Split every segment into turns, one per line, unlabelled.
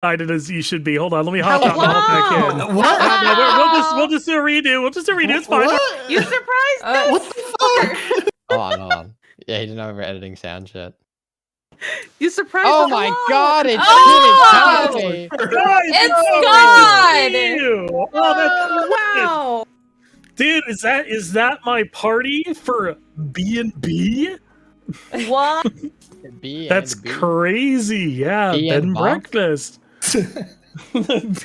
excited as you should be. Hold on, let me hop out and hop back in.
What?
No, we'll just do a redo. We'll just do a redo. It's fine.
What?
You surprised me.
What the fuck?
Hold on. Yeah, he didn't know we were editing sound yet.
You surprised
Oh
us
my
all.
god, it's
Oh!
shooting me.
Guys,
It's
nice to see
gone!
you. Oh, that's
Wow.
dude, is that my party for B&B?
What?
That's crazy. Yeah,
B
bed
and
and
Bach?
breakfast.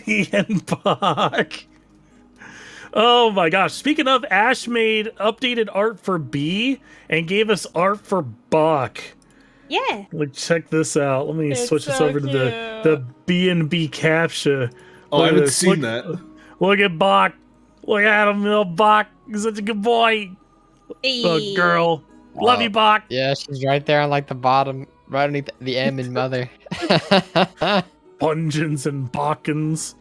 B and Bach. Oh my gosh. Speaking of, Ash made updated art for B and gave us art for Bach.
Yeah.
Like, check this out. Let me
It's
switch this
so
over to the B&B capture.
Oh, I haven't seen that.
Look at Bach. Look at him, little Bach. He's such a good boy. Oh, girl. Love you, Bach.
Yeah, she's right there on like the bottom, right underneath the M in mother.
Pungeons and Bachins.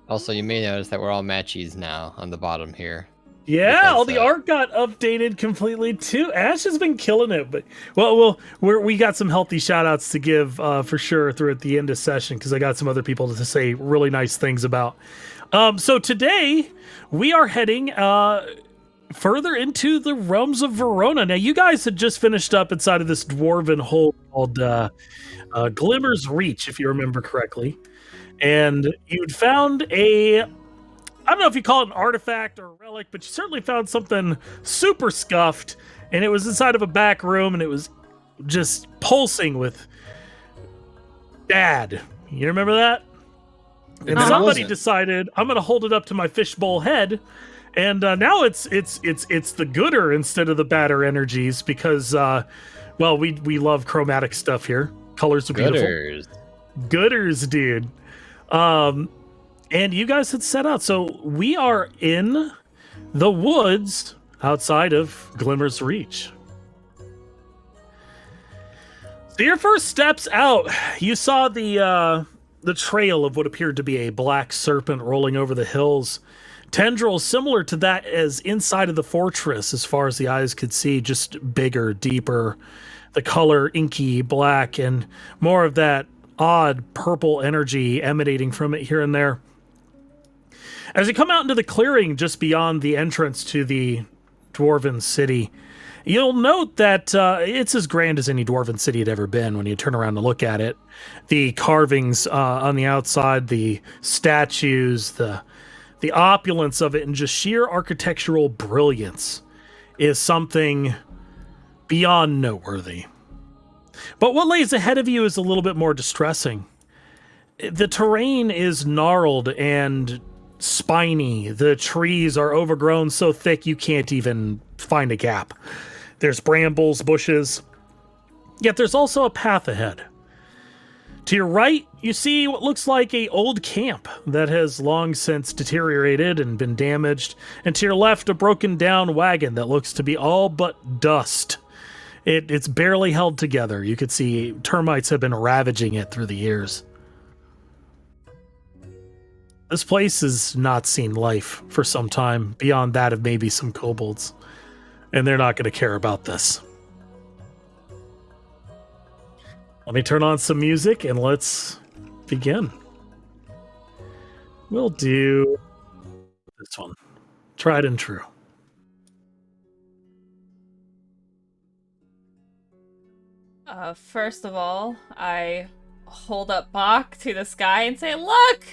Also, you may notice that we're all matchies now on the bottom here.
Yeah,
Because,
all the art got updated completely too. Ash has been killing it, but we got some healthy shout outs to give for sure through at the end of session because I got some other people to say really nice things about. So today we are heading further into the realms of Varona. Now, you guys had just finished up inside of this dwarven hole called Glimmer's Reach, if you remember correctly, and you'd found I don't know if you call it an artifact or a relic, but you certainly found something super scuffed, and it was inside of a back room, and it was just pulsing with bad. You remember that? And somebody decided, I'm going to hold it up to my fishbowl head, and now it's the gooder instead of the badder energies because, well, we love chromatic stuff here. Colors are beautiful. Gooders, dude. And you guys had set out. So we are in the woods outside of Glimmer's Reach. So your first steps out, you saw the trail of what appeared to be a black serpent rolling over the hills. Tendrils similar to that as inside of the fortress as far as the eyes could see, just bigger, deeper. The color inky black and more of that odd purple energy emanating from it here and there. As you come out into the clearing just beyond the entrance to the dwarven city, you'll note that it's as grand as any dwarven city had ever been when you turn around to look at it. The carvings on the outside, the statues, the opulence of it, and just sheer architectural brilliance is something beyond noteworthy. But what lays ahead of you is a little bit more distressing. The terrain is gnarled and spiny. The trees are overgrown so thick you can't even find a gap. There's brambles, bushes, yet there's also a path ahead. To your right, you see what looks like an old camp that has long since deteriorated and been damaged, and to your left, a broken down wagon that looks to be all but dust. It's barely held together. You could see termites have been ravaging it through the years. This place has not seen life for some time, beyond that of maybe some kobolds. And they're not going to care about this. Let me turn on some music and let's begin. We'll do this one. Tried and true.
First of all, I hold up Bach to the sky and say, "Look!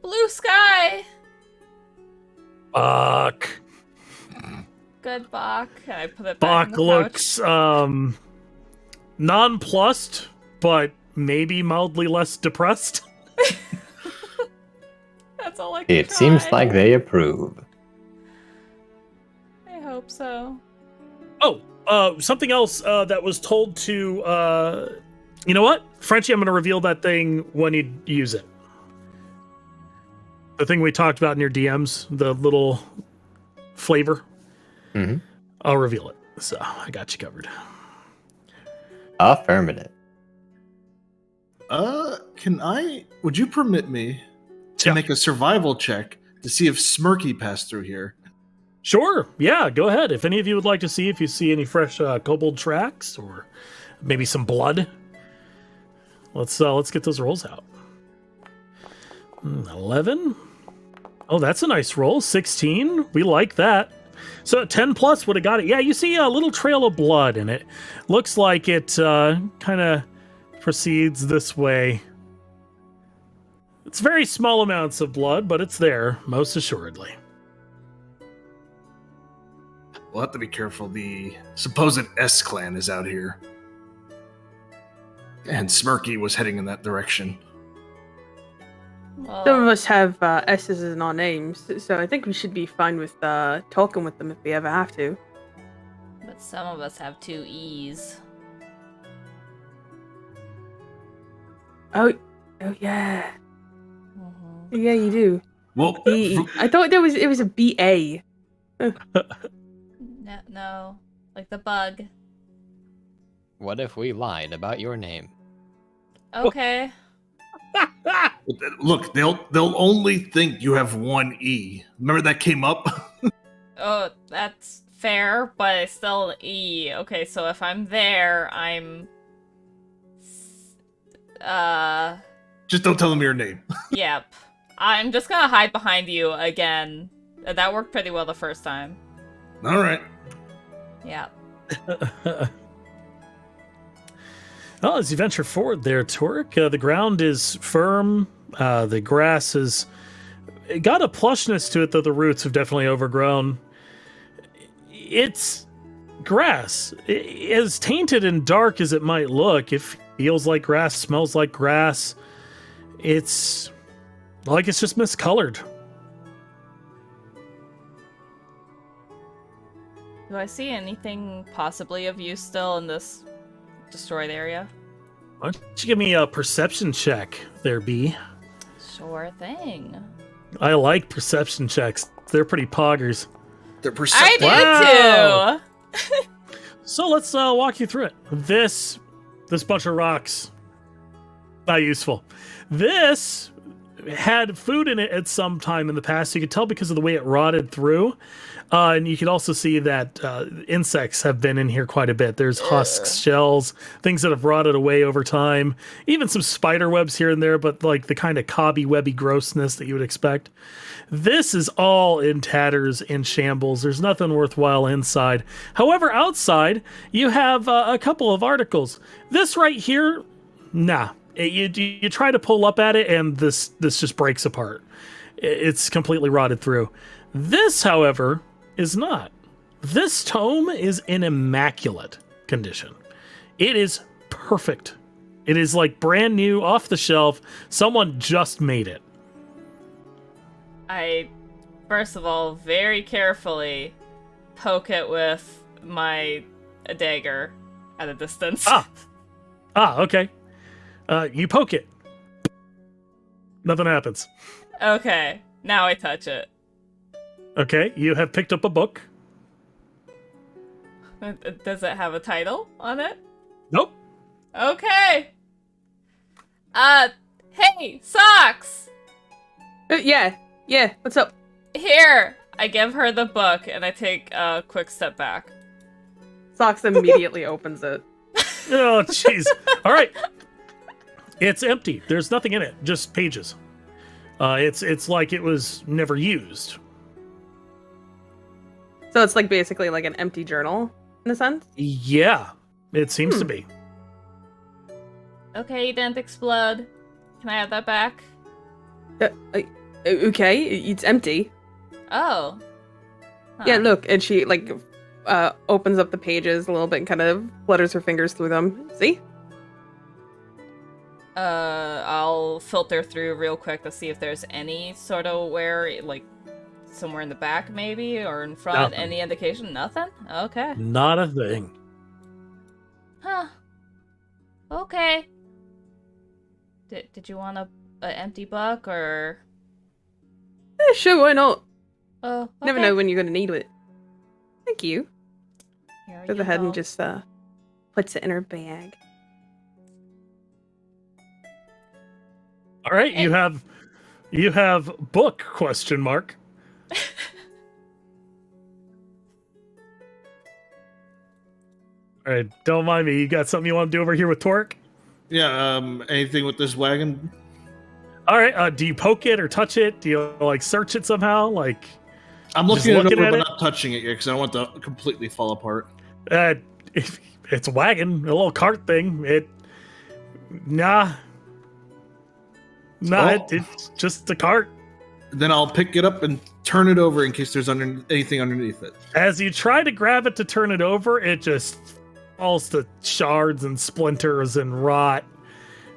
Blue sky!"
Bach.
Good, Bach. And I put it back
Bach
in the pouch.
looks nonplussed, but maybe mildly less depressed.
That's all I can
It seems like they approve.
I hope so.
Oh, something else that was told to, you know what? Frenchie, I'm going to reveal that thing when you use it. The thing we talked about in your DMs, the little flavor.
Mm-hmm.
I'll reveal it. So I got you covered.
Affirmative.
Would you permit me to make a survival check to see if Smirky passed through here?
Sure. Yeah, go ahead. If any of you would like to see if you see any fresh kobold tracks or maybe some blood, let's get those rolls out. 11. Oh, that's a nice roll. 16. We like that. So 10 plus would have got it. Yeah, you see a little trail of blood in it. Looks like it kind of proceeds this way. It's very small amounts of blood, but it's there, most assuredly.
We'll have to be careful. The supposed S-Clan is out here. And Smirky was heading in that direction.
Well,
Some of us have S's in our names, so I think we should be fine with talking with them if we ever have to.
but some of us have 2 E's.
Oh yeah.
Mhm.
Yeah, you do.
Well,
I thought it was a BA.
No, like the bug.
What if we lied about your name?
Okay.
look, they'll only think you have 1 E. Remember that came up?
Oh, that's fair, but it's still an E. Okay, so if I'm there, I'm...
Just don't tell them your name.
Yep. I'm just gonna hide behind you again. That worked pretty well the first time.
All right.
Yeah.
Well, as you venture forward there, Torque, the ground is firm. The grass has got a plushness to it, though the roots have definitely overgrown. It's grass. As tainted and dark as it might look, it feels like grass, smells like grass. It's like it's just miscolored.
Do I see anything possibly of use still in this destroyed area?
Why don't you give me a perception check there, B?
Sure thing.
I like perception checks. They're pretty poggers.
They're
I
perceptive.
do
Wow.
too!
So let's walk you through it. This bunch of rocks, not useful. This had food in it at some time in the past. You could tell because of the way it rotted through. And you can also see that insects have been in here quite a bit. There's husks, shells, things that have rotted away over time. Even some spider webs here and there, but like the kind of cobby-webby grossness that you would expect. This is all in tatters, in shambles. There's nothing worthwhile inside. However, outside, you have a couple of articles. This right here, nah. You try to pull up at it, and this just breaks apart. It's completely rotted through. This, however, is not. This tome is in immaculate condition. It is perfect. It is like brand new, off the shelf. Someone just made it.
I, first of all, very carefully poke it with my dagger at a distance.
Okay. You poke it. Nothing happens.
Okay, now I touch it.
Okay, you have picked up a book.
Does it have a title on it?
Nope.
Okay. Hey, Socks!
Yeah. What's up?
Here! I give her the book, and I take a quick step back.
Socks immediately opens it.
Oh, jeez. All right. It's empty. There's nothing in it. Just pages. It's like it was never used.
So it's like basically like an empty journal in a sense.
Yeah, it seems to be.
Okay, you didn't explode. Can I have that back?
Okay, it's empty.
Oh. Huh.
Yeah, look, and she like opens up the pages a little bit and kind of flutters her fingers through them. See?
I'll filter through real quick to see if there's any sort of like, somewhere in the back maybe, or in front,
Nothing.
any indication? Nothing? Okay.
Not a thing.
Huh. Okay. Did you want an empty book, or...
Yeah, sure, why not?
Oh, okay.
Never know when you're gonna need it. Thank you.
Here
Goes
you
ahead
go.
and just puts it in her bag.
All right,
Hey.
you have book ? All right, don't mind me. You got something you want to do over here with Torque?
Yeah, anything with this wagon?
All right. Do you poke it or touch it? Do you like search it somehow? Like,
I'm
Just
looking,
looking
it over,
at
but
it?
not touching it yet because I don't want it to completely fall apart.
uh, it's a wagon, a little cart thing. Nah,
Oh.
it's just a cart.
Then I'll pick it up and turn it over in case there's anything underneath it.
As you try to grab it to turn it over, it just falls to shards and splinters and rot.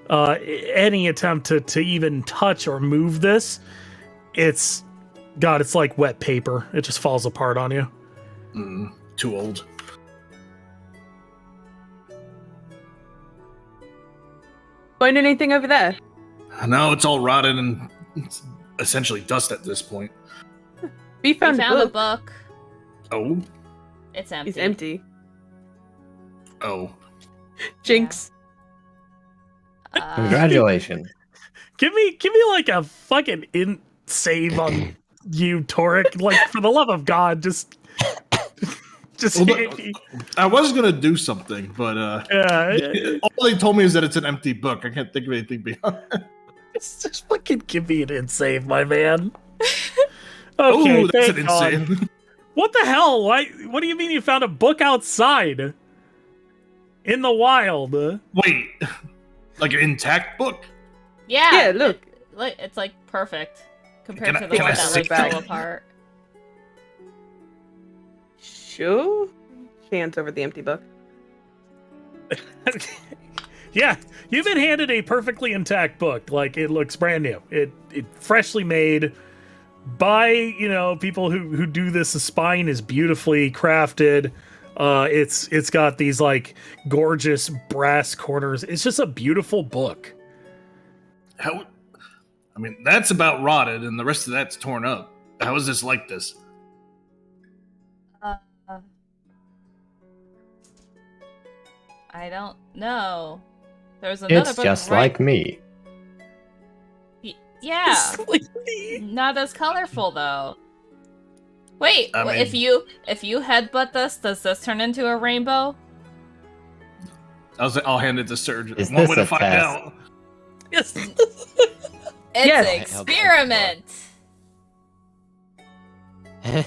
Any attempt to even touch or move this, it's like wet paper. It just falls apart on you.
Too old.
Find anything over there?
No, it's all rotted and it's essentially dust at this point.
We
We
found,
found
a
a
book.
book.
Oh,
It's empty.
It's empty.
oh.
Jinx.
Congratulations.
Give me like a fucking save on you, Torek. Like, for the love of God, just
Well, I was gonna do something, but all they told me is that it's an empty book. I can't think of anything beyond that.
just fucking give me an save, my man. Okay,
Oh, that's
thank
an
God.
insane.
What the hell? Why? What do you mean you found a book outside in the wild?
Wait, like an intact book?
Yeah.
Yeah, look.
It's like perfect compared
Can
to
I-
the
can
one
I
that
see
like
that?
fell apart.
Sure. She hands over the empty book.
Yeah, you've been handed a perfectly intact book. Like, it looks brand new. It freshly made by people who do this. The spine is beautifully crafted. It's got these like gorgeous brass corners. It's just a beautiful book.
How? I mean, that's about rotted, and the rest of that's torn up. How is this like this?
I don't know. There's another
It's
book
just
right-
like me.
Yeah. Not as colorful though. Wait,
I mean-
if you headbutt this, does this turn into a rainbow?
I'll hand it to Serge.
Is
One
this
way to
a
find
test?
out.
Yes.
It's
Yes.
an experiment.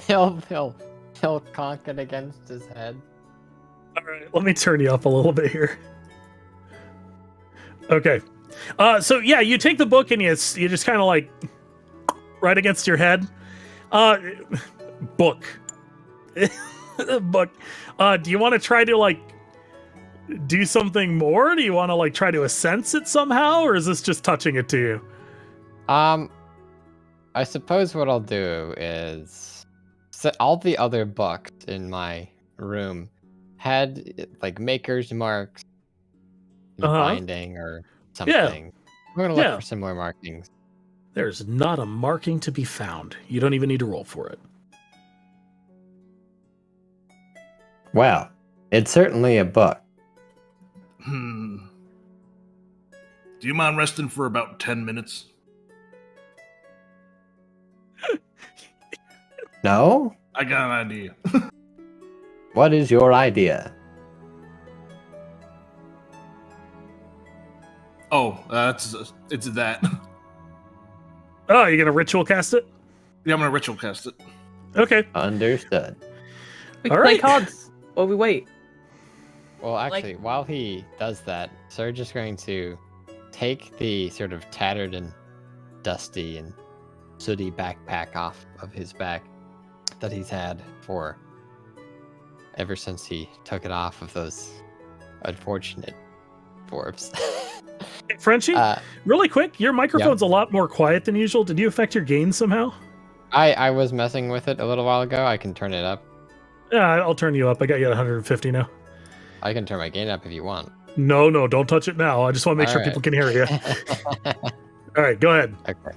he'll conk it against his head.
All right, let me turn you up a little bit here. Okay. So yeah, you take the book and you just kind of like right against your head. Book. Book. Do you want to try to like do something more? Do you want to like try to sense it somehow, or is this just touching it to you?
I suppose what I'll do is all the other books in my room had like maker's marks, in the binding or something. I'm gonna look for similar markings.
There's not a marking to be found. You don't even need to roll for it.
Well, it's certainly a book.
Do you mind resting for about 10 minutes?
No?
I got an idea.
What is your idea?
Oh, it's that.
Oh, you're gonna ritual cast it?
Yeah, I'm gonna ritual cast it.
Okay.
Understood.
We
All
can play
right.
cards while we wait.
Well, actually, while he does that, Serge is going to take the sort of tattered and dusty and sooty backpack off of his back that he's had for ever since he took it off of those unfortunate dwarves.
Hey, Frenchie, really quick, your microphone's a lot more quiet than usual. Did you affect your gain somehow?
I was messing with it a little while ago. I can turn it up.
Yeah, I'll turn you up. I got you at 150 now.
I can turn my gain up if you want.
No, don't touch it now. I just want to make
All
sure
right.
people can hear you. All right, go ahead.
Okay.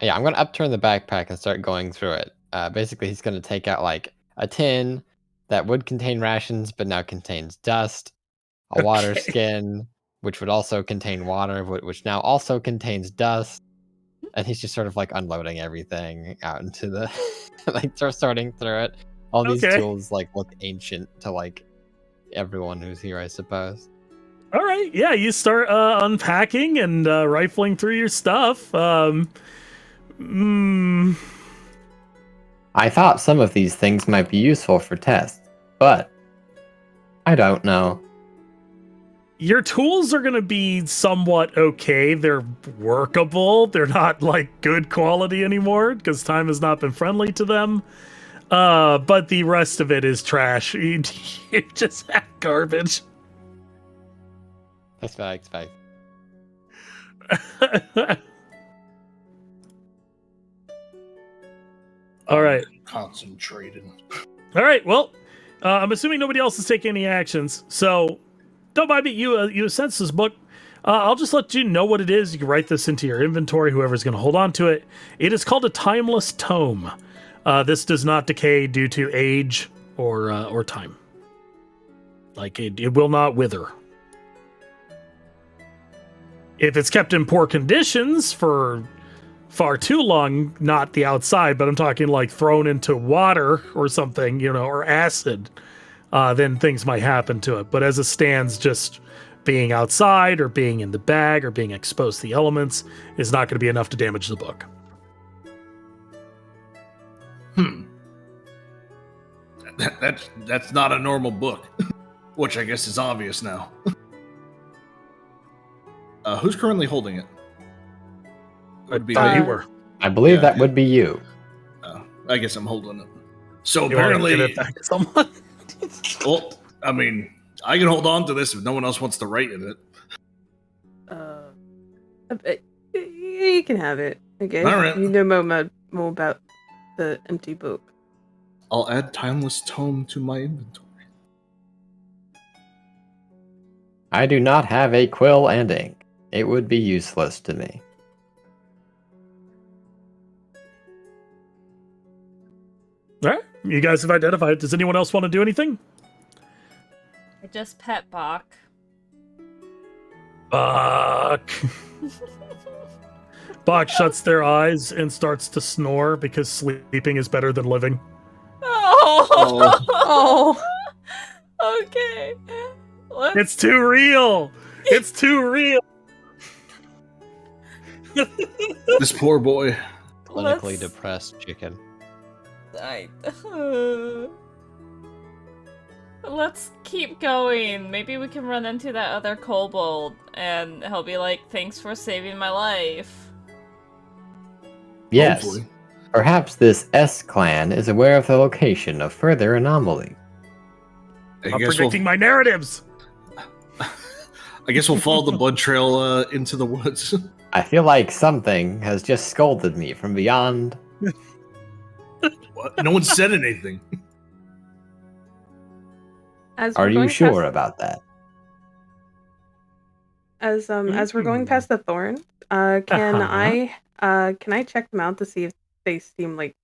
Yeah, I'm gonna upturn the backpack and start going through it. Basically, he's gonna take out like a tin that would contain rations, but now contains dust, a water
Okay.
skin, which would also contain water, which now also contains dust, and he's just sort of like unloading everything out into the like sorting through it. All these
Okay.
tools like look ancient to like everyone who's here, I suppose.
All right, yeah, you start unpacking and rifling through your stuff.
I thought some of these things might be useful for tests, but I don't know.
Your tools are going to be somewhat okay. They're workable. They're not like good quality anymore because time has not been friendly to them. But the rest of it is trash. You just have garbage.
That's what I expect.
All right.
Concentrated.
All right. Well, I'm assuming nobody else is taking any actions. So, don't mind me. You sense this book. I'll just let you know what it is. You can write this into your inventory. Whoever's going to hold on to it. It is called a timeless tome. This does not decay due to age or time. Like it will not wither. If it's kept in poor conditions for far too long, not the outside, but I'm talking like thrown into water or something, or acid, then things might happen to it. But as it stands, just being outside or being in the bag or being exposed to the elements is not going to be enough to damage the book.
That's not a normal book, which I guess is obvious now. Who's currently holding it? Would be
You were.
I believe
Yeah,
that
yeah.
would be you.
I guess I'm holding it. So
You wanna
apparently,
give it back to someone.
well, I mean, I can hold on to this if no one else wants to write in it.
You can have it. Okay.
All right.
You know more about the empty book.
I'll add timeless tome to my inventory.
I do not have a quill and ink. It would be useless to me.
All right. You guys have identified it. Does anyone else want to do anything?
I just pet Bach.
Bach. Bach shuts their eyes and starts to snore because sleeping is better than living.
Oh. Okay.
It's too real. It's too real.
This poor boy.
Clinically depressed chicken.
Let's keep going. Maybe we can run into that other kobold and he'll be like, thanks for saving my life.
Yes.
Hopefully.
Perhaps this S-clan is aware of the location of further anomalies.
I
I'm
guess
predicting my narratives.
I guess we'll follow the blood trail into the woods.
I feel like something has just scolded me from beyond.
What? No one said anything.
Are you sure about that?
As we're going past the thorns, can I check them out to see if they seem like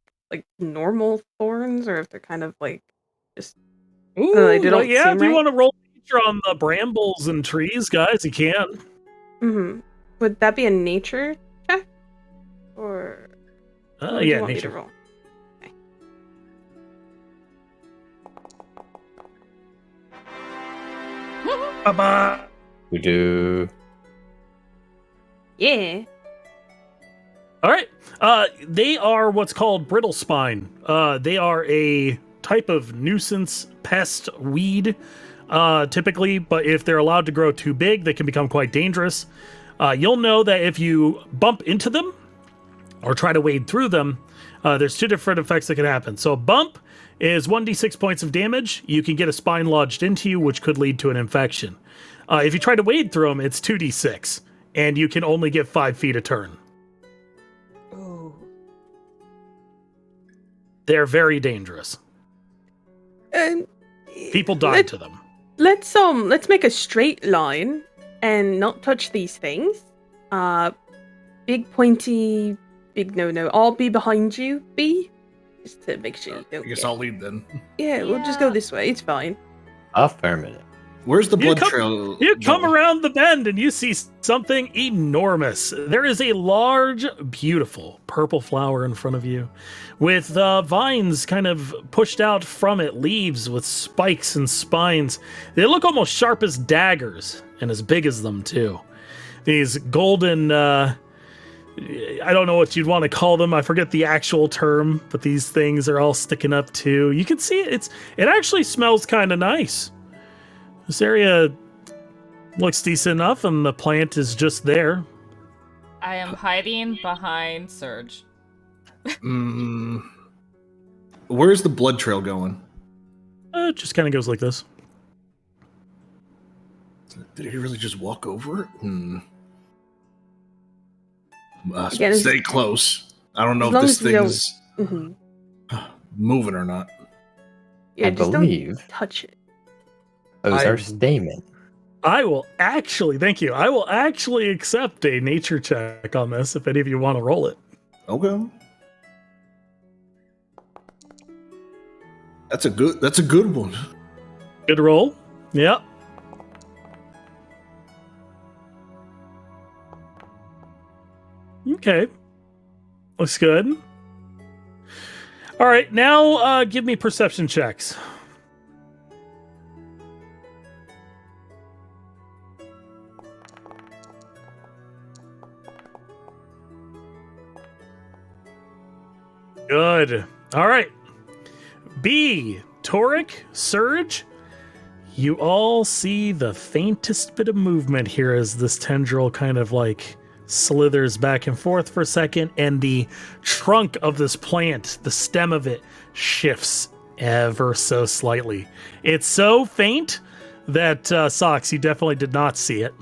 normal thorns or if they're kind of like just
Ooh,
they don't
yeah,
seem
if you
right?
want to roll nature on the brambles and trees, guys, you can.
Mm-hmm. Would that be a nature check? Or what do you
Yeah,
want me to
nature.
roll? Okay.
Ba-ba.
We do.
Yeah.
All right. They are what's called brittle spine. They are a type of nuisance pest weed, typically, but if they're allowed to grow too big, they can become quite dangerous. You'll know that if you bump into them or try to wade through them, there's two different effects that can happen. So a bump is 1d6 points of damage. You can get a spine lodged into you, which could lead to an infection. If you try to wade through them, it's 2d6, and you can only get 5 feet a turn.
Ooh.
They're very dangerous. People die to them.
Let's make a straight line and not touch these things. Big pointy, big no. I'll be behind you, B. Just to make sure you don't.
I guess I'll lead then.
Yeah, we'll just go this way. It's fine.
Affirmative.
Where's the blood trail?
You come around the bend and you see something enormous. There is a large, beautiful purple flower in front of you with vines kind of pushed out from it, leaves with spikes and spines. They look almost sharp as daggers and as big as them, too. These golden, I don't know what you'd want to call them. I forget the actual term, but these things are all sticking up, too. You can see it. It actually smells kind of nice. This area looks decent enough, and the plant is just there.
I am hiding behind Surge.
Where's the blood trail going?
It just kind of goes like this.
Did he really just walk over it?
Again,
stay close. I don't know if this thing is moving or not.
Yeah,
I believe
don't touch it.
Those are stamen.
I will actually accept a nature check on this if any of you want to roll it.
Okay. That's a good one.
Good roll. Yep. Okay. Looks good. All right, now give me perception checks. Good. All right. B, Toric, Surge, you all see the faintest bit of movement here as this tendril kind of like slithers back and forth for a second, and the trunk of this plant, the stem of it, shifts ever so slightly. It's so faint that, Socks, you definitely did not see it.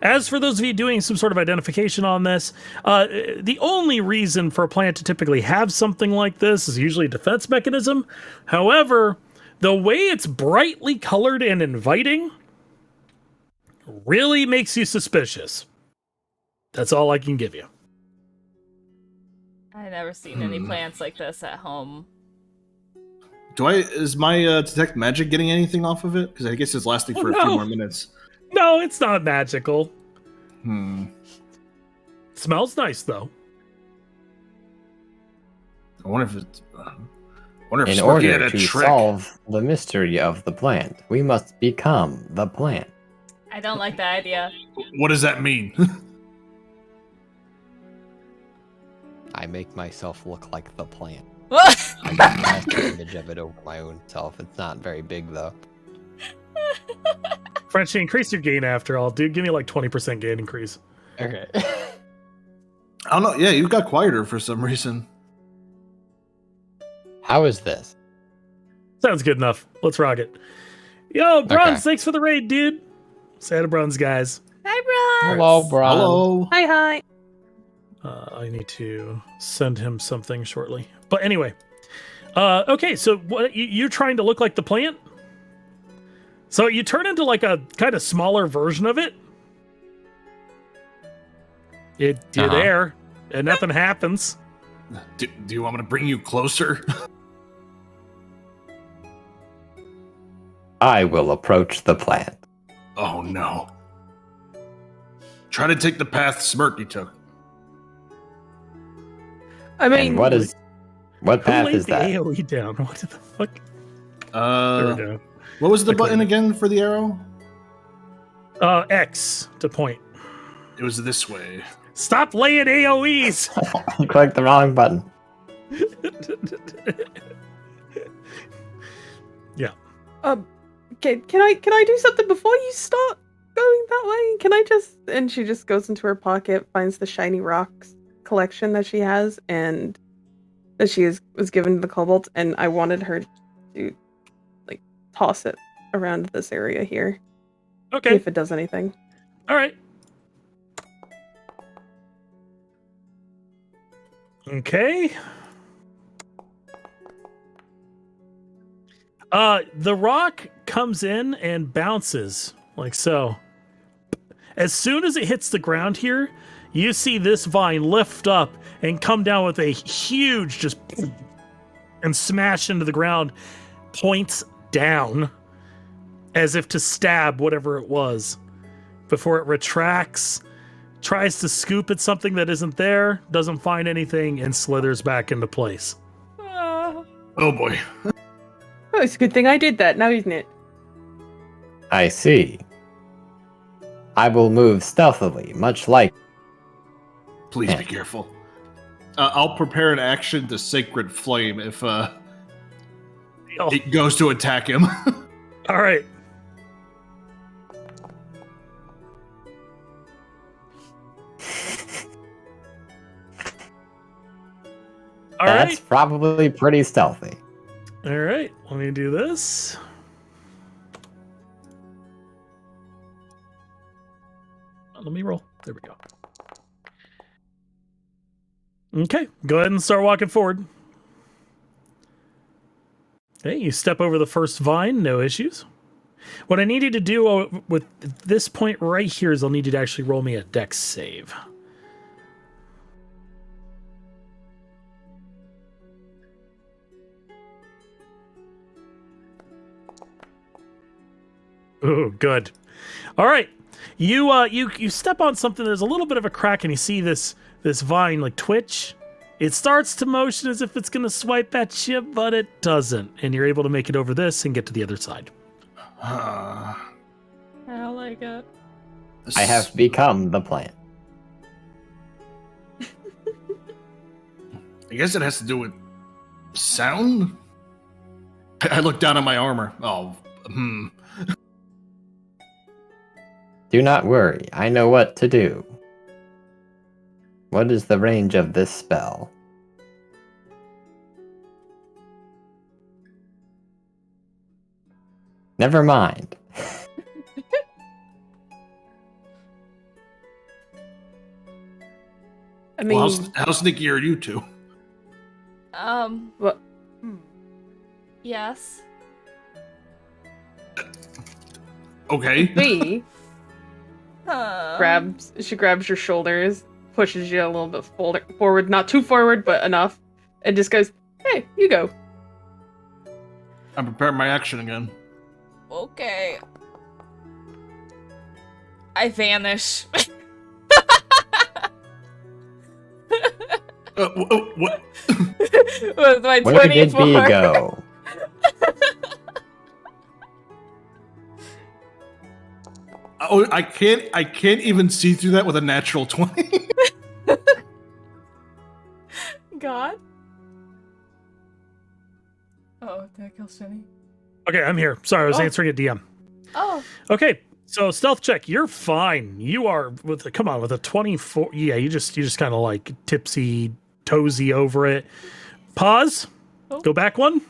As for those of you doing some sort of identification on this, the only reason for a plant to typically have something like this is usually a defense mechanism. However, the way it's brightly colored and inviting really makes you suspicious. That's all I can give you.
I've never seen any plants like this at home.
Is my detect magic getting anything off of it? Because I guess it's lasting for a few more minutes.
No, it's not magical. Smells nice though.
I wonder if it's.
In order to solve the mystery of the plant, we must become the plant.
I don't like that idea.
What does that mean?
I make myself look like the plant. I cast an image of it over my own self. It's not very big though.
Frenchie, increase your gain after all, dude. Give me like 20% gain increase.
Okay.
I don't know. Yeah, you got quieter for some reason.
How is this?
Sounds good enough. Let's rock it. Yo, Bronze, thanks for the raid, dude. Santa Bronze, guys.
Hi, Bronze.
Hello, Bronze.
Hello.
Hi.
I need to send him something shortly. But anyway. Okay, so what you're trying to look like the plant? So you turn into like a kind of smaller version of it. You're there, and nothing happens.
Do you want me to bring you closer?
I will approach the plant.
Oh no. Try to take the path Smirky took.
I mean,
And what path is that?
Who laid the AoE down? What the fuck? There we go.
What was the button again for the arrow?
X to point.
It was this way.
Stop laying AoEs!
You clicked the wrong button.
Yeah.
Can I do something before you start going that way? Can I just... And she just goes into her pocket, finds the shiny rocks collection that she has, and that she was given to the kobold, and I wanted her to like toss it around this area here.
Okay.
See if it does anything.
All right. Okay. The rock comes in and bounces like so. As soon as it hits the ground here, you see this vine lift up and come down with a huge just and smash into the ground, points down, as if to stab whatever it was before it retracts, tries to scoop at something that isn't there, doesn't find anything, and slithers back into place.
Oh boy.
Oh, it's a good thing I did that, now isn't it?
I see. I will move stealthily, much like...
Please be careful. I'll prepare an action to Sacred Flame if it goes to attack him.
All right.
That's probably pretty stealthy.
All right, let me do this. Let me roll. There we go. Okay, go ahead and start walking forward. Okay, you step over the first vine, no issues. What I need you to do with this point right here is I'll need you to actually roll me a dex save. Ooh, good. All right. You step on something, there's a little bit of a crack, and you see this vine like twitch. It starts to motion as if it's going to swipe at you, but it doesn't. And you're able to make it over this and get to the other side.
I don't like it.
I have become the plant.
I guess it has to do with sound? I look down at my armor.
Do not worry, I know what to do. What is the range of this spell? Never mind.
I mean,
well, how sneaky are you two?
what?
Yes.
Okay.
B she grabs your shoulders, pushes you a little bit forward, not too forward, but enough, and just goes, "Hey, you go."
I'm preparing my action again.
Okay. I vanish.
What?
With my
Where did
24.
B go?
Oh, I can't even see through that with a natural 20.
God. Oh, did I kill Shinny?
Okay, I'm here. Sorry, I was answering a DM.
Oh.
Okay, so stealth check. You're fine. You are with a 24. Yeah, you just kind of like tipsy, toesy over it. Pause.
Oh.
Go back one.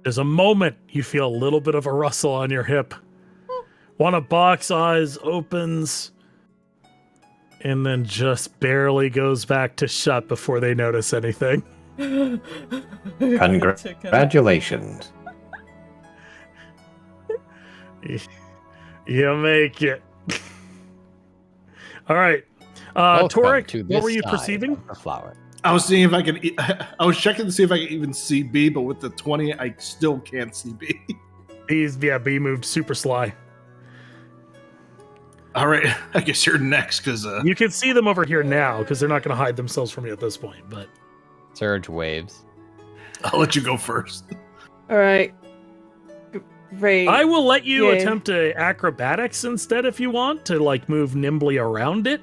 There's a moment you feel a little bit of a rustle on your hip. One of Bach's eyes opens and then just barely goes back to shut before they notice anything.
Congratulations.
You make it. All right. Torek, what were you perceiving?
The flower.
I was seeing if I could. I was checking to see if I could even see B, but with the 20, I still can't see B.
B moved super sly.
All right, I guess you're next because
you can see them over here now because they're not going to hide themselves from you at this point. But
Surge waves.
I'll let you go first.
All right. Great.
I will let you attempt acrobatics instead if you want to like move nimbly around it.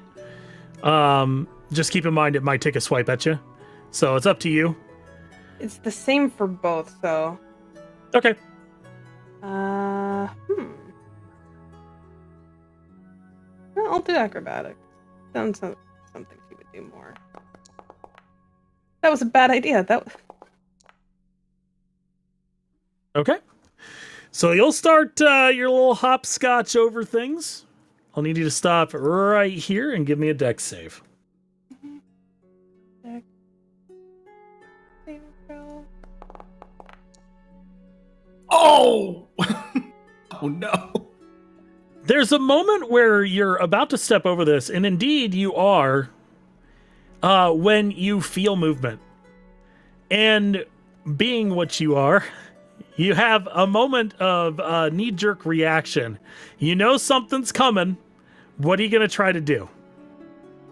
Just keep in mind it might take a swipe at you, so it's up to you.
It's the same for both, so.
Okay.
Well, I'll do acrobatics. Sounds something she would do more. That was a bad idea.
Okay. So you'll start your little hopscotch over things. I'll need you to stop right here and give me a dex save.
Oh! Oh no.
There's a moment where you're about to step over this, and indeed you are, when you feel movement. And being what you are, you have a moment of knee-jerk reaction. You know something's coming. What are you going to try to do?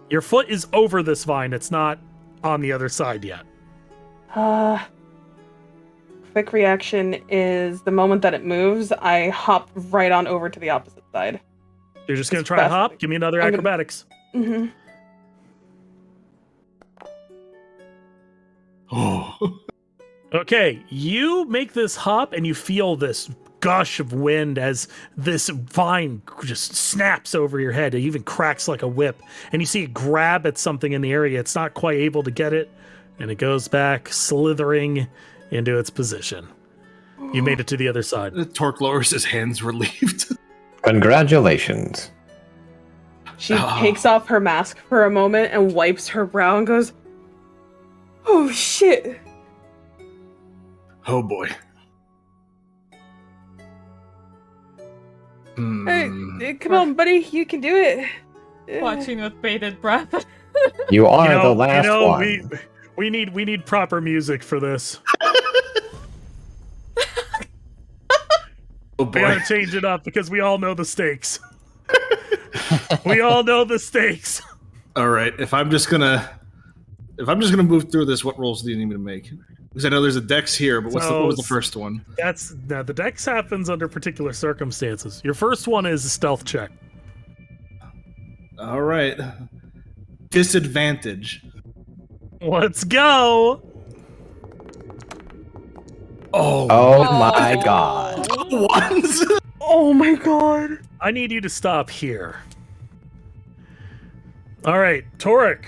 Your foot is over this vine. It's not on the other side yet.
Quick reaction is the moment that it moves, I hop right on over to the opposite side.
You're just going to try to hop? Give me another acrobatics.
Mm-hmm.
Oh.
Okay, you make this hop and you feel this gush of wind as this vine just snaps over your head. It even cracks like a whip. And you see it grab at something in the area. It's not quite able to get it. And it goes back, slithering into its position. You made it to the other side.
Torque lowers his hands relieved.
Congratulations.
She takes off her mask for a moment and wipes her brow and goes, "Oh shit."
Oh boy.
Hey, come on, buddy, you can do it.
Watching with bated breath.
You are the last one.
We need proper music for this.
Oh
We
boy.
gotta change it up because we all know the stakes. We all know the stakes.
All right. If I'm just gonna move through this, what rolls do you need me to make? Because I know there's a dex here, but what was the first one?
The dex happens under particular circumstances. Your first one is a stealth check.
All right. Disadvantage.
Let's go.
Oh my god.
Ones.
Oh my god.
I need you to stop here. All right, Torek.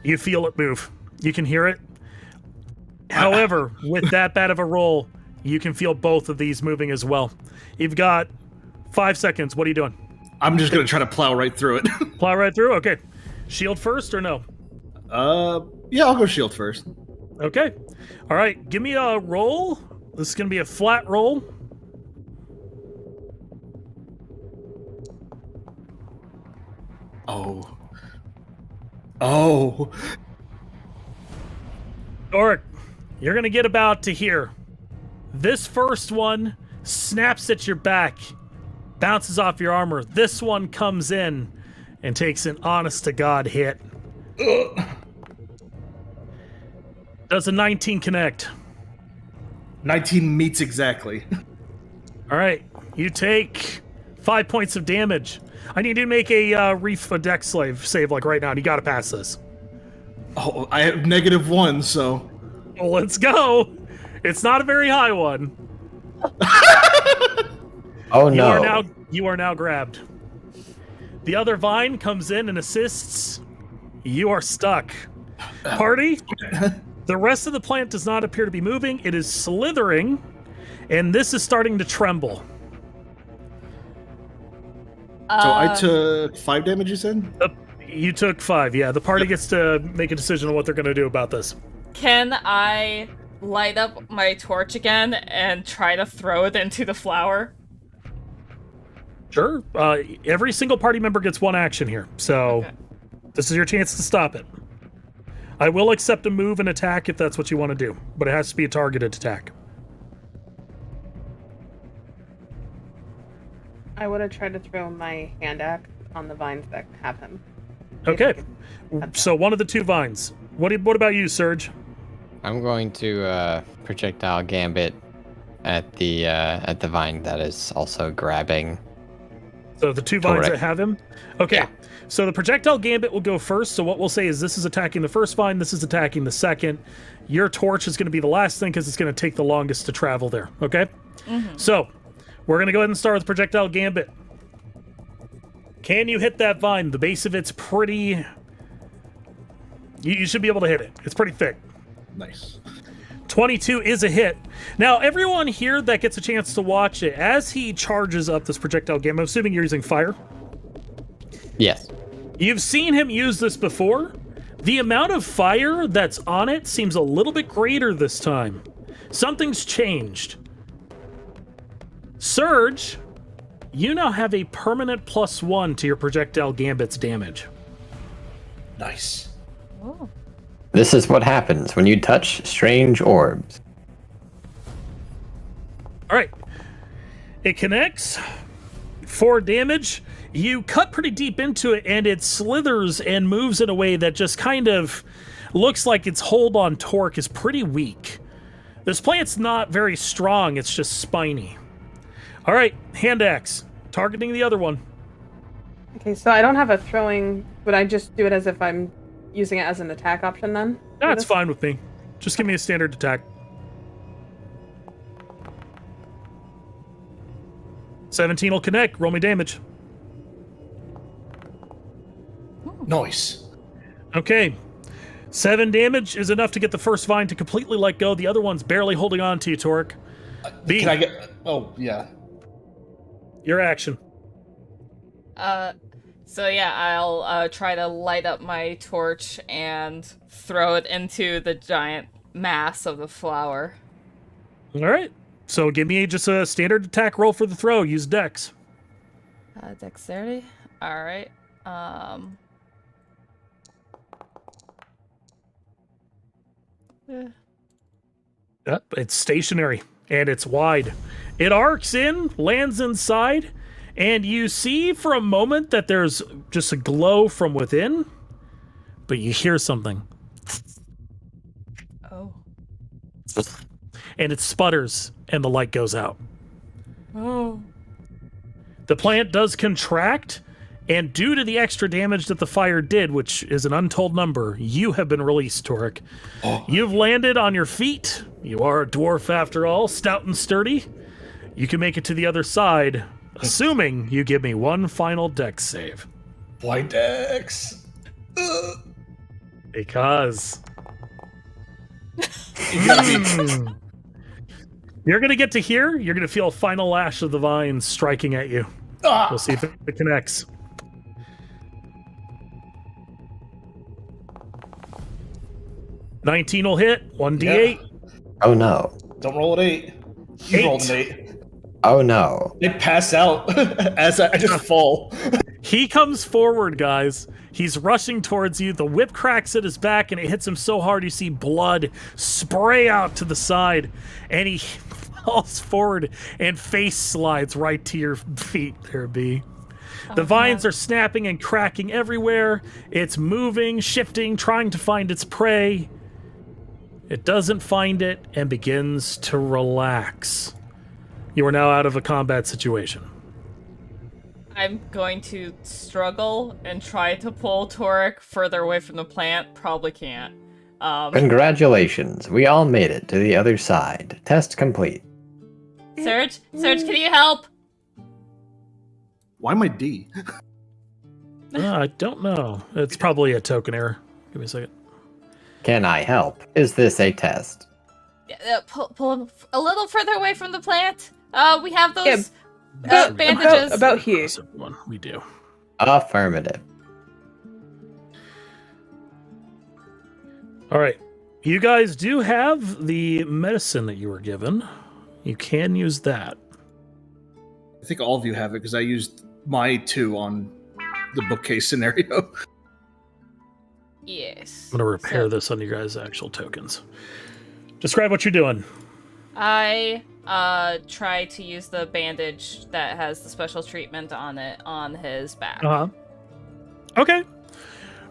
You feel it move. You can hear it. However, with that bad of a roll, you can feel both of these moving as well. You've got 5 seconds. What are you doing?
I'm just gonna try to plow right through it.
Plow right through? Okay. Shield first or no?
Yeah, I'll go shield first.
Okay. All right, give me a roll. This is going to be a flat roll.
Oh.
Oric, you're going to get about to here. This first one snaps at your back, bounces off your armor. This one comes in and takes an honest-to-God hit. Does a 19 connect?
19 meets exactly.
All right, you take 5 points of damage. I need you to make a dex save like right now, and you got to pass this.
Oh, I have -1, so.
Well, let's go. It's not a very high one.
Oh no.
You are now grabbed. The other vine comes in and assists. You are stuck. Party, the rest of the plant does not appear to be moving. It is slithering, and this is starting to tremble.
So I took 5 damage, you said?
You took 5, yeah. The party gets to make a decision on what they're going to do about this.
Can I light up my torch again and try to throw it into the flower?
Sure. Every single party member gets one action here, so
Okay.
This is your chance to stop it. I will accept a move and attack if that's what you want to do, but it has to be a targeted attack.
I would have tried to throw my hand axe on the vines that have him.
Okay. So one of the 2 vines. What about you, Serge?
I'm going to projectile gambit at the vine that is also grabbing.
So the 2 vines
Correct.
that have him? Okay.
Yeah.
So the projectile gambit will go first. So what we'll say is this is attacking the first vine, this is attacking the second. Your torch is going to be the last thing because it's going to take the longest to travel there. Okay?
Mm-hmm.
So we're going to go ahead and start with projectile gambit. Can you hit that vine? The base of it's pretty... You should be able to hit it. It's pretty thick.
Nice.
22 is a hit. Now, everyone here that gets a chance to watch it, as he charges up this projectile gambit, I'm assuming you're using fire.
Yes.
You've seen him use this before. The amount of fire that's on it seems a little bit greater this time. Something's changed. Surge, you now have a permanent +1 to your projectile gambit's damage.
Nice.
Oh.
This is what happens when you touch strange orbs.
All right. It connects. 4 damage. You cut pretty deep into it, and it slithers and moves in a way that just kind of looks like its hold on torque is pretty weak. This plant's not very strong. It's just spiny. All right. Hand axe. Targeting the other one.
Okay, so I don't have a throwing. Would I just do it as if I'm using it as an attack option then?
That's fine with me. Just give me a standard attack. 17 will connect. Roll me damage.
Nice.
Okay. 7 damage is enough to get the first vine to completely let go. The other one's barely holding on to you, Torque. B,
Can I get... Oh, yeah.
your action.
So yeah, I'll try to light up my torch and throw it into the giant mass of the flower.
All right. So give me just a standard attack roll for the throw. Use Dex.
Dexterity. All right.
Yep, it's stationary and it's wide. It arcs in, lands inside, and you see for a moment that there's just a glow from within, but you hear something.
Oh.
And it sputters and the light goes out.
Oh.
The plant does contract, and due to the extra damage that the fire did, which is an untold number, you have been released, Torek.
Oh.
You've landed on your feet. You are a dwarf after all, stout and sturdy. You can make it to the other side, assuming you give me one final dex save.
Why Dex?
Because... You're going to get to here. You're going to feel a final lash of the vines striking at you. We'll see if it connects. $19 will hit. 1d8.
Yeah.
Oh no.
Don't roll an 8. You
8.
rolled an 8.
Oh no.
They pass out as I just fall.
He comes forward, guys. He's rushing towards you. The whip cracks at his back, and it hits him so hard you see blood spray out to the side. And he falls forward and face slides right to your feet there, B. The vines are snapping and cracking everywhere. It's moving, shifting, trying to find its prey. It doesn't find it and begins to relax. You are now out of a combat situation.
I'm going to struggle and try to pull Torek further away from the plant. Probably can't.
Congratulations. We all made it to the other side. Test complete.
Serge, can you help?
Why am I D?
I don't know. It's probably a token error. Give me a second.
Can I help? Is this a test?
Pull him a little further away from the plant. We have those
About-
bandages.
About here.
Yes, everyone, we do.
Affirmative.
All right. You guys do have the medicine that you were given. You can use that.
I think all of you have it because I used my 2 on the bookcase scenario.
Yes.
I'm going to repair this on your guys' actual tokens. Describe what you're doing.
I try to use the bandage that has the special treatment on it on his back.
Uh-huh. Okay.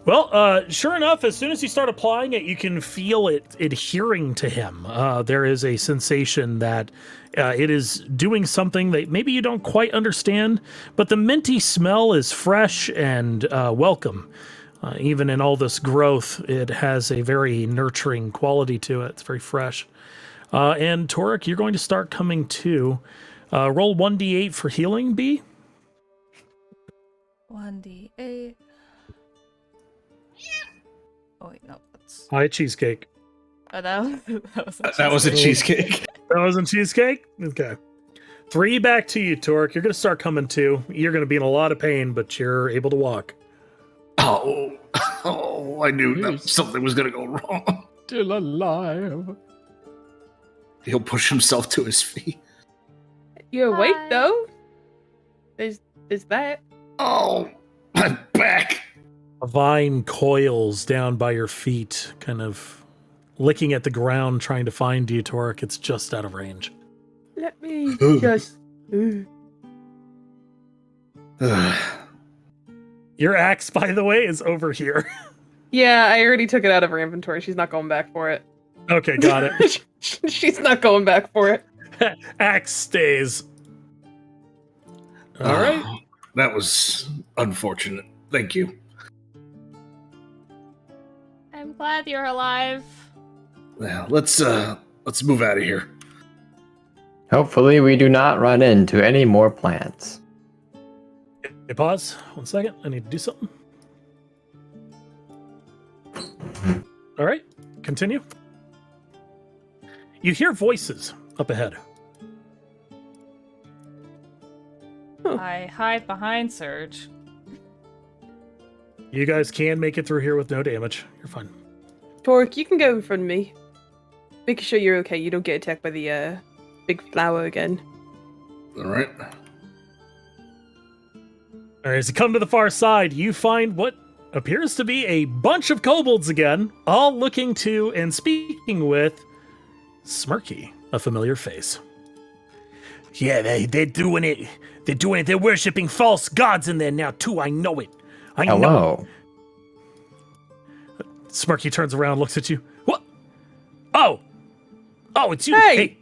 Well, sure enough, as soon as you start applying it, you can feel it adhering to him. There is a sensation that it is doing something that maybe you don't quite understand, but the minty smell is fresh and welcome. Even in all this growth, it has a very nurturing quality to it. It's very fresh. And Torek, you're going to start coming to. Roll 1d8 for healing, B.
1d8. Oh wait, no, that's.
Hi, cheesecake.
Oh,
That was a cheesecake.
That wasn't cheesecake? Okay. 3 back to you, Torek. You're going to start coming to. You're going to be in a lot of pain, but you're able to walk.
I knew that something was going to go wrong.
Still alive.
He'll push himself to his feet.
You're awake
Hi.
though. There's that.
Oh, my back.
A vine coils down by your feet, kind of licking at the ground, trying to find you, Torek. It's just out of range.
Let me just.
Your axe, by the way, is over here.
Yeah, I already took it out of her inventory. She's not going back for it.
Okay, got it.
She's not going back for it.
Axe stays. All right.
That was unfortunate. Thank you.
I'm glad you're alive.
Well, let's move out of here.
Hopefully we do not run into any more plants.
Hey, pause. 1 second. I need to do something. All right. Continue. You hear voices up ahead.
I hide behind Surge.
You guys can make it through here with no damage. You're fine.
Torek, you can go in front of me. Making sure you're okay. You don't get attacked by the big flower again.
All right.
All right, as you come to the far side, you find what appears to be a bunch of kobolds again, all looking to and speaking with Smirky, a familiar face. Yeah, they're doing it. They're doing it. They're worshipping false gods in there now, too. I know it. I know.
Hello.
Smirky turns around, looks at you. What? Oh, it's you.
Hey,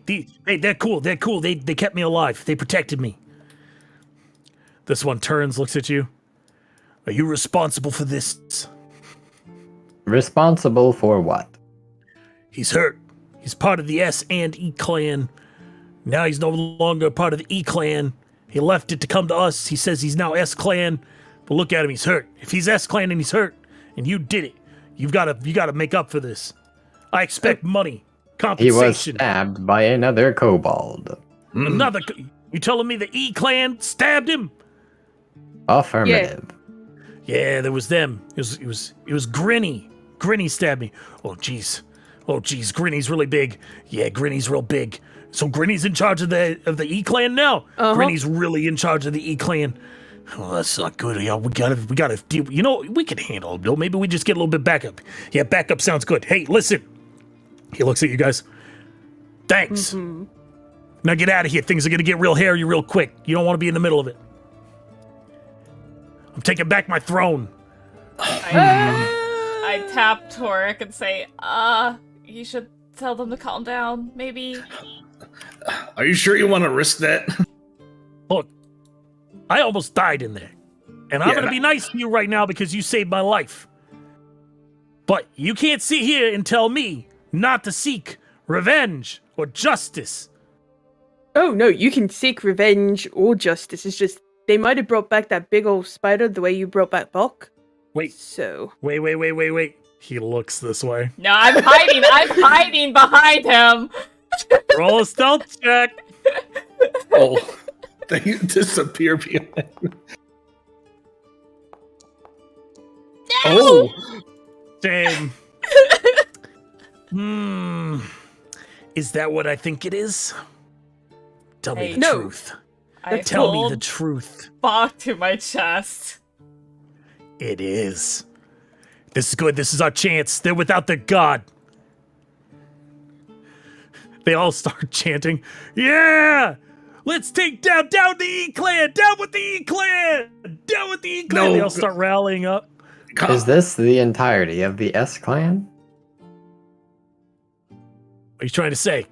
They're cool. They're cool. They kept me alive. They protected me. This one turns, looks at you. Are you responsible for this?
Responsible for what?
He's hurt. He's part of the S and E clan. Now he's no longer part of the E clan. He left it to come to us. He says he's now S clan. But look at him, he's hurt. If he's S clan and he's hurt, and you did it, you gotta make up for this. I expect money,
He
compensation.
was stabbed by another kobold.
You telling me the E clan stabbed him?
Affirmative.
Yeah, there was them. It was Grinny. Grinny stabbed me. Oh jeez, Grinny's really big. Yeah, Grinny's real big. So Grinny's in charge of the E clan now. Grinny's really in charge of the E clan. Oh, that's not good. Yeah, we gotta deal. You know, we can handle it, Bill. Maybe we just get a little bit backup. Yeah, backup sounds good. Hey, listen. He looks at you guys. Thanks.
Mm-hmm.
Now get out of here. Things are gonna get real hairy real quick. You don't want to be in the middle of it. I'm taking back my throne.
I tap Torek and say, you should tell them to calm down, maybe.
Are you sure you want to risk that?
Look, I almost died in there. And I'm going to be nice to you right now because you saved my life. But you can't sit here and tell me not to seek revenge or justice.
Oh, no, you can seek revenge or justice. It's just, they might have brought back that big old spider the way you brought back Buck.
Wait.
So.
Wait. He looks this way.
No, I'm hiding behind him.
Roll a stealth check.
Oh, they disappear behind.
No!
Oh,
Shame. Is that what I think it is? Tell me the truth. Tell me the truth.
Back to my chest.
It is. This is good. This is our chance. They're without their god. They all start chanting, yeah! Let's take down the E-Clan! Down with the E-Clan! Down with the E-Clan!
No.
They all start rallying up.
Is this the entirety of the S clan?
What are you trying to say?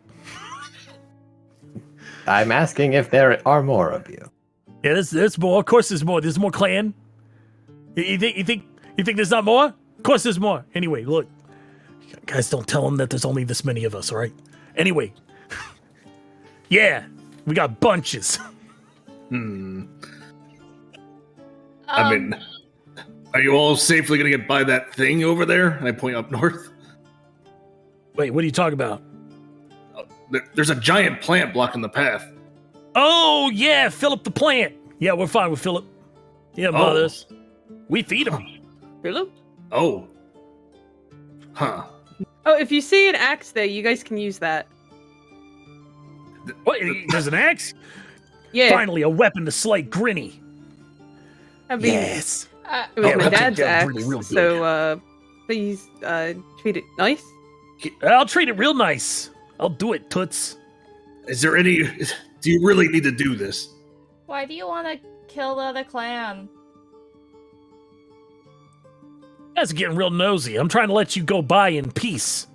I'm asking if there are more of you.
Yeah, there's more. Of course there's more. There's more clan. You think there's not more? Of course there's more. Anyway, look. Guys, don't tell them that there's only this many of us, all right? Anyway. Yeah, we got bunches.
I mean, are you all safely going to get by that thing over there? And I point up north.
Wait, what are you talking about?
There's a giant plant blocking the path.
Oh, yeah, Philip the plant. Yeah, we're fine with Philip. Yeah, mothers. We feed him.
Philip?
Oh. Huh.
Oh, if you see an axe there, you guys can use that.
What? There's an axe?
Yeah.
Finally, a weapon to slay Grinny.
I mean,
Yes.
It was
Yeah,
my
that's
dad's
really,
axe,
really good.
so please treat it nice.
I'll treat it real nice. I'll do it, Toots.
Is there any... Do you really need to do this?
Why do you want to kill the other clan?
You guys are getting real nosy. I'm trying to let you go by in peace.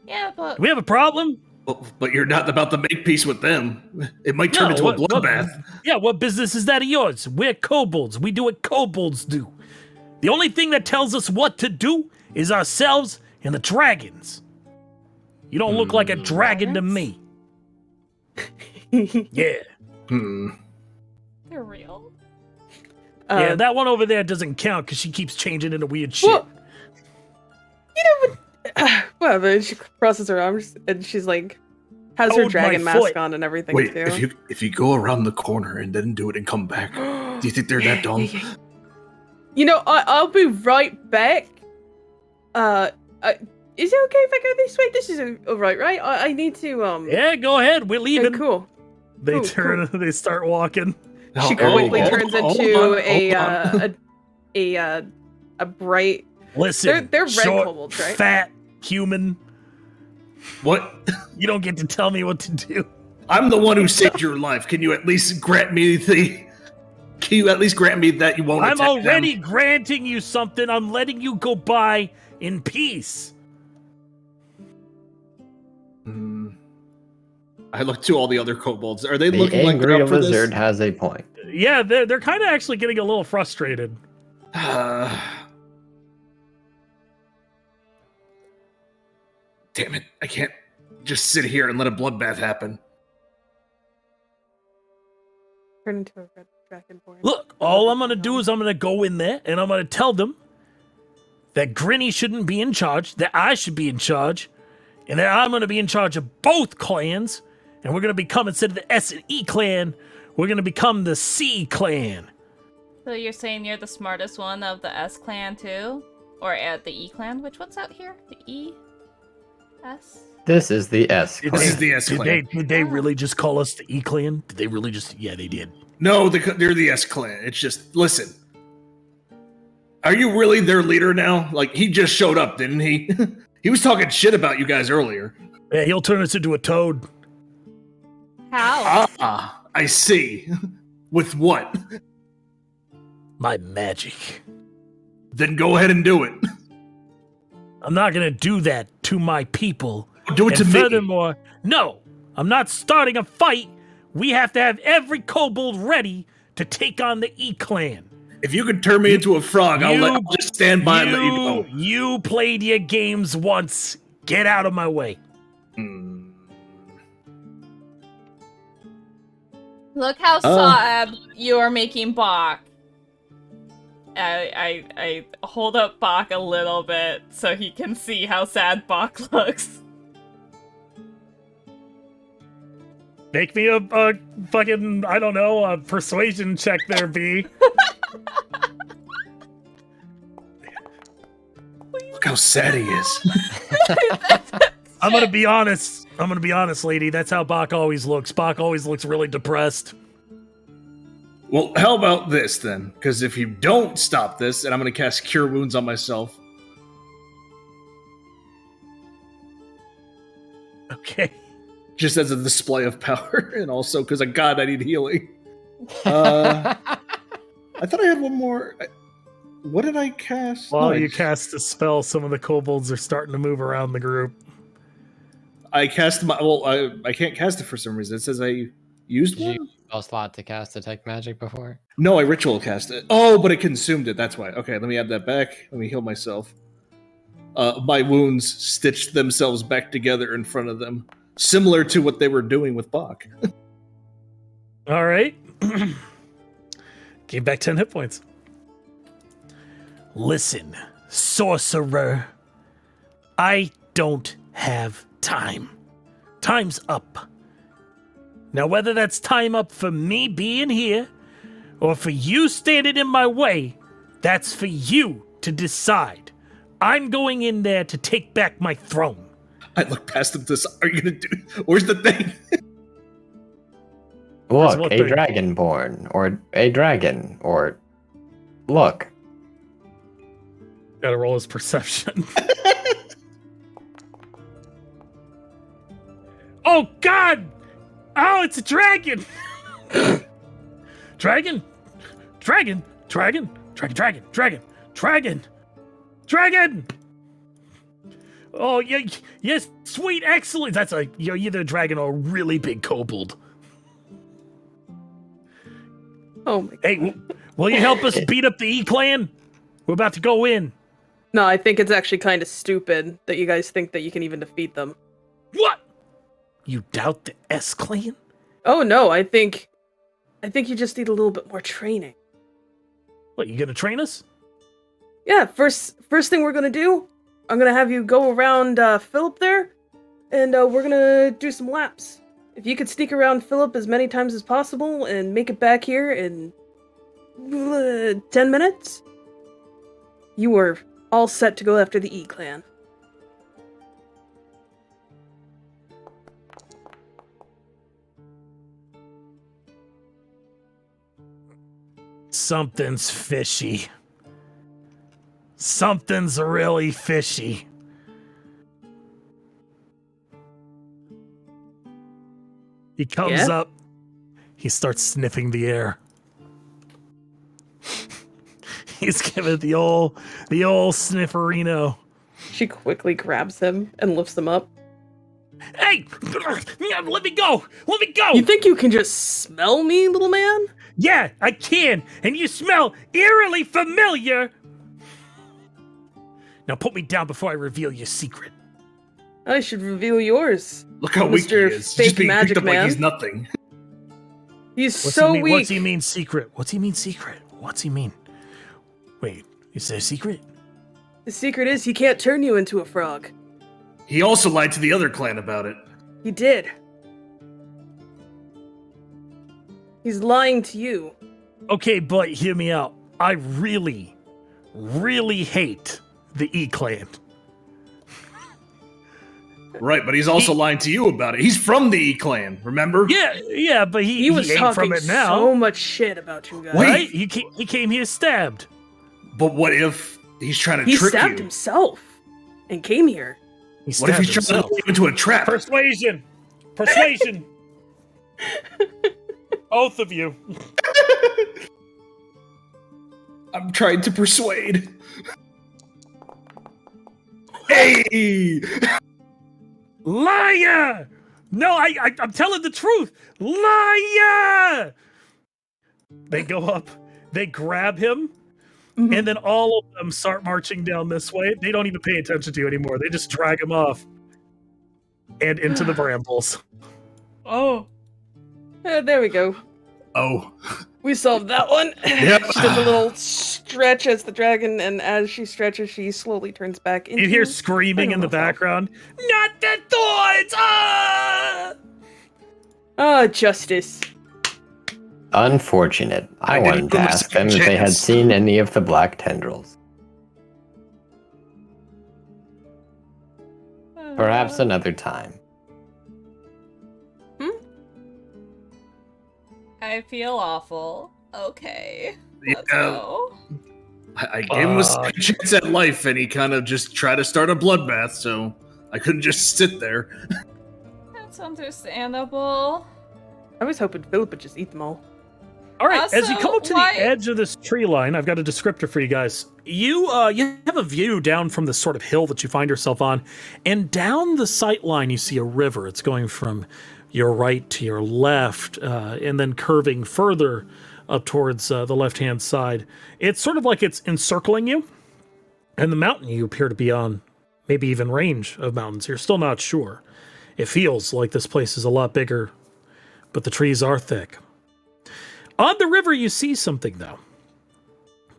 Yeah, but
Do we have a problem?
Well, but you're not about to make peace with them. It might turn into a bloodbath.
Yeah, what business is that of yours? We're kobolds. We do what kobolds do. The only thing that tells us what to do is ourselves and the dragons. You don't look like a dragon to me. Yeah.
they're real.
Yeah, that one over there doesn't count because she keeps changing into weird shit.
Well, whatever. She crosses her arms and she's like, has her
Hold
dragon
my
mask
foot.
on and everything
Wait,
too.
if you go around the corner and then do it and come back, do you think they're that dumb?
You know, I'll be right back. Is it okay if I go this way? This is alright, right? I need to
Yeah, go ahead. We're
yeah,
leaving.
cool.
They
cool,
turn. They start walking.
She
Oh,
quickly
hold
turns
on, hold
into
on.
a bright.
Listen,
They're red
short,
kobolds, right?
fat human.
What?
You don't get to tell me what to do.
I'm the one who saved your life. Can you at least grant me the... Can you at least grant me that you won't
I'm
attack
already
them?
granting you something. I'm letting you go by in peace.
I look to all the other kobolds. Are they
The
looking like
angry
they're up for
lizard
this?
has a point.
Yeah, they're kind of actually getting a little frustrated.
Damn it. I can't just sit here and let a bloodbath happen.
Turn into a red dragonborn.
Look, all I'm gonna do is I'm gonna go in there and I'm gonna tell them that Grinny shouldn't be in charge, that I should be in charge, and that I'm gonna be in charge of both clans, and we're gonna become, instead of the S and E clan, we're gonna become the C clan.
So you're saying you're the smartest one of the S clan too? Or at the E clan? Which one's out here? The E? S?
This is the S
Did
This
clan.
is the S clan.
Did they really just call us the E clan? Did they really just? Yeah, they did.
No, they're the S clan. It's just, listen. Are you really their leader now? Like, he just showed up, didn't he? He was talking shit about you guys earlier.
Yeah, he'll turn us into a toad.
How?
Ah, I see. With what?
My magic.
Then go ahead and do it.
I'm not gonna do that to my people.
Do it
And
to me.
furthermore, no, I'm not starting a fight. We have to have every kobold ready to take on the E clan.
If you could turn me into a frog, I'll just stand by and let you go.
You played your games once. Get out of my way.
Look how sad you are making Bach. I hold up Bach a little bit so he can see how sad Bach looks.
Make me a fucking, I don't know, a persuasion check there, B.
Look how sad he is.
I'm gonna be honest. Lady. That's how Bach always looks. Bach always looks really depressed.
Well, how about this then? Because if you don't stop this, and I'm going to cast Cure Wounds on myself.
Okay.
Just as a display of power, and also because, God, I need healing. I thought I had one more. What did I cast?
While
No,
you cast a spell, some of the kobolds are starting to move around the group.
I cast my. Well, I can't cast it for some reason. It says I used
Did
one.
you spell slot to cast Detect Magic before?
No, I ritual cast it. Oh, but it consumed it. That's why. Okay, let me add that back. Let me heal myself. My wounds stitched themselves back together in front of them, similar to what they were doing with Bach.
All right. Gain back 10 hit points. Listen, sorcerer. I don't have time. Time's up. Now, whether that's time up for me being here or for you standing in my way, that's for you to decide. I'm going in there to take back my throne.
I look past him. Are you gonna do? Where's the thing?
There's
Look,
what
a
the-
dragonborn, or a dragon, or look,
Gotta roll his perception. Oh, God! Oh, it's a dragon! Dragon! Dragon! Dragon! Dragon! Dragon! Dragon! Dragon! Dragon! Oh, yeah, yes, sweet, excellent. That's you're either a dragon or a really big kobold.
Oh my god.
Hey, will you help us beat up the E-Clan? We're about to go in.
No, I think it's actually kind of stupid that you guys think that you can even defeat them.
What? You doubt the S-Clan?
Oh no, I think you just need a little bit more training.
What, you gonna train us?
Yeah, first thing we're gonna do, I'm gonna have you go around Philip there, and we're gonna do some laps. If you could sneak around Philip as many times as possible and make it back here in 10 minutes, you are all set to go after the E-Clan.
Something's fishy. Something's really fishy. He comes up. He starts sniffing the air. He's giving the old snifferino.
She quickly grabs him and lifts him up.
Hey! Let me go! Let me go!
You think you can just smell me, little man?
Yeah, I can! And you smell eerily familiar! Now put me down before I reveal your secret.
I should reveal yours.
Look how weak he
Mr.
is.
Fake
Just being
magic
picked up
man.
like he's nothing.
He's
What's
so
he mean?
weak.
What's he mean secret? What's he mean secret? What's he mean? Wait, is there a secret?
The secret is he can't turn you into a frog.
He also lied to the other clan about it.
He did. He's lying to you.
Okay, but hear me out. I really, really hate the E-Clan.
Right, but he's also lying to you about it. He's from the E-Clan, remember?
Yeah, but
He was
ain't
talking
from it now.
so much shit about you guys.
Wait.
Right? He came here stabbed.
But what if he's trying to
He
trick
stabbed
you?
himself and came here.
What if he's trying to lead you into a trap?
Persuasion! Persuasion! Both of you.
I'm trying to persuade. Hey!
Liar! No, I'm telling the truth. Liar! They go up, they grab him, and then all of them start marching down this way. They don't even pay attention to you anymore. They just drag him off and into the brambles.
Oh.
There we go.
Oh.
We solved that one.
Yep.
She does a little stretch as the dragon, and as she stretches, she slowly turns back into...
You hear screaming in the background. Not the thorns! Ah!
Ah, justice.
Unfortunate. I
I
wanted
didn't
to
give him a
ask them
second
if they had
chance.
seen any of the black tendrils. Perhaps another time.
I feel awful. Okay. Let's
Yeah.
go.
I gave him a second chance at life, and he kind of just tried to start a bloodbath, so I couldn't just sit there.
That's understandable.
I was hoping Philip would just eat them all.
All right, as you
Also,
come up to
why-
the edge of this tree line, I've got a descriptor for you guys. You have a view down from this sort of hill that you find yourself on, and down the sight line you see a river. It's going from your right to your left, and then curving further up towards the left-hand side. It's sort of like it's encircling you, and the mountain you appear to be on, maybe even range of mountains. You're still not sure. It feels like this place is a lot bigger, but the trees are thick. On the river, you see something, though.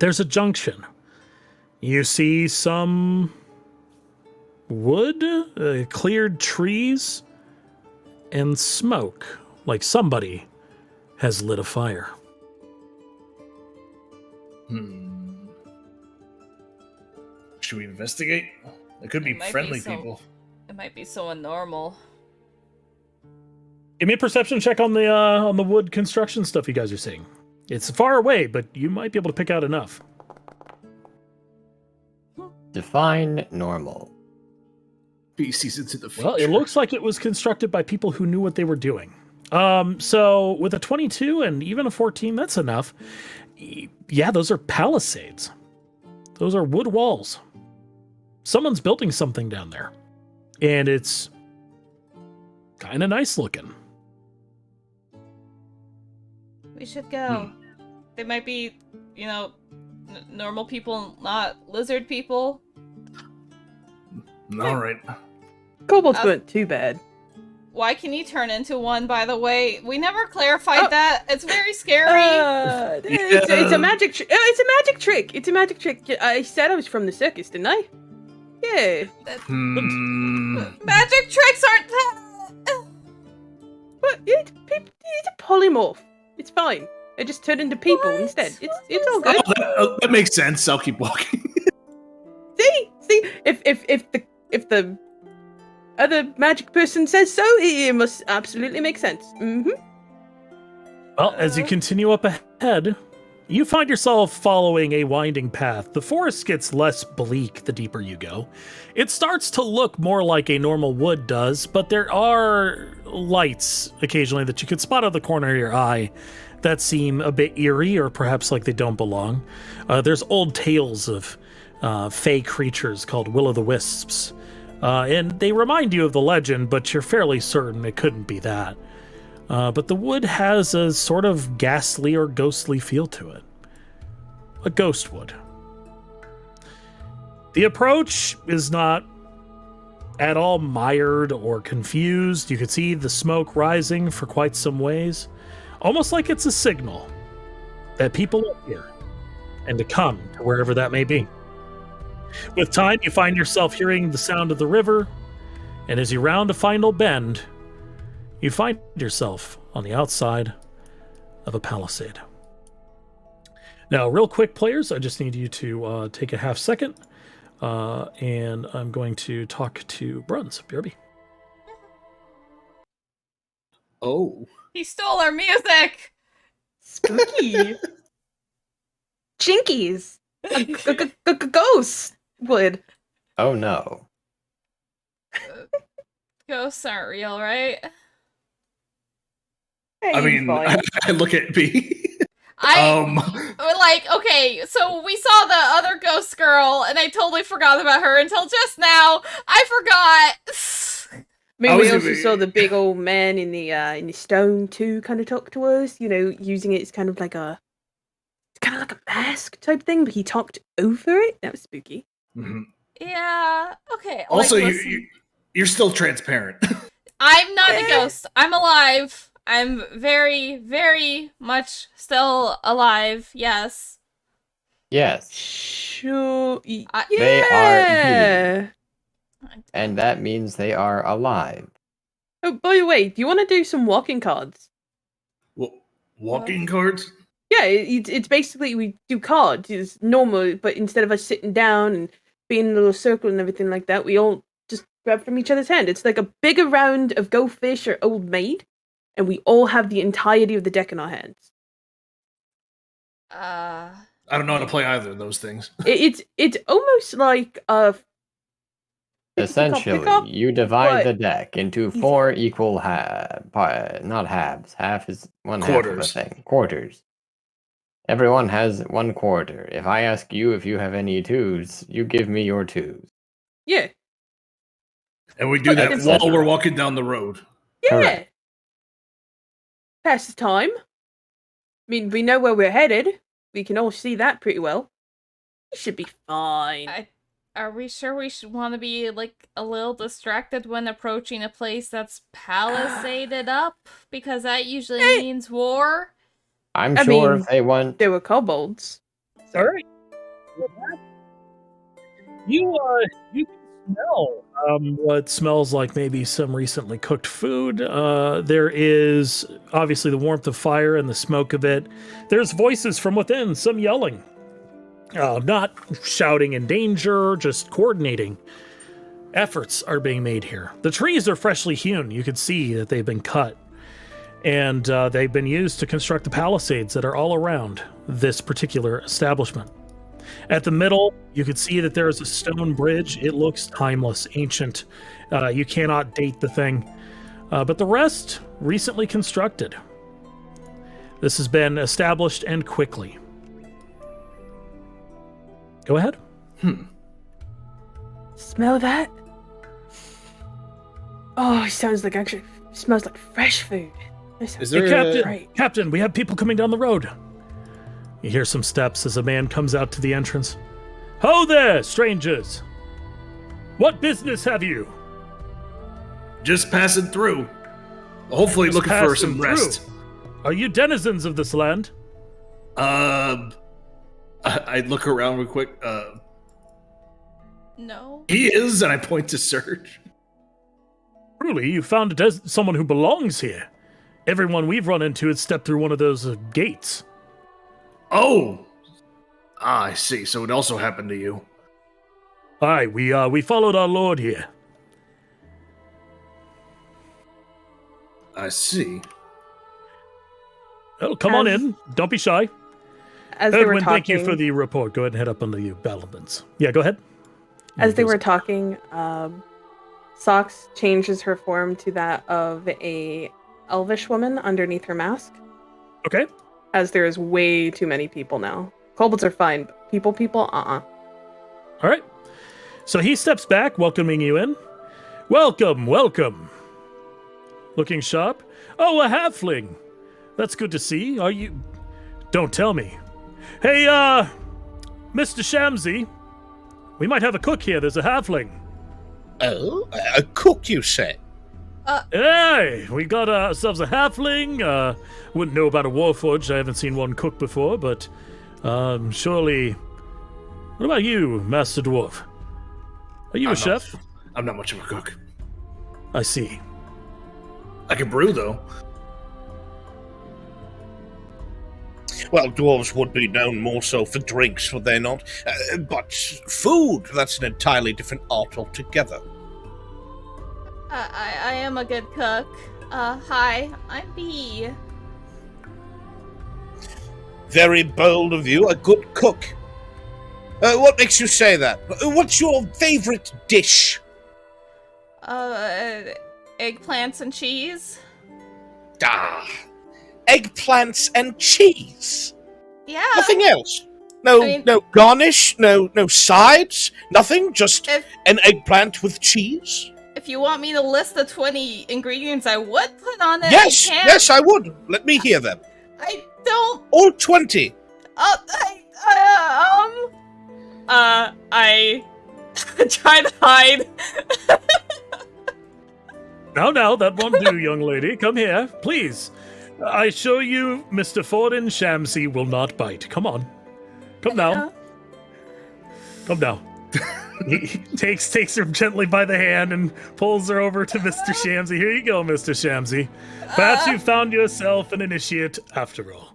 There's a junction. You see some wood, cleared trees, and smoke, like somebody has lit a fire.
Should we investigate? It could be
It might be
friendly
some-
people.
It might be someone normal.
Give me a perception check on the wood construction stuff you guys are seeing. It's far away, but you might be able to pick out enough.
Define normal.
Species into the future.
Well, it looks like it was constructed by people who knew what they were doing. So with a 22 and even a 14, that's enough. Yeah, those are palisades. Those are wood walls. Someone's building something down there. And it's kind of nice looking.
We should go. They might be, normal people, not lizard people.
All right.
Kobolds weren't too bad.
Why can you turn into one, by the way? We never clarified that. It's very scary.
It's a magic trick. It's a magic trick. It's a magic trick. I said I was from the circus, didn't I? Yeah.
Magic tricks aren't that.
But it's a polymorph. It's fine. I just turn into people instead. It's all good.
Oh, that makes sense. I'll keep walking.
See, if the other magic person says so, it must absolutely make sense. Mm-hmm.
Well, as you continue up ahead, you find yourself following a winding path. The forest gets less bleak the deeper you go. It starts to look more like a normal wood does, but there are lights occasionally that you could spot out of the corner of your eye that seem a bit eerie or perhaps like they don't belong. There's old tales of fey creatures called will-o'-the-wisps. And they remind you of the legend, but you're fairly certain it couldn't be that. But the wood has a sort of ghastly or ghostly feel to it. A ghost wood. The approach is not at all mired or confused. You can see the smoke rising for quite some ways. Almost like it's a signal that people are here and to come to wherever that may be. With time, you find yourself hearing the sound of the river, and as you round a final bend, you find yourself on the outside of a palisade. Now, real quick, players, I just need you to take a half second, and I'm going to talk to Bruns. BRB.
Oh.
He stole our music!
Spooky. Jinkies. A ghost would.
Oh no.
Ghosts aren't real, right?
Hey,
I mean,
fine.
I look at B.
Okay, so we saw the other ghost girl, and I totally forgot about her until just now. I forgot!
I mean, we also saw the big old man in the stone too, kind of talk to us. Using it as kind of like a mask type thing, but he talked over it. That was spooky.
Mm-hmm.
Yeah. Okay.
Also, you're still transparent.
I'm not a ghost. I'm alive. I'm very, very much still alive. Yes.
Yes.
Sure.
They are indeed. And that means they are alive.
Oh, by the way, do you want to do some walking cards?
Walking cards?
Yeah, it's basically we do cards. It's normal, but instead of us sitting down and being in a little circle and everything like that, we all just grab from each other's hand. It's like a bigger round of Go Fish or Old Maid, and we all have the entirety of the deck in our hands.
I don't know how to play either of those things.
It's almost like
essentially, you divide the deck into 4 equal not halves. Half is one
quarters.
Half of a thing. Quarters. Everyone has 1 quarter. If I ask you if you have any 2s, you give me your 2s.
Yeah.
And we do that while we're walking down the road.
Yeah.
Correct.
Passes time. I mean, we know where we're headed. We can all see that pretty well. We should be fine.
Are we sure we should want to be, a little distracted when approaching a place that's palisaded up? Because that usually means war.
I'm sure if they want...
There were kobolds.
All right. You can smell what smells like maybe some recently cooked food. There is obviously the warmth of fire and the smoke of it. There's voices from within, some yelling. Not shouting in danger, just coordinating. Efforts are being made here. The trees are freshly hewn. You can see that they've been cut. And they've been used to construct the palisades that are all around this particular establishment. At the middle, you can see that there is a stone bridge. It looks timeless, ancient. You cannot date the thing. But the rest, recently constructed. This has been established and quickly. Go ahead.
Smell that? Oh, it sounds like actually smells like fresh food.
Is
Hey,
there
Captain,
Right.
Captain, we have people coming down the road. You hear some steps as a man comes out to the entrance. Ho there, strangers! What business have you?
just passing through? Hopefully
Just
looking for
passing
some rest.
Are you denizens of this land?
I look around real quick.
No.
He is, and I point to Serge.
Truly, you found someone who belongs here. Everyone we've run into has stepped through one of those gates.
Oh! Ah, I see. So it also happened to you.
Aye, we followed our lord here.
I see.
Well, come on
As-
in. Don't be shy.
As they were
Edwin,
talking,
thank you for the report. Go ahead and head up on the battlements. Yeah, go ahead.
as they were talking, Socks changes her form to that of a elvish woman underneath her mask.
Okay.
As there is way too many people now. Kobolds are fine, but people,
All right. So he steps back, welcoming you in. Welcome. Looking sharp. Oh, a halfling. That's good to see. Are you... Don't tell me. Hey, Mr. Shamsy. We might have a cook here. There's a halfling.
Oh, a cook, you say?
Hey, we got ourselves a halfling. Wouldn't know about a warforged. I haven't seen one cook before, but surely... What about you, Master Dwarf? Are you a chef?
I'm not much of a cook.
I see.
I can brew, though.
Well, dwarves would be known more so for drinks, would they not? But food, that's an entirely different art altogether.
I am a good cook. Hi, I'm Bee.
Very bold of you, a good cook. What makes you say that? What's your favorite dish?
Eggplants and cheese.
Ah, eggplants and cheese.
Yeah.
Nothing else. No,
I mean-
no garnish. No sides. Nothing. Just
If
an eggplant with cheese.
if you want me to list the 20 ingredients I would put on it,
Yes,
I can.
yes, I would. Let me hear them.
I don't.
All 20.
I try to hide.
Now, that won't do, young lady. Come here, please. I assure you, Mr. Forden Shamsy will not bite. Come on. Come now. Come now. He takes her gently by the hand and pulls her over to Mr. Shamsy. Here you go, Mr. Shamsy. Perhaps you found yourself an initiate after all.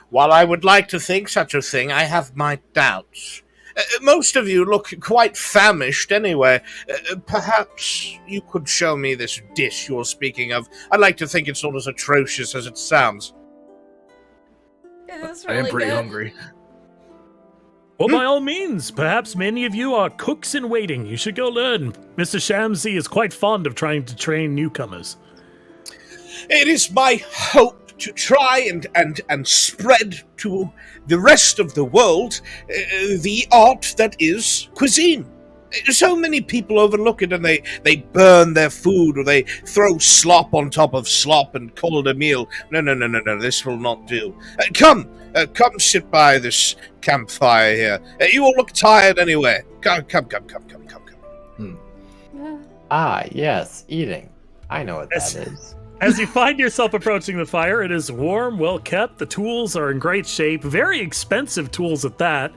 While I would like to think such a thing, I have my doubts. Most of you look quite famished anyway. Perhaps you could show me this dish you're speaking of. I'd like to think it's not as atrocious as it sounds.
It is
I
really
am pretty
good.
hungry.
Well, by all means, perhaps many of you are cooks in waiting. You should go learn. Mr. Shamsy is quite fond of trying to train newcomers.
It is my hope to try and spread to the rest of the world the art that is cuisine. So many people overlook it and they burn their food or they throw slop on top of slop and call it a meal. No, this will not do. Come sit by this campfire here. You all look tired anyway. Come.
Ah, yes, eating. I know what that is.
As you find yourself approaching the fire, it is warm, well kept. The tools are in great shape, very expensive tools at that.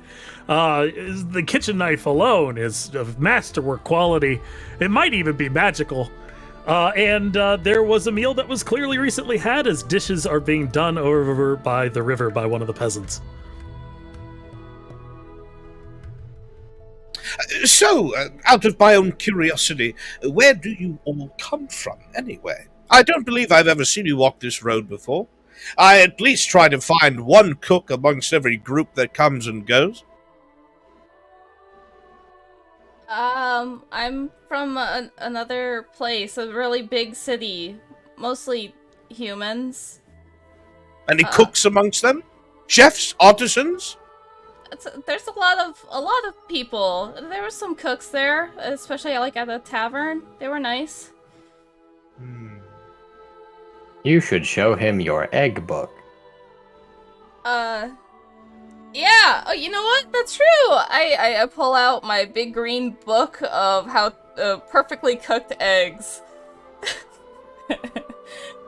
The kitchen knife alone is of masterwork quality. It might even be magical. And there was a meal that was clearly recently had, as dishes are being done over by the river by one of the peasants.
So, out of my own curiosity, where do you all come from anyway? I don't believe I've ever seen you walk this road before. I at least try to find one cook amongst every group that comes and goes.
I'm from another place, a really big city, mostly humans.
Any cooks amongst them? Chefs? Artisans?
There's a lot of people. There were some cooks there, especially like at the tavern. They were nice.
You should show him your egg book.
Yeah. Oh, you know what? That's true. I pull out my big green book of how perfectly cooked eggs.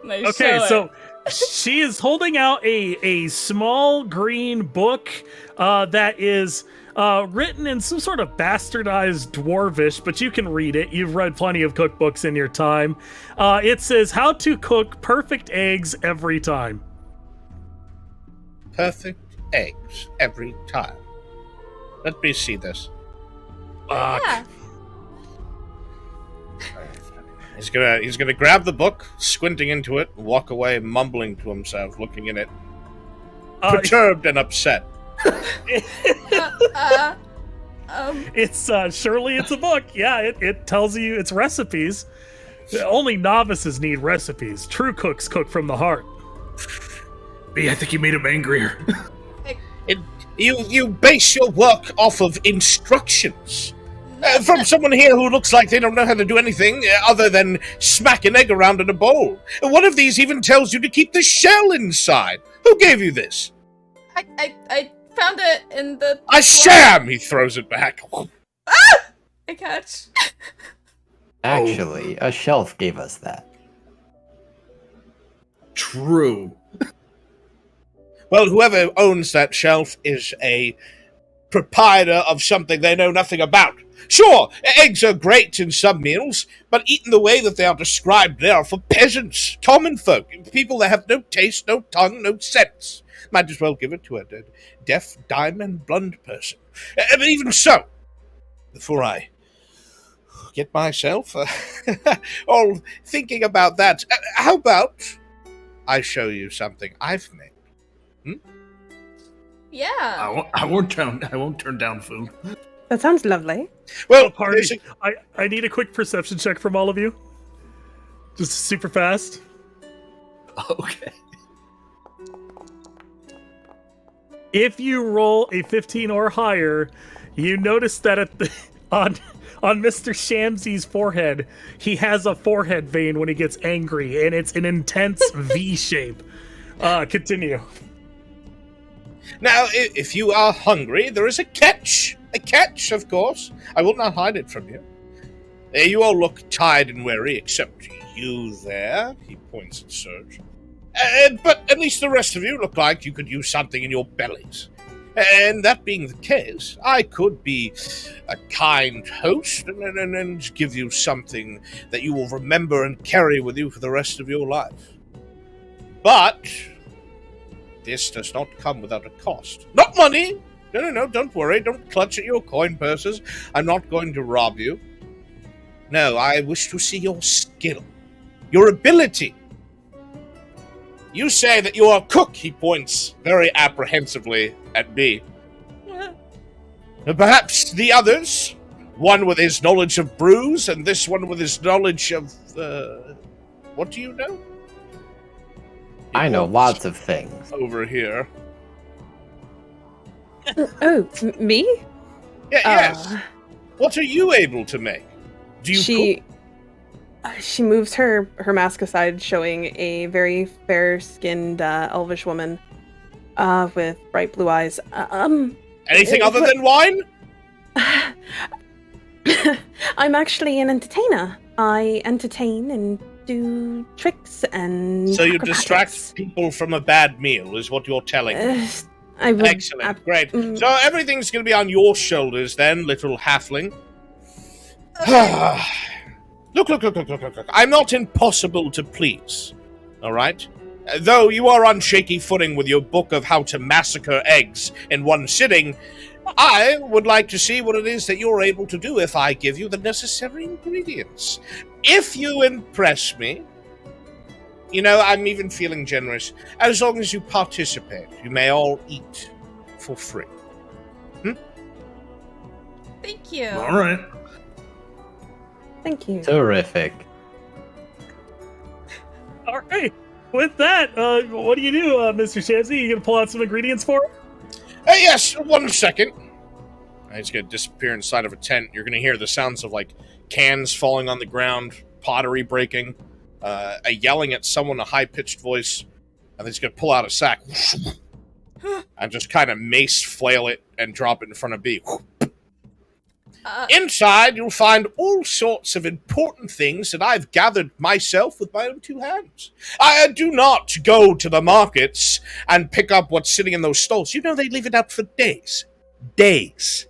Okay, so she is holding out a small green book that is written in some sort of bastardized dwarvish, but you can read it. You've read plenty of cookbooks in your time. It says how to cook perfect eggs every time.
Perfect eggs every time. Let me see this.
Yeah.
He's gonna grab the book, squinting into it, and walk away, mumbling to himself, looking in it, perturbed and upset.
It's surely it's a book. Yeah, it tells you it's recipes. Only novices need recipes. True cooks cook from the heart.
B, I think you made him angrier.
You base your work off of instructions. From someone here who looks like they don't know how to do anything other than smack an egg around in a bowl. One of these even tells you to keep the shell inside. Who gave you this?
I found it in the...
A sham! He throws it back.
I catch.
Actually, a shelf gave us that.
True.
Well, whoever owns that shelf is a proprietor of something they know nothing about. Sure, eggs are great in some meals, but eaten the way that they are described there are for peasants, common folk, people that have no taste, no tongue, no sense. Might as well give it to a deaf, dumb, and blunt person. But even so, before I get myself all thinking about that, how about I show you something I've made?
Yeah.
I won't turn down food.
That sounds lovely.
Well,
Party, I need a quick perception check from all of you. Just super fast.
Okay.
If you roll a 15 or higher, you notice that on Mr. Shamsi's forehead, he has a forehead vein when he gets angry, and it's an intense V shape. Continue.
Now, if you are hungry, there is a catch. A catch, of course. I will not hide it from you. You all look tired and weary, except you there. He points at Serge. But at least the rest of you look like you could use something in your bellies. And that being the case, I could be a kind host and give you something that you will remember and carry with you for the rest of your life. But this does not come without a cost. Not money! No, don't worry. Don't clutch at your coin purses. I'm not going to rob you. No, I wish to see your skill. Your ability. You say that you are a cook, he points very apprehensively at me. Perhaps the others, one with his knowledge of brews, and this one with his knowledge of, what do you know?
I know lots of things.
Over here.
Oh, me?
Yeah, yes. What are you able to make? Do you cook?
She moves her mask aside, showing a very fair-skinned elvish woman with bright blue eyes.
Anything other than wine?
I'm actually an entertainer. I entertain and do tricks and
So you
acrobatics.
distract people from a bad meal, is what you're telling me.
I would,
Excellent, great. So everything's going to be on your shoulders then, little halfling. Look. I'm not impossible to please, all right? Though you are on shaky footing with your book of how to massacre eggs in one sitting, I would like to see what it is that you're able to do if I give you the necessary ingredients. If you impress me, You know, I'm even feeling generous. As long as you participate, you may all eat for free.
Thank you.
All right.
Thank you.
Terrific.
All right. With that, what do, Mr. Shamsy? You gonna pull out some ingredients for it?
Yes, 1 second. He's gonna disappear inside of a tent. You're gonna hear the sounds of like cans falling on the ground, pottery breaking, a yelling at someone, a high-pitched voice, and then he's gonna pull out a sack and just kind of mace flail it and drop it in front of B. Inside, you'll find all sorts of important things that I've gathered myself with my own 2 hands. I do not go to the markets and pick up what's sitting in those stalls. You know, they leave it out for days. Days.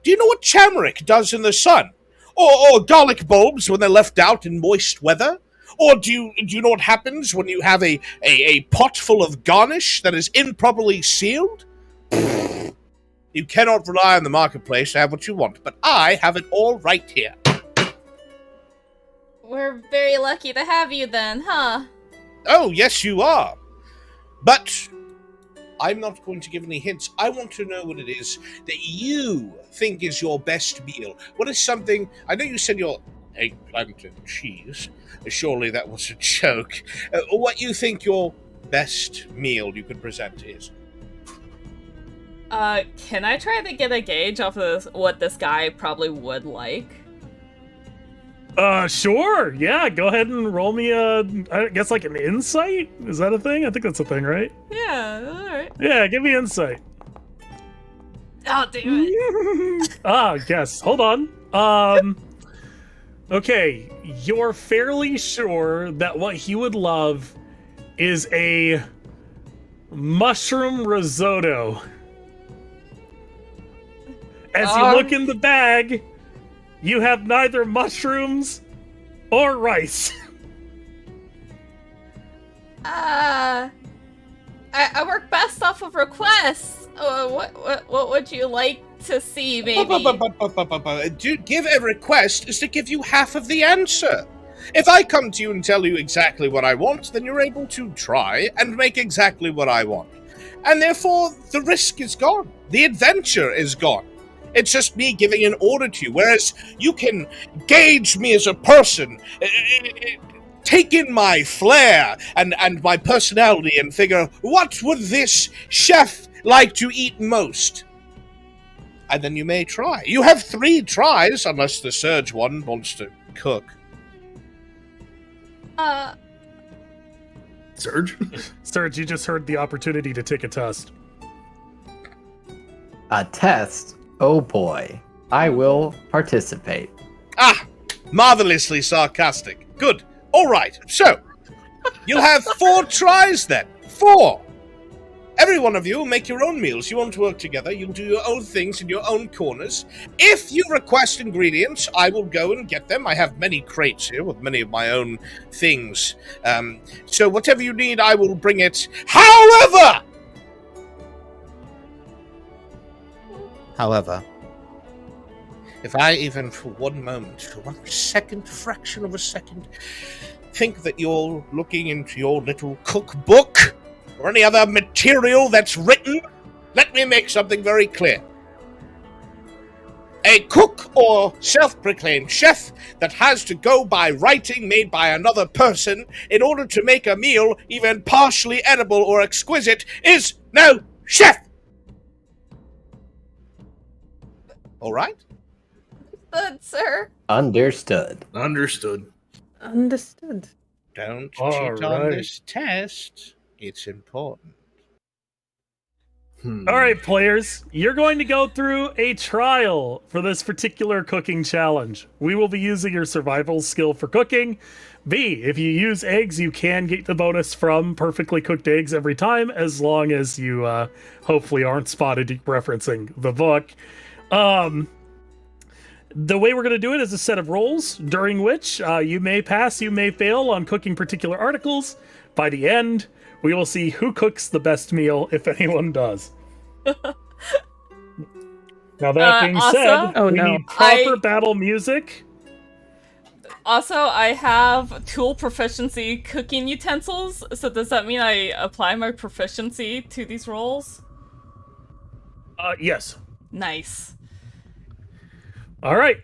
Do you know what turmeric does in the sun? Or garlic bulbs when they're left out in moist weather? Or do you know what happens when you have a pot full of garnish that is improperly sealed? You cannot rely on the marketplace to have what you want, but I have it all right here.
We're very lucky to have you then, huh?
Oh, yes, you are. But I'm not going to give any hints. I want to know what it is that you think is your best meal. What is something... I know you said your eggplant and cheese. Surely that was a joke. What you think your best meal you could present is?
Can I try to get a gauge off of what this guy probably would like?
Sure. Yeah, go ahead and roll me I guess like an insight? Is that a thing? I think that's a thing, right?
Yeah, alright.
Yeah, give me insight.
Oh, damn it.
Yes. Hold on. Okay, you're fairly sure that what he would love is a mushroom risotto. As you look in the bag, you have neither mushrooms or rice.
I work best off of requests. What would you like to see, maybe?
To give a request is to give you half of the answer. If I come to you and tell you exactly what I want, then you're able to try and make exactly what I want. And therefore, the risk is gone. The adventure is gone. It's just me giving an order to you, whereas you can gauge me as a person, take in my flair and my personality and figure, what would this chef like to eat most? And then you may try. You have 3 tries, unless the Surge one wants to cook.
Surge?
Surge, you just heard the opportunity to take a test.
A test? Oh boy. I will participate.
Ah, marvelously sarcastic. Good. All right. So, you'll have 4 tries then. 4. Every one of you will make your own meals. You want to work together. You'll do your own things in your own corners. If you request ingredients, I will go and get them. I have many crates here with many of my own things. So whatever you need, I will bring it. However, if I even for one moment, for 1 second, fraction of a second, think that you're looking into your little cookbook or any other material that's written, let me make something very clear. A cook or self-proclaimed chef that has to go by writing made by another person in order to make a meal even partially edible or exquisite is no chef! All right?
Good, sir.
Understood.
Understood.
Understood.
Don't
All
cheat on
right.
this test. It's important.
All right, players, you're going to go through a trial for this particular cooking challenge. We will be using your survival skill for cooking. B, if you use eggs, you can get the bonus from perfectly cooked eggs every time, as long as you hopefully aren't spotted referencing the book. The way we're going to do it is a set of rolls, during which you may pass, you may fail on cooking particular articles. By the end, we will see who cooks the best meal, if anyone does. Now that being said,
Oh,
we
no.
need proper battle music.
Also, I have tool proficiency cooking utensils, so does that mean I apply my proficiency to these rolls?
Yes.
Nice.
All right.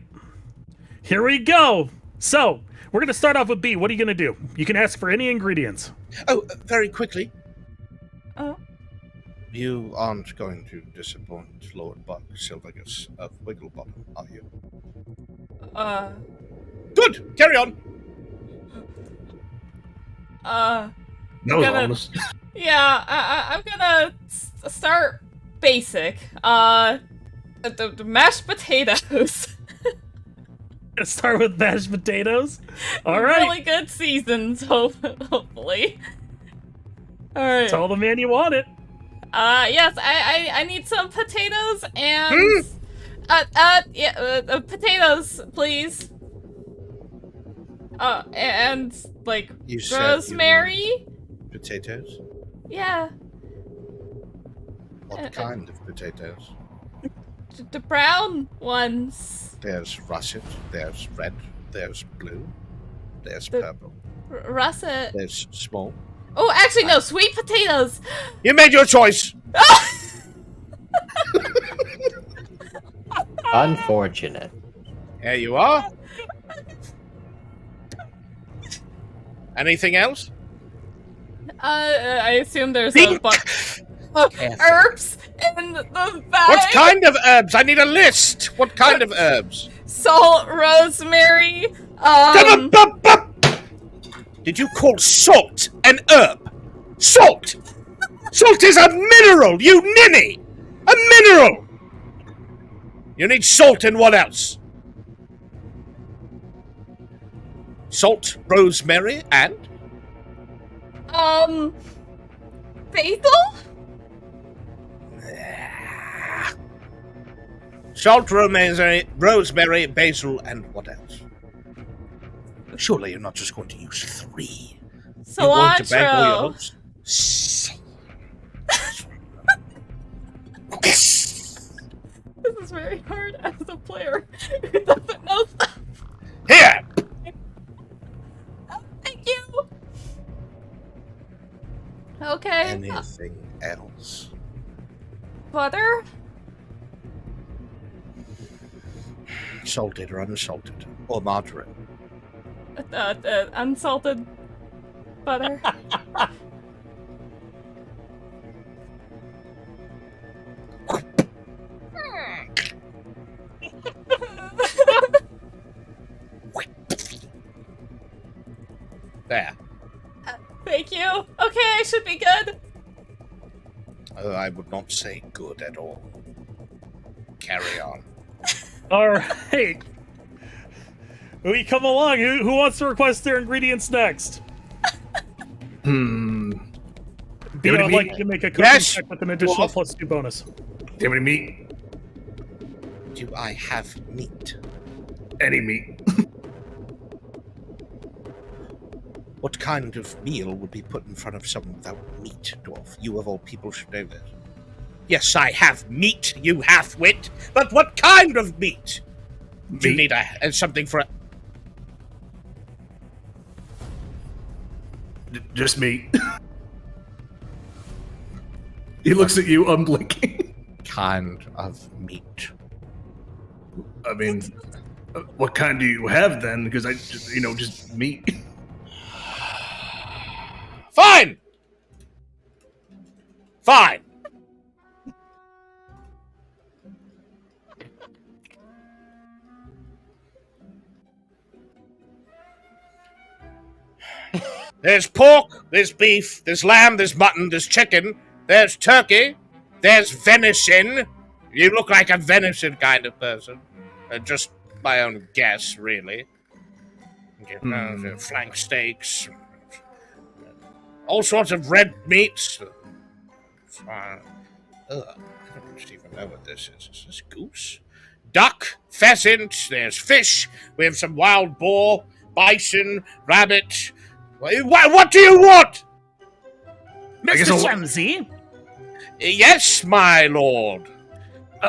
Here we go. So, we're going to start off with B. What are you going to do? You can ask for any ingredients.
Oh, very quickly.
Oh.
You aren't going to disappoint Lord Buck Silvergus of Wigglebottom, are you? Good! Carry on!
That was honest.
Yeah, I'm gonna start basic. The mashed potatoes.
Gonna start with mashed potatoes. All right.
Really good seasons, hopefully. All right.
Tell the man you want it.
Yes, I need some potatoes and potatoes, please. And like
You said
rosemary.
you want potatoes?
Yeah,
What kind of potatoes?
the brown ones.
There's russet, there's red, there's blue, there's
The-
purple,
Russet.
there's small.
Oh, actually, no, sweet potatoes.
You made your choice!
Unfortunate.
Here you are. Anything else?
I assume there's a bunch of herbs in the bag.
What kind of herbs? I need a list! What kind of herbs?
Salt, rosemary.
Did you call salt an herb? Salt! Salt is a mineral, you ninny! A mineral! You need salt and what else? Salt, rosemary, and?
Basil?
Salt, rosemary, basil, and what else? Surely you're not just going to use 3. You're going to bank all your
Cilantro.
hopes.
This is very hard as a player who doesn't know stuff.
Here!
Thank you. Okay.
Anything else?
Butter?
Salted or unsalted? Or margarine?
Unsalted butter.
There.
Thank you. Okay, I should be good.
I would not say good at all. Carry on.
All right. We come along. Who wants to request their ingredients next?
Hmm.
You know, I'd
meat?
like to make a cooking
Yes.
check with an additional
Well,
+2 bonus.
Do you have any meat?
Do I have meat?
Any meat.
What kind of meal would be put in front of someone without meat, Dwarf? You of all people should know that. Yes, I have meat, you half-wit, but what kind of meat? Do you
Meat.
need something for a...
Just meat. He looks at you unblinking.
kind of meat?
I mean, what kind do you have then? Because I just, just meat.
Fine! Fine! There's pork, there's beef, there's lamb, there's mutton, there's chicken, there's turkey, there's venison. You look like a venison kind of person. Just my own guess, really. Flank steaks, all sorts of red meats. I don't even know what this is. Is this goose? Duck, pheasant, there's fish. We have some wild boar, bison, rabbit. What do you want?
I guess
Mr.
I'll-
Shamsi,
Yes, my lord.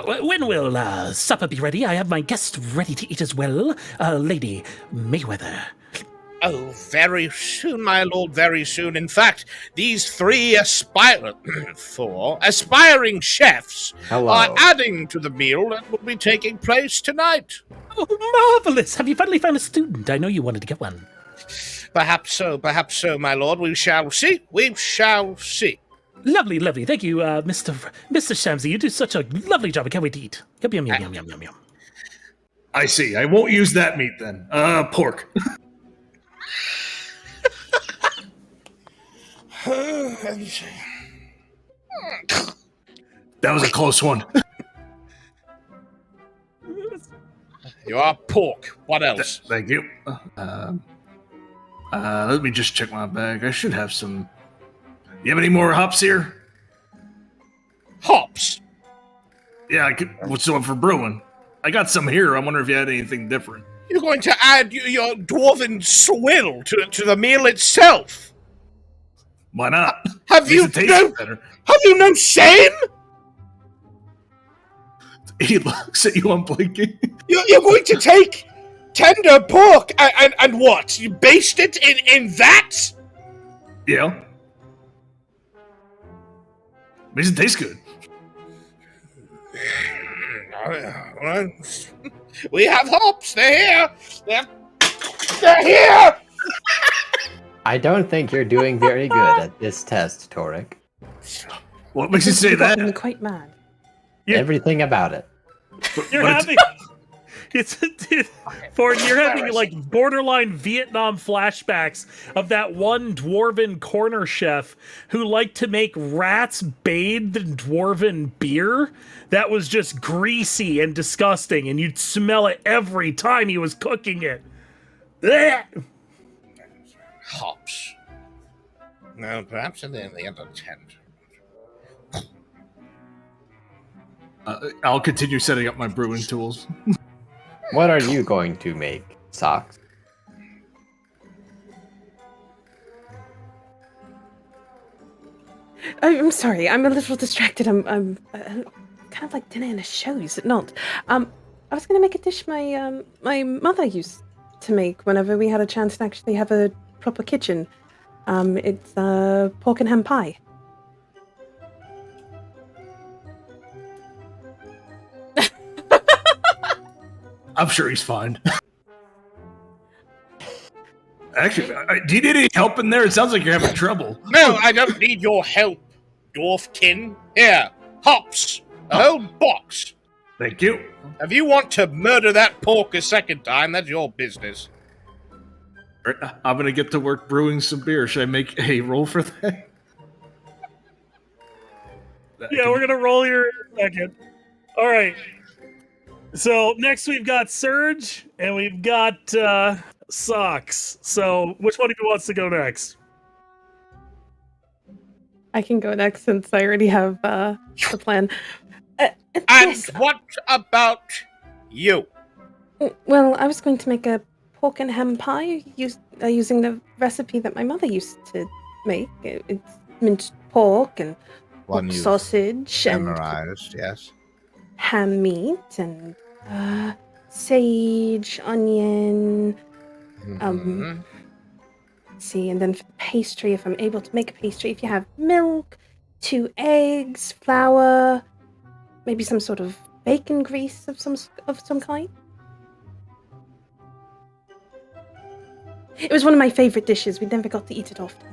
When will supper be ready? I have my guest ready to eat as well. Lady Mayweather.
Oh, very soon, my lord, very soon. In fact, these four aspiring chefs
Hello.
are adding to the meal that will be taking place tonight.
Oh, marvelous! Have you finally found a student? I know you wanted to get one.
Perhaps so, my lord. We shall see. We shall see.
Lovely, lovely. Thank you, Mr. Shamsi. You do such a lovely job. I can't wait to eat. Yum, yum, yum, yum, yum, yum, yum.
I see. I won't use that meat then. Pork. That was a close one.
You are pork. What else?
Thank you. Let me just check my bag. I should have some. You have any more hops here?
Hops.
Yeah, I could. What's the one for brewing? I got some here. I wonder if you had anything different.
You're going to add your dwarven swill to the meal itself.
Why not?
Have you
better.
Have you no shame?
He looks at you unblinking.
You're going to take tender pork and what? You baste it in that?
Yeah. Makes it taste good.
We have hops. They're here. They're here.
I don't think you're doing very good at this test, Torek.
What makes you say
You got
that?
me quite mad.
Yeah.
Everything about it.
You're having Ford, you're having like borderline Vietnam flashbacks of that one dwarven corner chef who liked to make rats bathed in dwarven beer that was just greasy and disgusting, and you'd smell it every time he was cooking it. Blech!
Hops. No, perhaps in the other tent.
I'll continue setting up my brewing tools.
What are you going to make, Socks?
I'm sorry. I'm a little distracted. I'm kind of like dinner in a show, is it not? I was going to make a dish my mother used to make whenever we had a chance to actually have a proper kitchen. It's pork and ham pie.
I'm sure he's fine. Actually, do you need any help in there? It sounds like you're having trouble.
No, I don't need your help, dwarfkin. Here, hops. A whole box.
Thank you.
If you want to murder that pork a second time, that's your business.
I'm gonna get to work brewing some beer. Should I make a roll for that?
Yeah, we're gonna roll here in a second. All right. So next we've got Surge and we've got Socks. So which one of you wants to go next?
I can go next since I already have the plan.
And
Yes,
what about you?
well, I was going to make a pork and ham pie using the recipe that my mother used to make. It's minced pork and
One
pork
you've
sausage and
Memorized, yes.
ham meat and sage, onion.
Mhm.
See, and then for the pastry, if I'm able to make a pastry, if you have milk, 2 eggs, flour, maybe some sort of bacon grease of some kind. It was one of my favorite dishes. We never got to eat it often.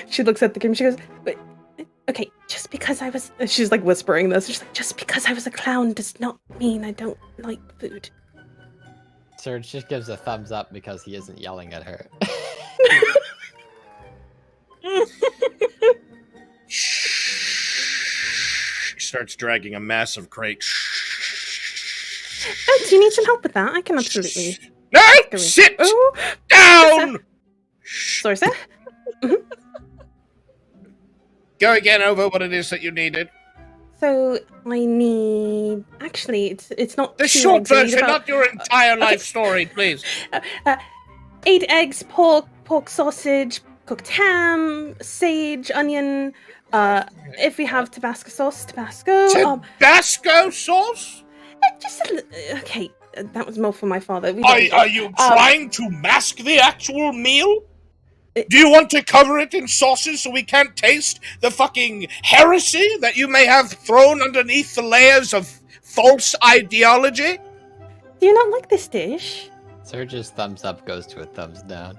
She looks at the game. She goes, "Wait, okay, just because I was..." She's like whispering this. She's like, "Just because I was a clown does not mean I don't like food."
Serge just gives a thumbs up because he isn't yelling at her.
She starts dragging a massive crate.
Oh, do you need some help with that? I can absolutely.
No!
Go in.
Sit
Oh,
down!
sorry, sir.
Go again over what it is that you needed.
So I need. Actually, it's not
The
two
short
eggs. I need
version,
about,
not your entire life story, please.
8 eggs, pork sausage, cooked ham, sage, onion. If we have Tabasco sauce, Tabasco.
Tabasco sauce?
Just a okay. That was more for my father. We
Are
don't do-
you trying to mask the actual meal?
It-
Do you want to cover it in sauces so we can't taste the fucking heresy that you may have thrown underneath the layers of false ideology?
Do you not like this dish?
Surge's thumbs up goes to a thumbs down.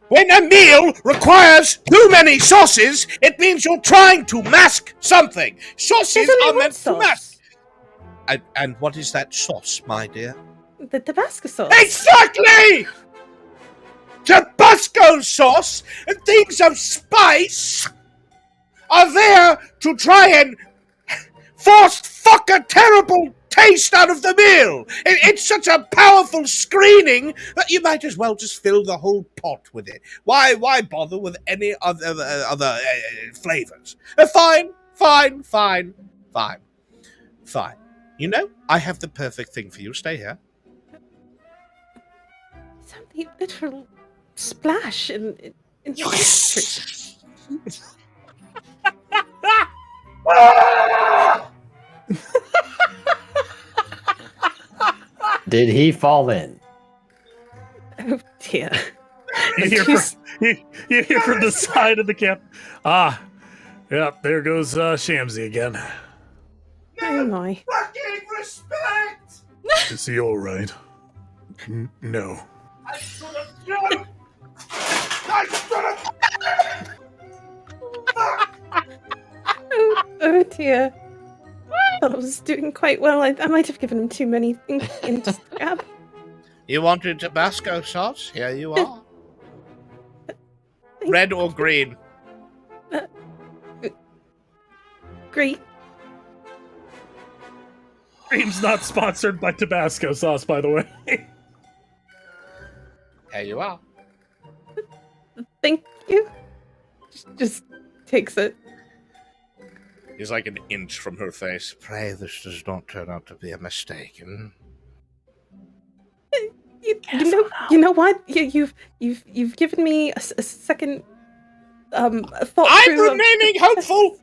When a meal requires too many sauces, it means you're trying to mask something. Sauces
There's only
are
one
meant to
sauce.
mask. And what is that sauce, my dear?
The Tabasco sauce.
Exactly! Tabasco sauce and things of spice are there to try and fuck a terrible taste out of the meal. It's such a powerful screening that you might as well just fill the whole pot with it. Why bother with any other flavors? Fine. You know, I have the perfect thing for you. Stay here.
Something literal splash in my history.
Did he fall in?
Oh dear.
You hear, you hear from the side of the camp. Yep, there goes Shamsy again.
Oh my.
Fucking respect!
Is he all right? No.
I should have known! I should have...
Oh dear. I thought I was doing quite well. I might have given him too many things to grab.
You wanted Tabasco sauce? Here you are. Red or green?
Great.
Cream's not sponsored by Tabasco sauce, by the way.
Here you are.
Thank you. Just takes it.
He's like an inch from her face. Pray this does not turn out to be a mistake.
You know what? You've given me a second thought.
I'm
through of-
remaining hopeful.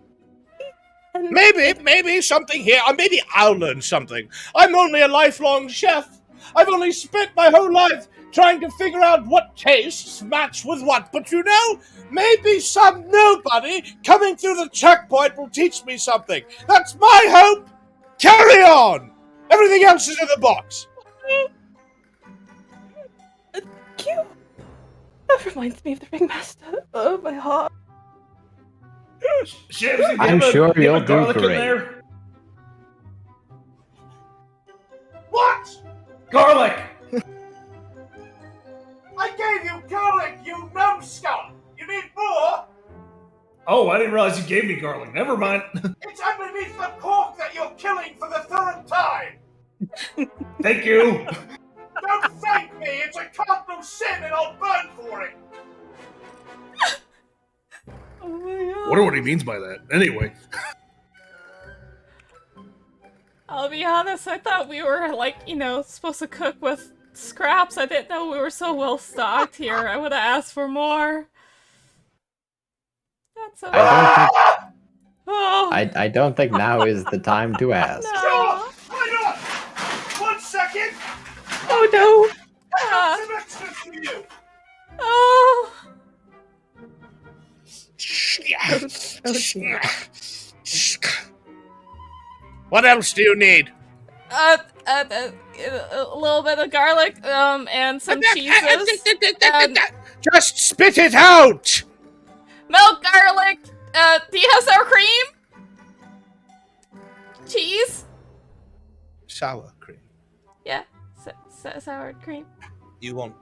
and-
Maybe something here. Or maybe I'll learn something. I'm only a lifelong chef. I've only spent my whole life trying to figure out what tastes match with what. But you know, maybe some nobody coming through the checkpoint will teach me something. That's my hope. Carry on. Everything else is in the box.
Cute. That reminds me of the ringmaster. Oh, my heart.
Shamsy,
I'm sure
you
you'll
have
do
garlic in
great.
there?
What?
Garlic!
I gave you garlic, you numbskull. You need more?
Oh, I didn't realize you gave me garlic. Never mind.
It's underneath the pork that you're killing for the third time.
Thank you.
Don't thank me. It's a cardinal sin and I'll burn for it.
Oh my god.
Wonder what he means by that. Anyway.
I'll be honest, I thought we were, like, supposed to cook with scraps. I didn't know we were so well stocked here. I would have asked for more. That's okay. Oh,
I don't think now is the time to ask.
no.
Why not? 1 second.
Oh no.
Ah.
Some extras for you.
Oh.
Oh dear.
What else do you need?
A little bit of garlic, and some cheeses.
Just spit it out.
Milk, garlic. Do you have sour cream? Cheese?
Sour cream.
Yeah, sour cream.
You want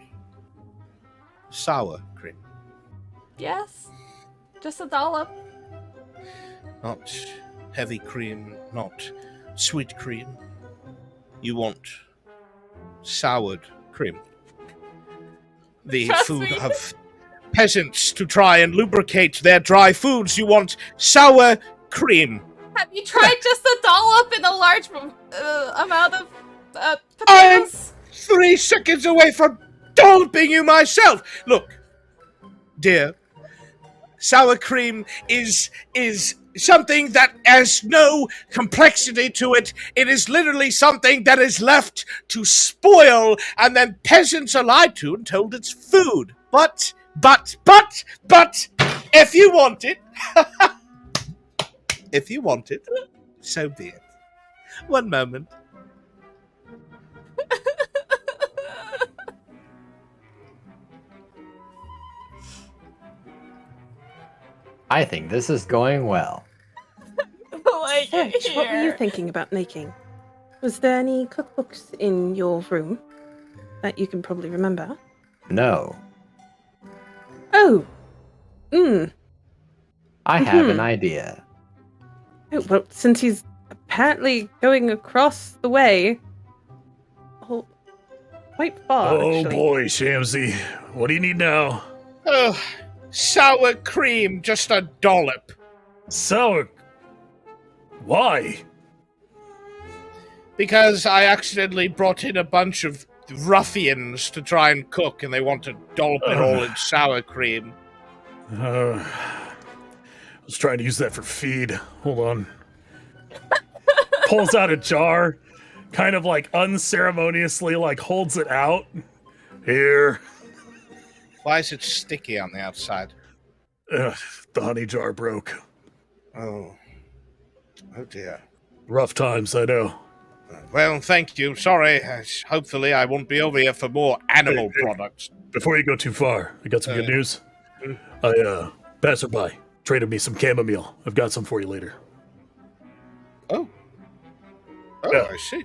sour cream,
Yes. Just a dollop.
not heavy cream, not sweet cream. You want soured cream. The
Trust
food
me.
of peasants to try and lubricate their dry foods. You want sour cream.
Have you tried just a dollop in a large amount of
I'm
potatoes?
3 seconds away from dolloping you myself. Look, dear, sour cream is something that has no complexity to it. It is literally something that is left to spoil, and then peasants are lied to and told it's food. But, if you want it, if you want it, so be it. One moment.
I think this is going well.
Like
Serge, what were you thinking about making? Was there any cookbooks in your room that you can probably remember?
No.
Oh.
I have an idea.
Oh, well, since he's apparently going across the way, quite far,
Oh
actually.
boy, Shamsy. What do you need now?
Oh, sour cream, just a dollop.
Sour. Why?
Because I accidentally brought in a bunch of ruffians to try and cook, and they want to dollop it all in sour cream.
I was trying to use that for feed. Hold on. Pulls out a jar, kind of like unceremoniously like holds it out. Here.
Why is it sticky on the outside?
The honey jar broke.
Oh. Oh dear.
Rough times, I know.
Well, thank you. Sorry. Hopefully I won't be over here for more animal
Hey.
products.
Before you go too far, I got some good news. Passerby traded me some chamomile. I've got some for you later.
Oh. Oh,
Yeah.
I see.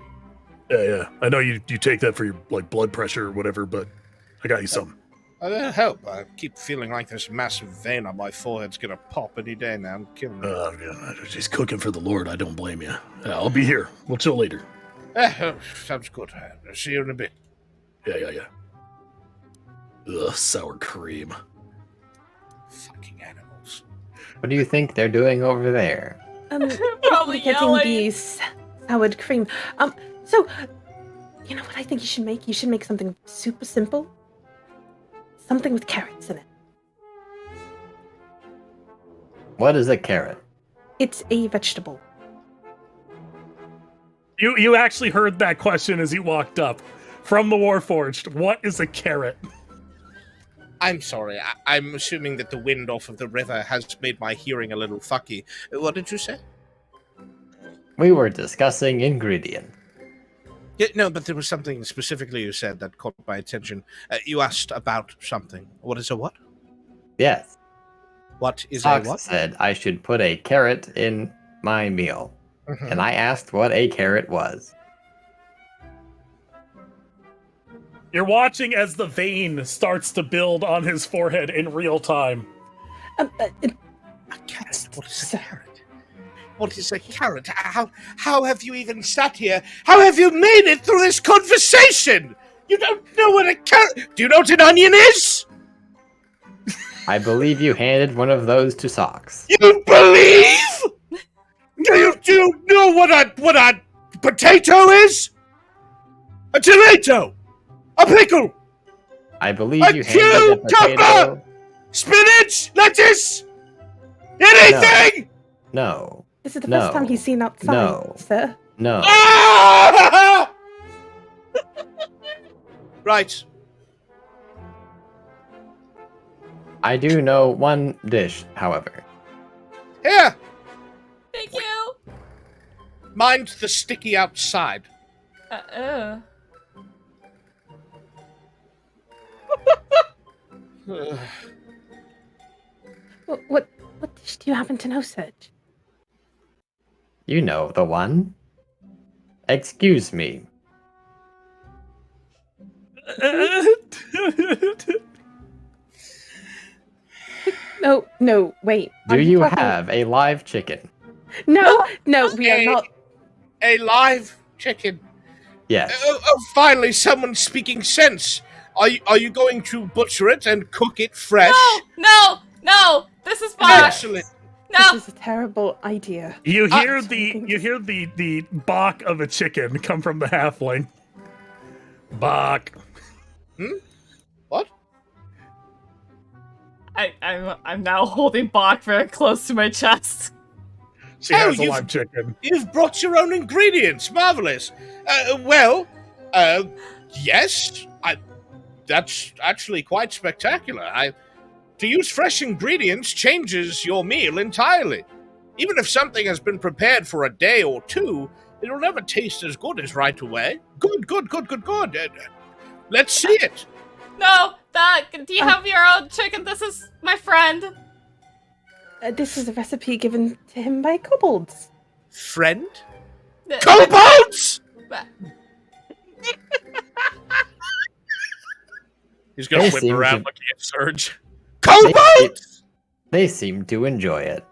Yeah. I know you take that for your like blood pressure or whatever, but I got you some.
That'll help. I keep feeling like this massive vein on my forehead's gonna pop any day now and kill me.
Yeah, she's cooking for the Lord. I don't blame you. Yeah, I'll be here. We'll chill later.
Sounds good. I'll see you in a bit.
Yeah. Ugh, sour cream.
Fucking animals.
What do you think they're doing over there?
Probably
getting
yelling.
the soured cream. So, you know what I think you should make? You should make something super simple. Something with carrots in it.
What is a carrot?
It's a vegetable.
You actually heard that question as you walked up from the Warforged. What is a carrot?
I'm sorry. I'm assuming that the wind off of the river has made my hearing a little fucky. What did you say?
We were discussing ingredient.
Yeah, no, but there was something specifically you said that caught my attention. You asked about something. What is a what?
Yes.
What is
Sox
a what?
said I should put a carrot in my meal.
Mhm.
And I asked what a carrot was.
You're watching as the vein starts to build on his forehead in real time.
A carrot? What is a carrot? What is a carrot? How have you even sat here? How have you made it through this conversation? You don't know what a carrot... Do you know what an onion is?
I believe you handed one of those to Sox.
You believe? Do you know what a potato is? A tomato? A pickle?
I believe
A
you handed the
cucumber!
potato.
Spinach? Lettuce? Anything?
No.
This is the
No.
first time he's seen outside,
No.
sir.
No.
Ah! Right.
I do know one dish, however.
Here.
Thank you.
Mind the sticky outside.
What dish do you happen to know, Serge?
You know the one. Excuse me.
No, wait.
Do
Are
you
talking-
have a live chicken?
No, we are
A-
not.
A live chicken.
Yes.
Finally, someone speaking sense. Are you going to butcher it and cook it fresh?
No. This is fine.
Excellent.
No!
This is a terrible idea.
You hear
Something-
the bark of a chicken come from the halfling. Bark.
What?
I'm now holding Bach very close to my chest.
She
Oh,
has a
you've-
live chicken.
You've brought your own ingredients. Marvelous. Yes. That's actually quite spectacular. To use fresh ingredients changes your meal entirely. Even if something has been prepared for a day or two, it'll never taste as good as right away. Good. Let's see it.
No, do you have your own chicken? This is my friend.
This is a recipe given to him by kobolds.
Friend? Kobolds! He's gonna
They
whip
seem
around
to-
looking at Surge. Kobolds!
They seem to enjoy it.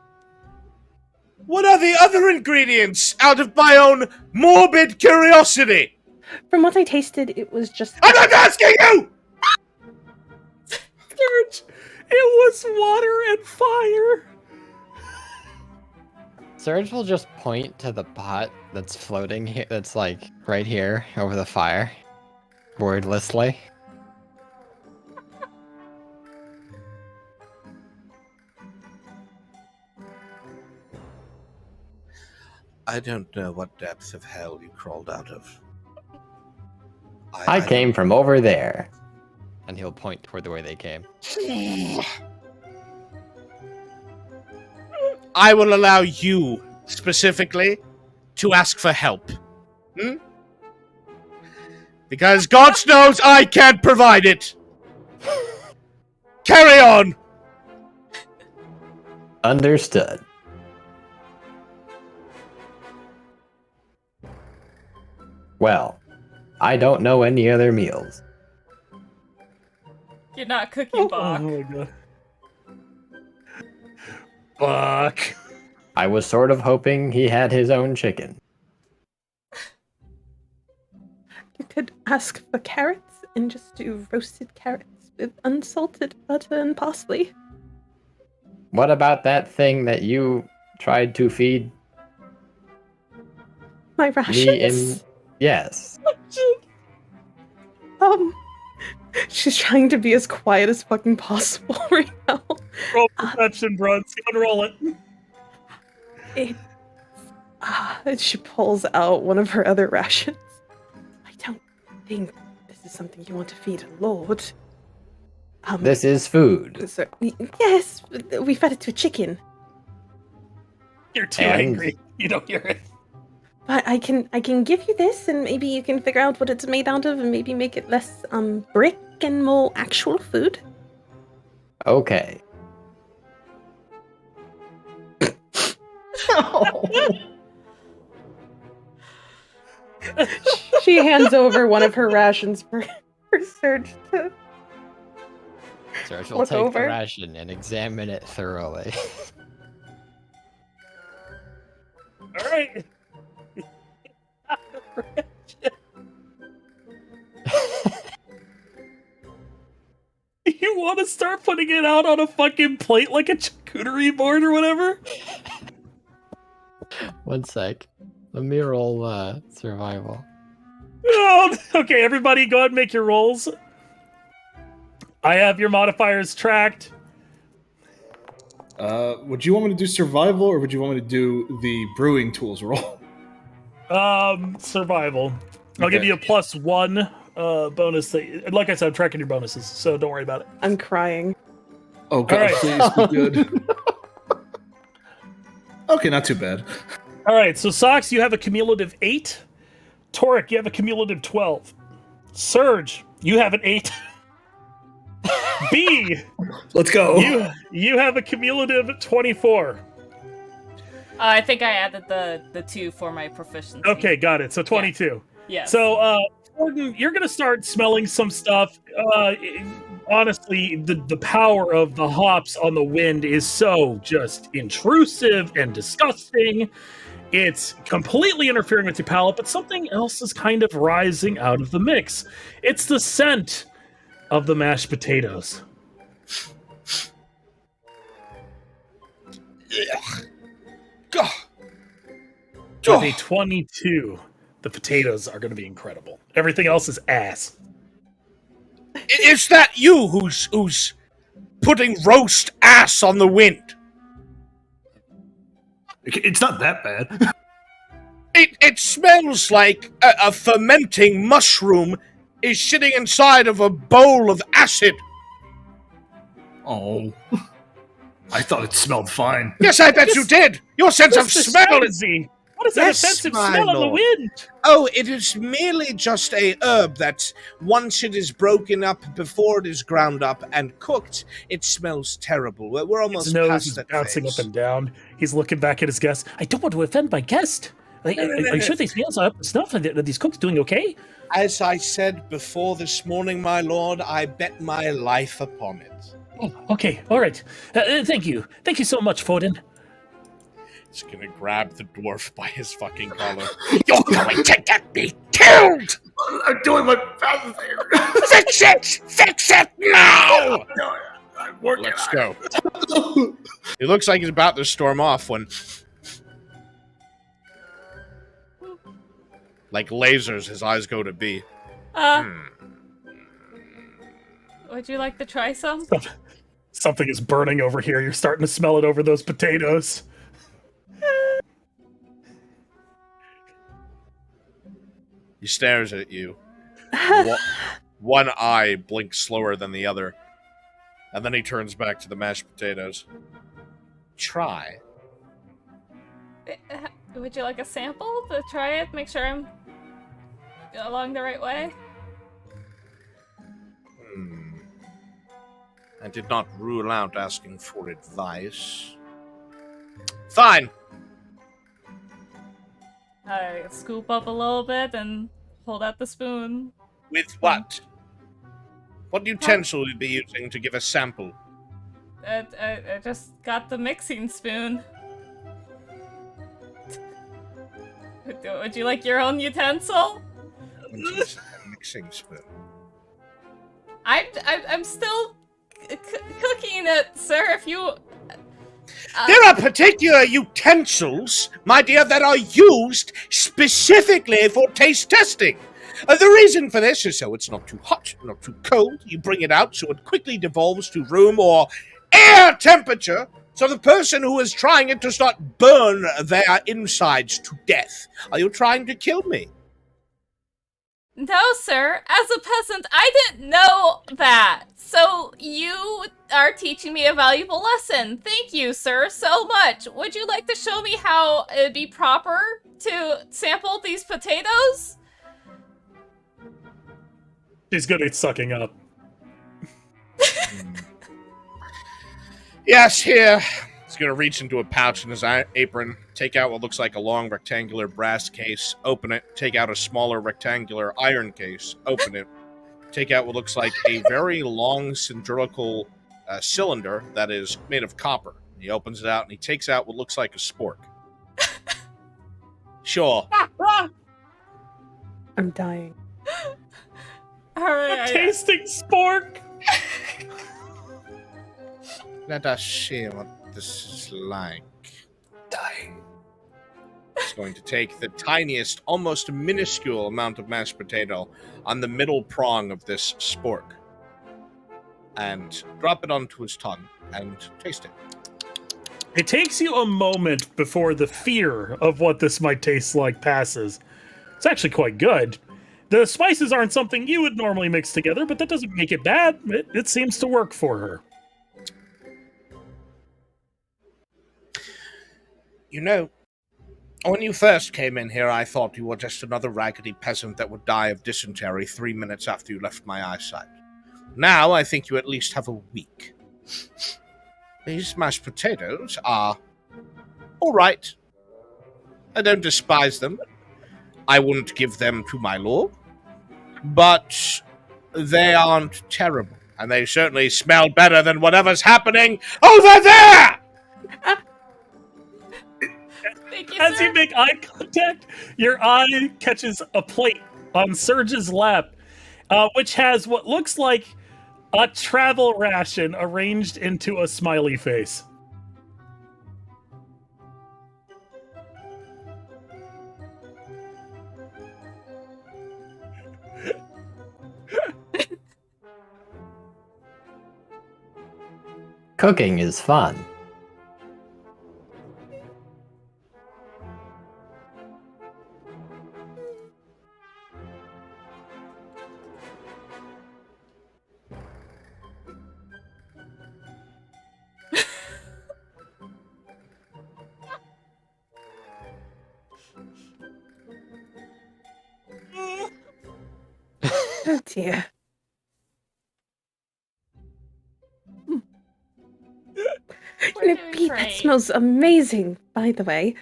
What are the other ingredients out of my own morbid curiosity?
From what I tasted, it was just.
I'm not asking you!
It was water and fire.
Surge will just point to the pot that's floating here, that's like right here over the fire, wordlessly.
I don't know what depths of hell you crawled out of.
I came from over there.
And he'll point toward the way they came.
I will allow you, specifically, to ask for help. Because God knows I can't provide it! Carry on!
Understood. Well, I don't know any other meals.
You're not cooking Bach.
Oh my god. Fuck.
I was sort of hoping he had his own chicken.
You could ask for carrots and just do roasted carrots with unsalted butter and parsley.
What about that thing that you tried to feed
My
me
rations.
in? Yes.
She's trying to be as quiet as fucking possible right now.
Roll perception, bro. Unroll it.
She pulls out one of her other rations. I don't think this is something you want to feed a lord.
This is food.
So, yes, we fed it to a chicken.
You're too
And-
angry. You don't hear it.
But I can give you this, and maybe you can figure out what it's made out of, and maybe make it less brick and more actual food.
Okay.
She hands over one of her rations for Serge to.
Surge will
Look
take
over.
the ration and examine it thoroughly.
All right. You want to start putting it out on a fucking plate like a charcuterie board or whatever?
One sec. Let me roll survival.
Oh, okay, everybody go ahead and make your rolls. I have your modifiers tracked.
Would you want me to do survival, or would you want me to do the brewing tools roll?
Survival. I'll give
Okay.
you a +1 bonus. Like I said, I'm tracking your bonuses, so don't worry about it.
I'm crying.
Oh god,
Alright.
please be good. Okay, not too bad.
All right, so Sox, you have a cumulative 8. Toric, you have a cumulative 12. Surge, you have an 8. B,
Let's go.
you have a cumulative 24.
I think I added the 2 for my proficiency.
Okay, got it. So 22.
Yes.
So, Gordon, you're gonna start smelling some stuff. Honestly, the power of the hops on the wind is so just intrusive and disgusting. It's completely interfering with your palate, but something else is kind of rising out of the mix. It's the scent of the mashed potatoes.
God.
With a 22, the potatoes are going to be incredible. Everything else is ass.
Is that you who's putting roast ass on the wind?
It's not that bad.
It smells like a fermenting mushroom is sitting inside of a bowl of acid.
Oh. I thought it smelled fine.
Yes, I bet you did. Your sense of smell is...
What is that
Yes,
offensive
my
smell on the
lord.
wind?
Oh, it is merely just a herb that once it is broken up before it is ground up and cooked, it smells terrible. We're almost
His nose
past
is
that
bouncing
phase.
up and down. He's looking back at his guest. I don't want to offend my guest. Are you sure these meals are up to snuff? Are these cooks doing okay?
As I said before this morning, my lord, I bet my life upon it.
Oh, okay, all right. Thank you. Thank you so much, Foden.
He's gonna grab the dwarf by his fucking collar. You're going to get me killed!
I'm doing my best here.
Fix it! Fix it now!
I'm working
Let's
on
go. It looks like he's about to storm off when... Like lasers, his eyes go to B.
Would you like to try some?
Something is burning over here. You're starting to smell it over those potatoes.
He stares at you. One eye blinks slower than the other. And then he turns back to the mashed potatoes. Try.
Would you like a sample to try it? Make sure I'm along the right way?
I did not rule out asking for advice. Fine.
I scoop up a little bit and hold out the spoon.
With what? What utensil will you be using to give a sample?
I just got the mixing spoon. Would you like your own utensil?
A mixing spoon.
I'm still cooking it, sir. If you.
There are particular utensils, my dear, that are used specifically for taste testing. The reason for this is so it's not too hot, not too cold. You bring it out so it quickly devolves to room or air temperature, so the person who is trying it does not burn their insides to death. Are you trying to kill me?
No, sir. As a peasant, I didn't know that. So you are teaching me a valuable lesson. Thank you, sir, so much. Would you like to show me how it'd be proper to sample these potatoes?
She's good at sucking up.
Yes, here. He's going to reach into a pouch in his apron, take out what looks like a long rectangular brass case, open it, take out a smaller rectangular iron case, open it, take out what looks like a very long cylindrical cylinder that is made of copper. He opens it out and he takes out what looks like a spork. Sure.
I'm dying.
Alright.
Tasting spork!
Let us see what this is like.
dying.
It's going to take the tiniest, almost minuscule amount of mashed potato on the middle prong of this spork and drop it onto his tongue and taste it.
It takes you a moment before the fear of what this might taste like passes. It's actually quite good. The spices aren't something you would normally mix together, but that doesn't make it bad. It seems to work for her.
You know, when you first came in here, I thought you were just another raggedy peasant that would die of dysentery 3 minutes after you left my eyesight. Now, I think you at least have a week. These mashed potatoes are all right. I don't despise them. I wouldn't give them to my lord. But they aren't terrible. And they certainly smell better than whatever's happening over there!
Thank you,
As
sir.
you make eye contact, your eye catches a plate on Serge's lap, which has what looks like a travel ration arranged into a smiley face.
Cooking is fun.
Oh dear. You know,
doing
Pete, that
great.
smells amazing, by the way.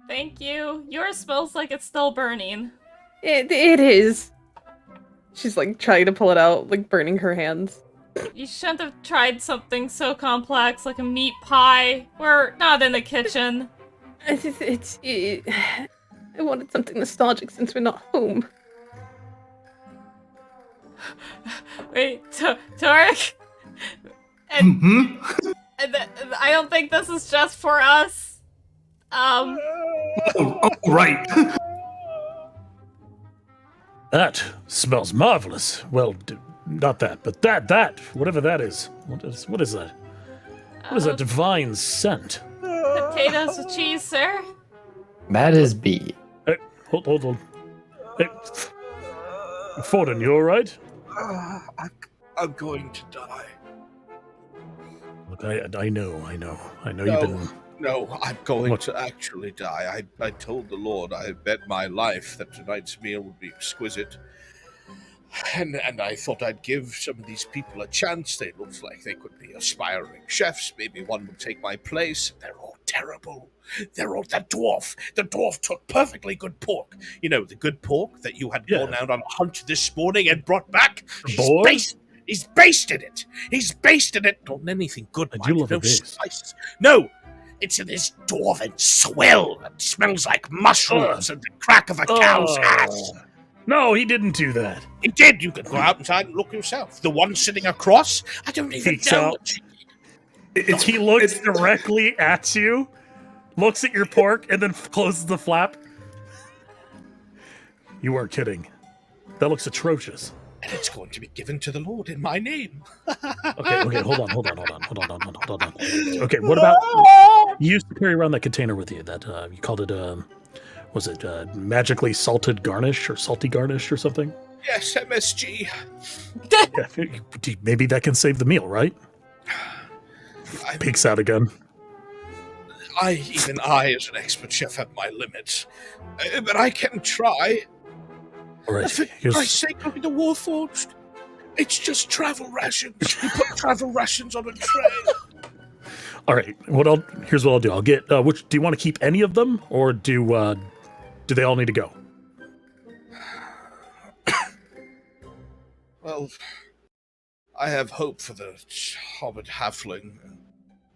Thank you. Yours smells like it's still burning.
It is. She's like trying to pull it out, like burning her hands.
You shouldn't have tried something so complex like a meat pie. We're not in the kitchen.
I wanted something nostalgic since we're not home.
Wait, Torek? And,
Mm-hmm.
I don't think this is just for us.
Oh, right.
That smells marvelous. Well, not that, but that, whatever that is. What is that? What is that divine scent?
Potatoes with cheese, sir?
That is B.
Hey, hold on. Hey, Forden, you alright?
I'm going to die.
Look, I know
No.
you've been...
No, I'm going
What?
to actually die. I told the Lord I bet my life that tonight's meal would be exquisite. And I thought I'd give some of these people a chance. They looked like they could be aspiring chefs. Maybe one would take my place. They're all terrible. They're all... The dwarf took perfectly good pork. You know, the good pork that you had gone out on a hunt this morning and brought back.
Boar?
He's basted it. He's basted it on anything good.
I do love
no
a base.
spices. No. It's in this dwarven swill that smells like mushrooms and the crack of a cow's ass.
No, he didn't do that.
He did. You could go outside and look yourself. The one sitting across, I don't even
Peeks
know
out.
what she did.
He looks directly at you, looks at your pork, and then closes the flap. You weren't kidding. That looks atrocious.
And it's going to be given to the Lord in my name.
Okay, hold on. Okay, what about... You used to carry around that container with you, that, you called it, was it, magically salted garnish, or salty garnish, or something?
Yes, MSG.
Yeah, maybe that can save the meal, right? Peeks out again.
Even I, as an expert chef, have my limits. But I can try.
All right,
For Christ's sake, look at the Warforged. It's just travel rations. You put travel rations on a tray.
All right. Here's what I'll do. I'll get. Do you want to keep any of them, or do they all need to go?
Well, I have hope for the hobbit halfling.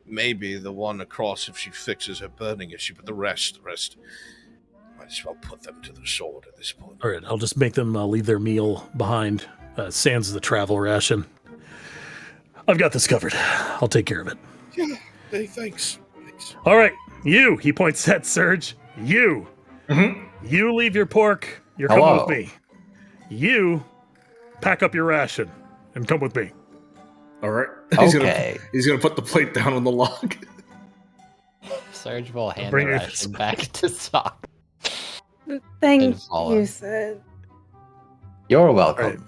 Maybe the one across if she fixes her burning issue, but the rest, might as well put them to the sword at this point.
All right. I'll just make them leave their meal behind. Sans the travel ration. I've got this covered. I'll take care of it.
Yeah. Hey, thanks.
All right, you. He points at Serge. You.
Mm-hmm.
You leave your pork. You're coming with me. You pack up your ration and come with me.
All right.
Okay.
He's gonna put the plate down on the log.
Serge will hand
Bring
the
it-
ration back to Sock.
Thank
And follow.
you, sir.
You're welcome.
Right.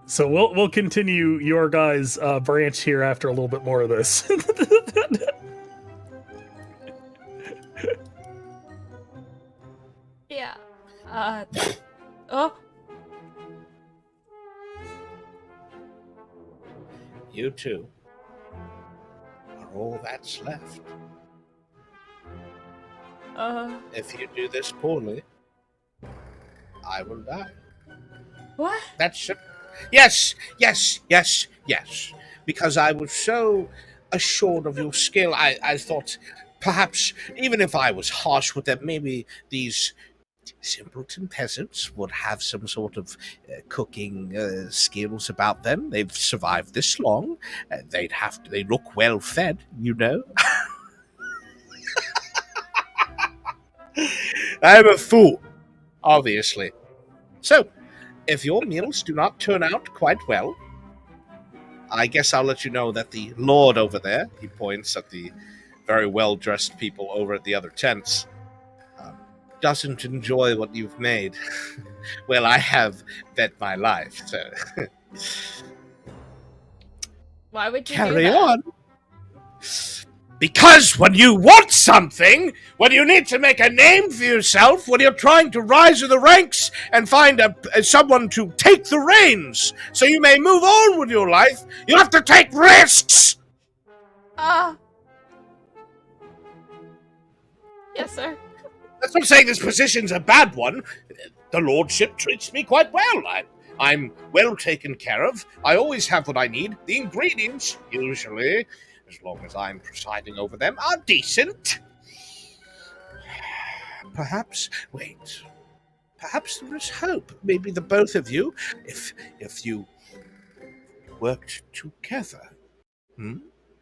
So we'll continue your guys' branch here after a little bit more of this.
Yeah. Oh.
You two are all that's left. If you do this poorly, I will die.
What?
That's it. Yes. Because I was so assured of your skill, I thought perhaps, even if I was harsh with them, maybe these simpleton peasants would have some sort of cooking skills about them. They've survived this long. They look well fed, you know. I'm a fool, obviously. So, if your meals do not turn out quite well, I guess I'll let you know that the Lord over there, he points at the very well-dressed people over at the other tents, doesn't enjoy what you've made. Well, I have bet my life, so...
Why would you
Carry
do that?
on. Because when you want something, when you need to make a name for yourself, when you're trying to rise in the ranks and find someone to take the reins so you may move on with your life, you have to take risks!
Yes, sir.
That's not saying this position's a bad one. The lordship treats me quite well. I'm well taken care of. I always have what I need. The ingredients, usually, as long as I'm presiding over them, are decent. Perhaps there is hope. Maybe the both of you, if you worked together.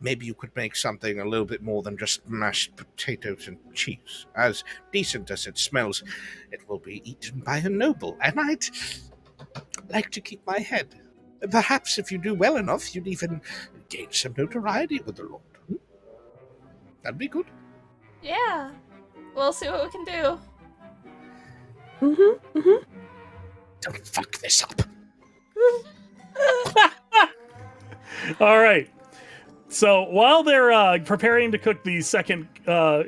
Maybe you could make something a little bit more than just mashed potatoes and cheese. As decent as it smells, it will be eaten by a noble, and I'd like to keep my head. Perhaps if you do well enough, you'd even gain some notoriety with the Lord. That'd be good.
Yeah. We'll see what we can do.
Don't fuck this up.
All right. So while they're preparing to cook the second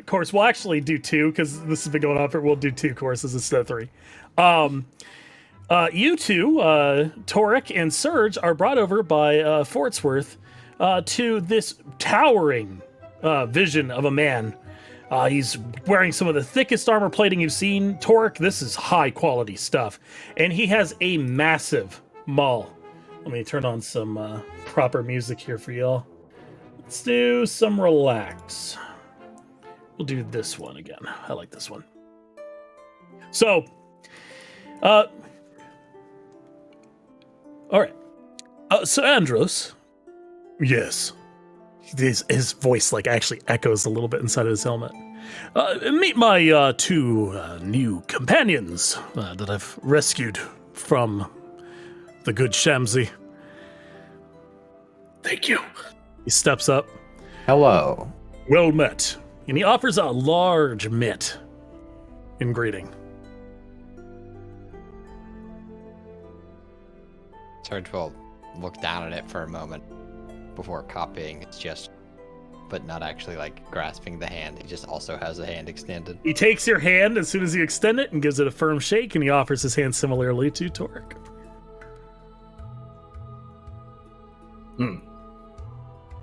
course, we'll actually do two because this has been going on for. We'll do 2 courses instead of 3. You two, Torek and Surge, are brought over by Fortsworth to this towering vision of a man. He's wearing some of the thickest armor plating you've seen. Torek, this is high quality stuff, and he has a massive maul. Let me turn on some proper music here for y'all. Let's do some relax. We'll do this one again. I like this one. So, all right. So Andros. Yes. His voice like actually echoes a little bit inside of his helmet. Meet my 2 new companions that I've rescued from the good Shamsi.
Thank you.
He steps up.
Hello.
Well met. And he offers a large mitt in greeting.
Surge will look down at it for a moment before copying its gesture, but not actually like grasping the hand. He just also has a hand extended.
He takes your hand as soon as you extend it and gives it a firm shake, and he offers his hand similarly to Torek.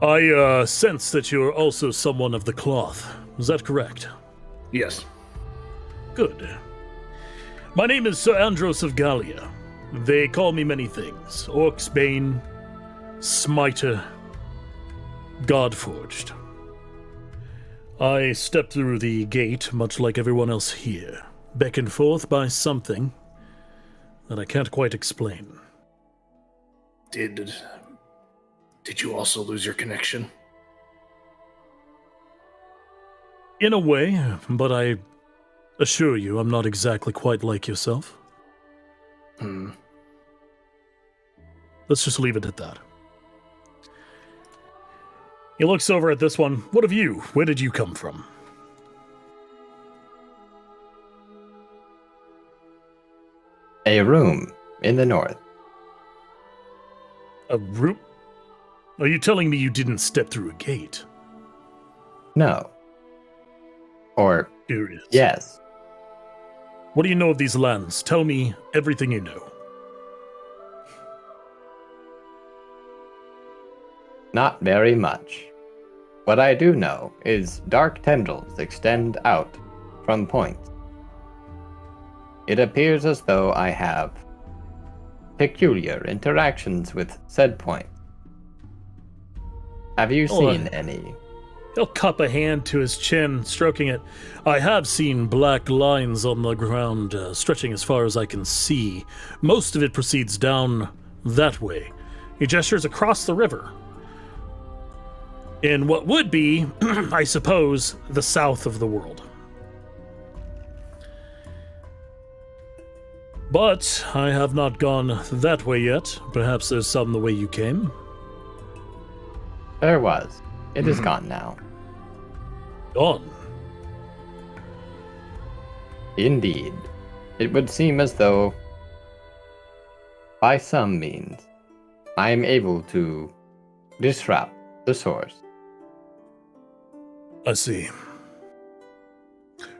I sense that you are also someone of the cloth. Is that correct?
Yes.
Good. My name is Sir Andros of Gallia. They call me many things. Orc's Bane, Smiter, Godforged. I stepped through the gate, much like everyone else here, beckoned forth by something that I can't quite explain.
Did you also lose your connection?
In a way, but I assure you I'm not exactly quite like yourself. Let's just leave it at that. He looks over at this one. What of you? Where did you come from?
A room in the north.
A room? Are you telling me you didn't step through a gate?
No. Or,
Curious.
yes.
What do you know of these lands? Tell me everything you know.
Not very much. What I do know is dark tendrils extend out from points. It appears as though I have peculiar interactions with said points. Have you seen any?
He'll cup a hand to his chin, stroking it. I have seen black lines on the ground, stretching as far as I can see. Most of it proceeds down that way. He gestures across the river. In what would be, I suppose, the south of the world. But I have not gone that way yet. Perhaps there's some the way you came.
There was. It is gone now.
Gone.
Indeed. It would seem as though, by some means, I am able to disrupt the source.
I see.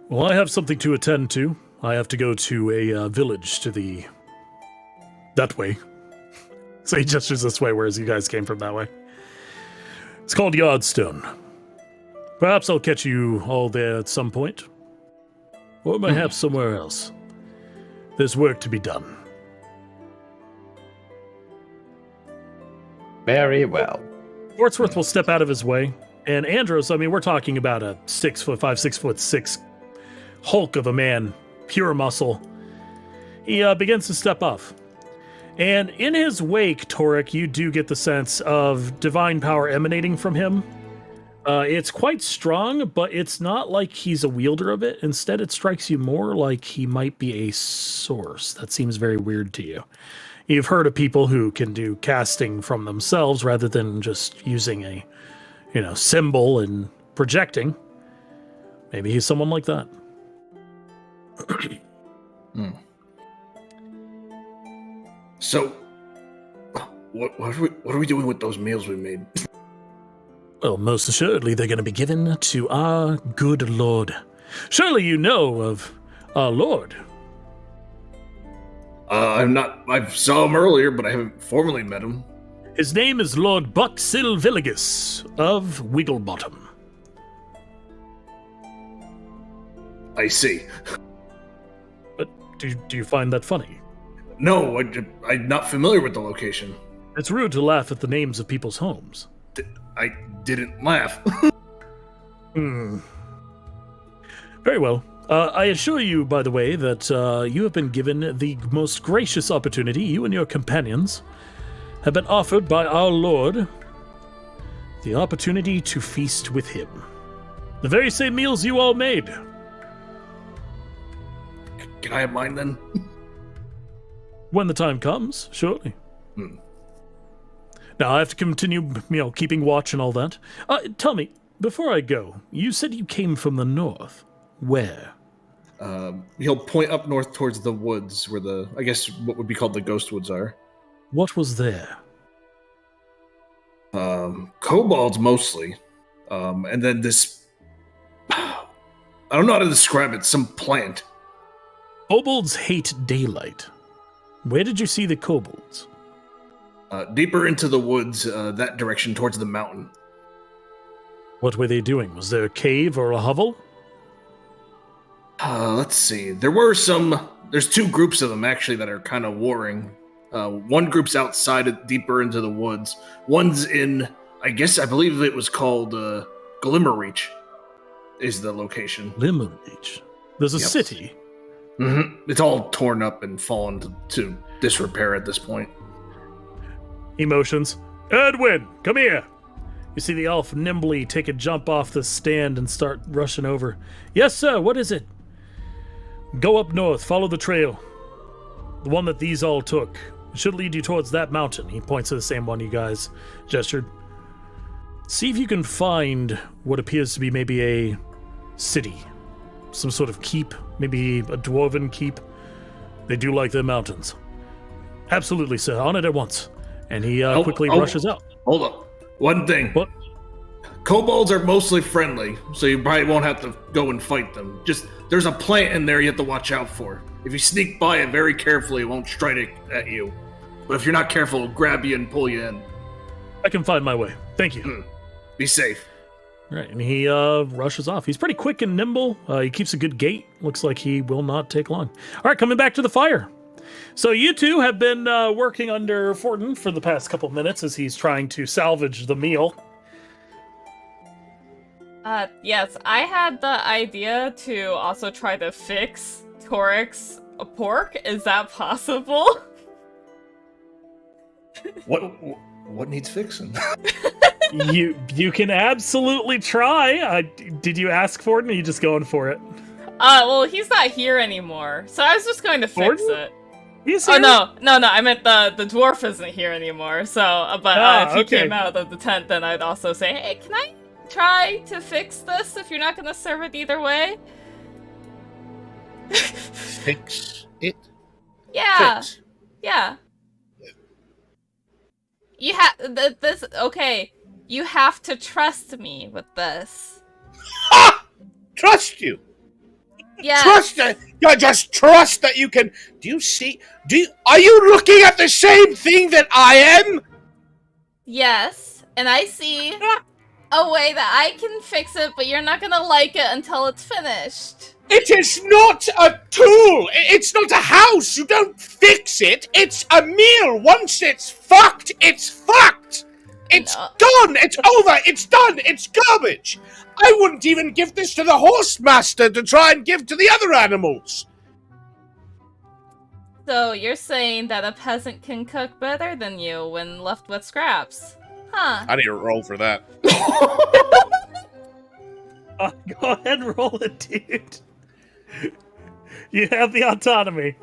Well, I have something to attend to. I have to go to a village to the... that way. So he gestures this way, whereas you guys came from that way. It's called Yardstone. Perhaps I'll catch you all there at some point. Or perhaps somewhere else. There's work to be done.
Very well.
Wordsworth will step out of his way. And Andros, I mean, we're talking about a 6'5", 6'6" hulk of a man, pure muscle. He begins to step off. And in his wake, Torek, you do get the sense of divine power emanating from him. It's quite strong, but it's not like he's a wielder of it. Instead, it strikes you more like he might be a source. That seems very weird to you. You've heard of people who can do casting from themselves rather than just using a, symbol and projecting. Maybe he's someone like that.
So, what are we doing with those meals we made?
Well, most assuredly, they're going to be given to our good Lord. Surely you know of our Lord.
I saw him earlier, but I haven't formally met him.
His name is Lord Bucksil Villigus of Wigglebottom.
I see.
But do you find that funny?
No, I'm not familiar with the location.
It's rude to laugh at the names of people's homes.
I didn't laugh.
Very well. I assure you, by the way, that you have been given the most gracious opportunity. You and your companions have been offered by our Lord the opportunity to feast with him. The very same meals you all made.
Can I have mine then?
When the time comes, surely. Now, I have to continue, keeping watch and all that. Tell me, before I go, you said you came from the north. Where?
He'll point up north towards the woods where I guess what would be called the ghost woods are.
What was there?
Kobolds mostly. And then this... I don't know how to describe it, some plant.
Kobolds hate daylight. Where did you see the kobolds?
Deeper into the woods, that direction towards the mountain.
What were they doing? Was there a cave or a hovel?
Let's see. There's two groups of them, actually, that are kind of warring. One group's outside, deeper into the woods. One's in, I believe it was called Glimmerreach, is the location.
Glimmerreach? There's a city?
Mm-hmm. It's all torn up and fallen to disrepair at this point.
Emotions. Edwin, come here! You see the elf nimbly take a jump off the stand and start rushing over. Yes, sir, what is it? Go up north, follow the trail. The one that these all took. It should lead you towards that mountain. He points to the same one you guys gestured. See if you can find what appears to be maybe a city. Some sort of keep, maybe a dwarven keep. They do like their mountains. Absolutely, sir. On it at once. And he quickly rushes out.
Hold up. One thing.
What?
Kobolds are mostly friendly, so you probably won't have to go and fight them. Just, there's a plant in there you have to watch out for. If you sneak by it very carefully, it won't strike at you. But if you're not careful, it'll grab you and pull you in.
I can find my way. Thank you.
Be safe.
All right, and he rushes off. He's pretty quick and nimble. He keeps a good gait. Looks like he will not take long. All right, coming back to the fire. So you two have been working under Fortin for the past couple minutes as he's trying to salvage the meal.
Yes, I had the idea to also try to fix Torek's pork. Is that possible?
What needs fixing?
You can absolutely try. Did you ask for it, or are you just going for it?
Well, he's not here anymore, so I was just going to fix it.
You see
Oh
her?
no! I meant the dwarf isn't here anymore. So, but if he
okay.
came out of the tent, then I'd also say, hey, can I try to fix this? If you're not gonna serve it either way.
Fix it.
Yeah.
Fix.
Yeah. You have this. Okay, you have to trust me with this.
Ha! Trust you.
Yeah.
Trust that. You just trust that you can. Do you see? Are you looking at the same thing that I am?
Yes, and I see a way that I can fix it, but you're not gonna like it until it's finished.
It is not a tool. It's not a house. You don't fix it. It's a meal. Once it's fucked, it's fucked. It's
No.
gone. It's over. It's done. It's garbage. I wouldn't even give this to the horse master to try and give to the other animals.
So you're saying that a peasant can cook better than you when left with scraps? Huh.
I need to roll for that.
Go ahead and roll it, dude. You have the autonomy.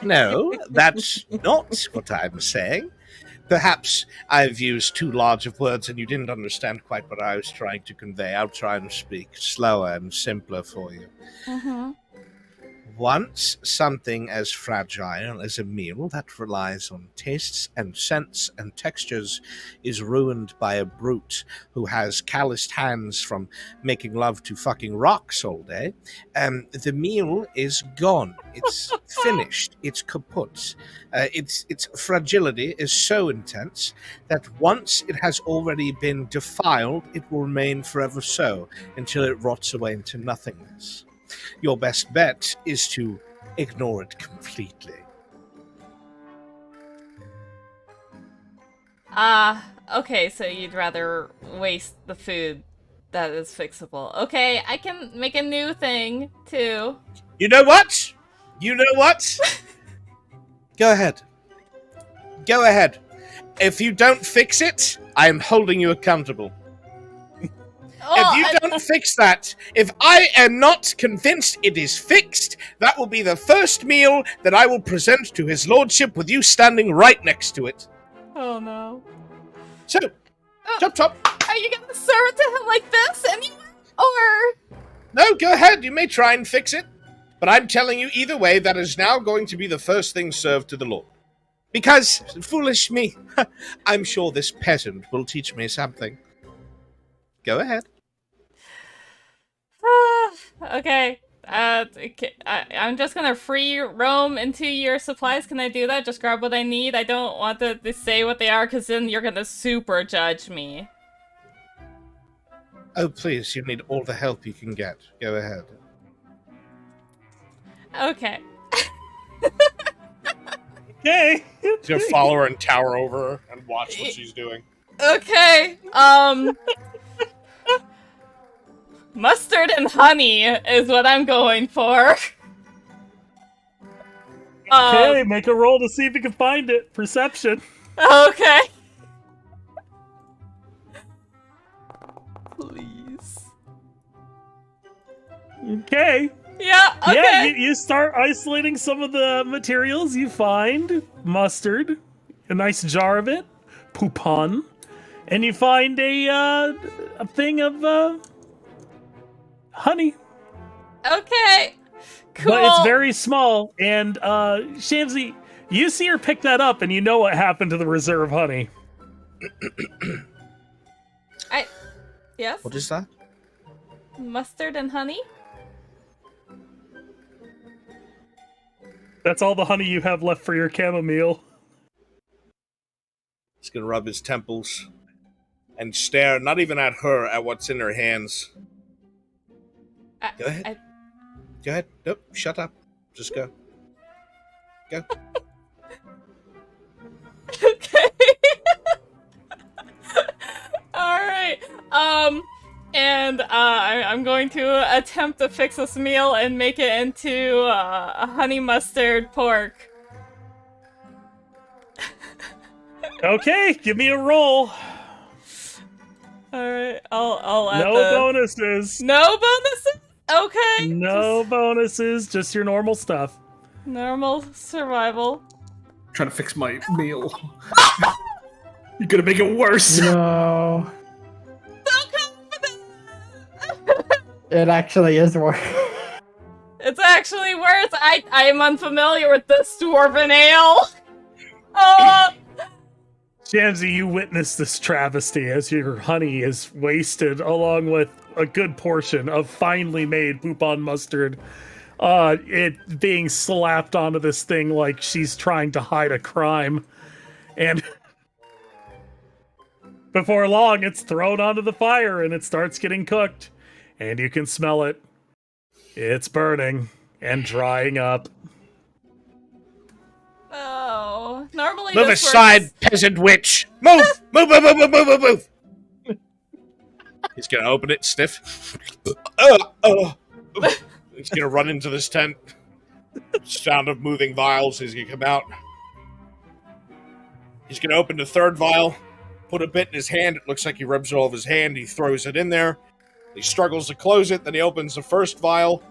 No, that's not what I'm saying. Perhaps I've used too large of words and you didn't understand quite what I was trying to convey. I'll try and speak slower and simpler for you.
Mm-hmm.
Once something as fragile as a meal that relies on tastes and scents and textures is ruined by a brute who has calloused hands from making love to fucking rocks all day, the meal is gone. It's finished. It's kaput. Its fragility is so intense that once it has already been defiled, it will remain forever so until it rots away into nothingness. Your best bet is to ignore it completely.
Okay, so you'd rather waste the food that is fixable. Okay, I can make a new thing, too.
You know what? You know what? Go ahead. Go ahead. If you don't fix it, I am holding you accountable. If you don't fix that, if I am not convinced it is fixed, that will be the first meal that I will present to his lordship with you standing right next to it.
Oh no.
So, chop.
Are you gonna serve it to him like this anyway? Or...
No, go ahead, you may try and fix it. But I'm telling you, either way, that is now going to be the first thing served to the Lord. Because, foolish me, I'm sure this peasant will teach me something. Go ahead.
Okay. I'm just gonna free roam into your supplies. Can I do that? Just grab what I need. I don't want to say what they are, because then you're gonna super judge me.
Oh, please, you need all the help you can get. Go ahead.
Okay.
Okay.
He's gonna follow her and tower over her and watch what she's doing.
Okay. Mustard and honey is what I'm going for.
Okay, make a roll to see if you can find it. Perception.
Okay. Please.
Okay.
Yeah, okay.
Yeah, you start isolating some of the materials. You find mustard, a nice jar of it, poupon, and you find a thing of honey.
Okay. Cool.
But it's very small, and Shamsi, you see her pick that up, and you know what happened to the reserve honey.
Yes?
What is that?
Mustard and honey?
That's all the honey you have left for your chamomile.
He's gonna rub his temples and stare, not even at her, at what's in her hands. Go ahead. Go ahead. Nope, shut up. Just go. Go.
Okay. Alright. And I'm going to attempt to fix this meal and make it into a honey mustard pork.
Okay, give me a roll.
All right, I'll add
No bonuses.
No bonuses. Okay.
No bonuses, just your normal stuff.
Normal survival.
Trying to fix my meal. You're gonna make it worse.
No.
So confident.
It actually is worse.
It's actually worse. I am unfamiliar with this dwarven ale. Oh.
Shamsi, you witness this travesty as your honey is wasted along with a good portion of finely made poupon mustard. It being slapped onto this thing like she's trying to hide a crime. And before long, it's thrown onto the fire and it starts getting cooked. And you can smell it. It's burning and drying up.
Oh. Normally
Move
this
aside,
works-
peasant witch! Move! Move, move, move, move, move, move, move! He's gonna open it, sniff. He's gonna run into this tent. Sound of moving vials. He's gonna come out. He's gonna open the third vial, put a bit in his hand. It looks like he rubs it all over his hand. He throws it in there. He struggles to close it. Then he opens the first vial.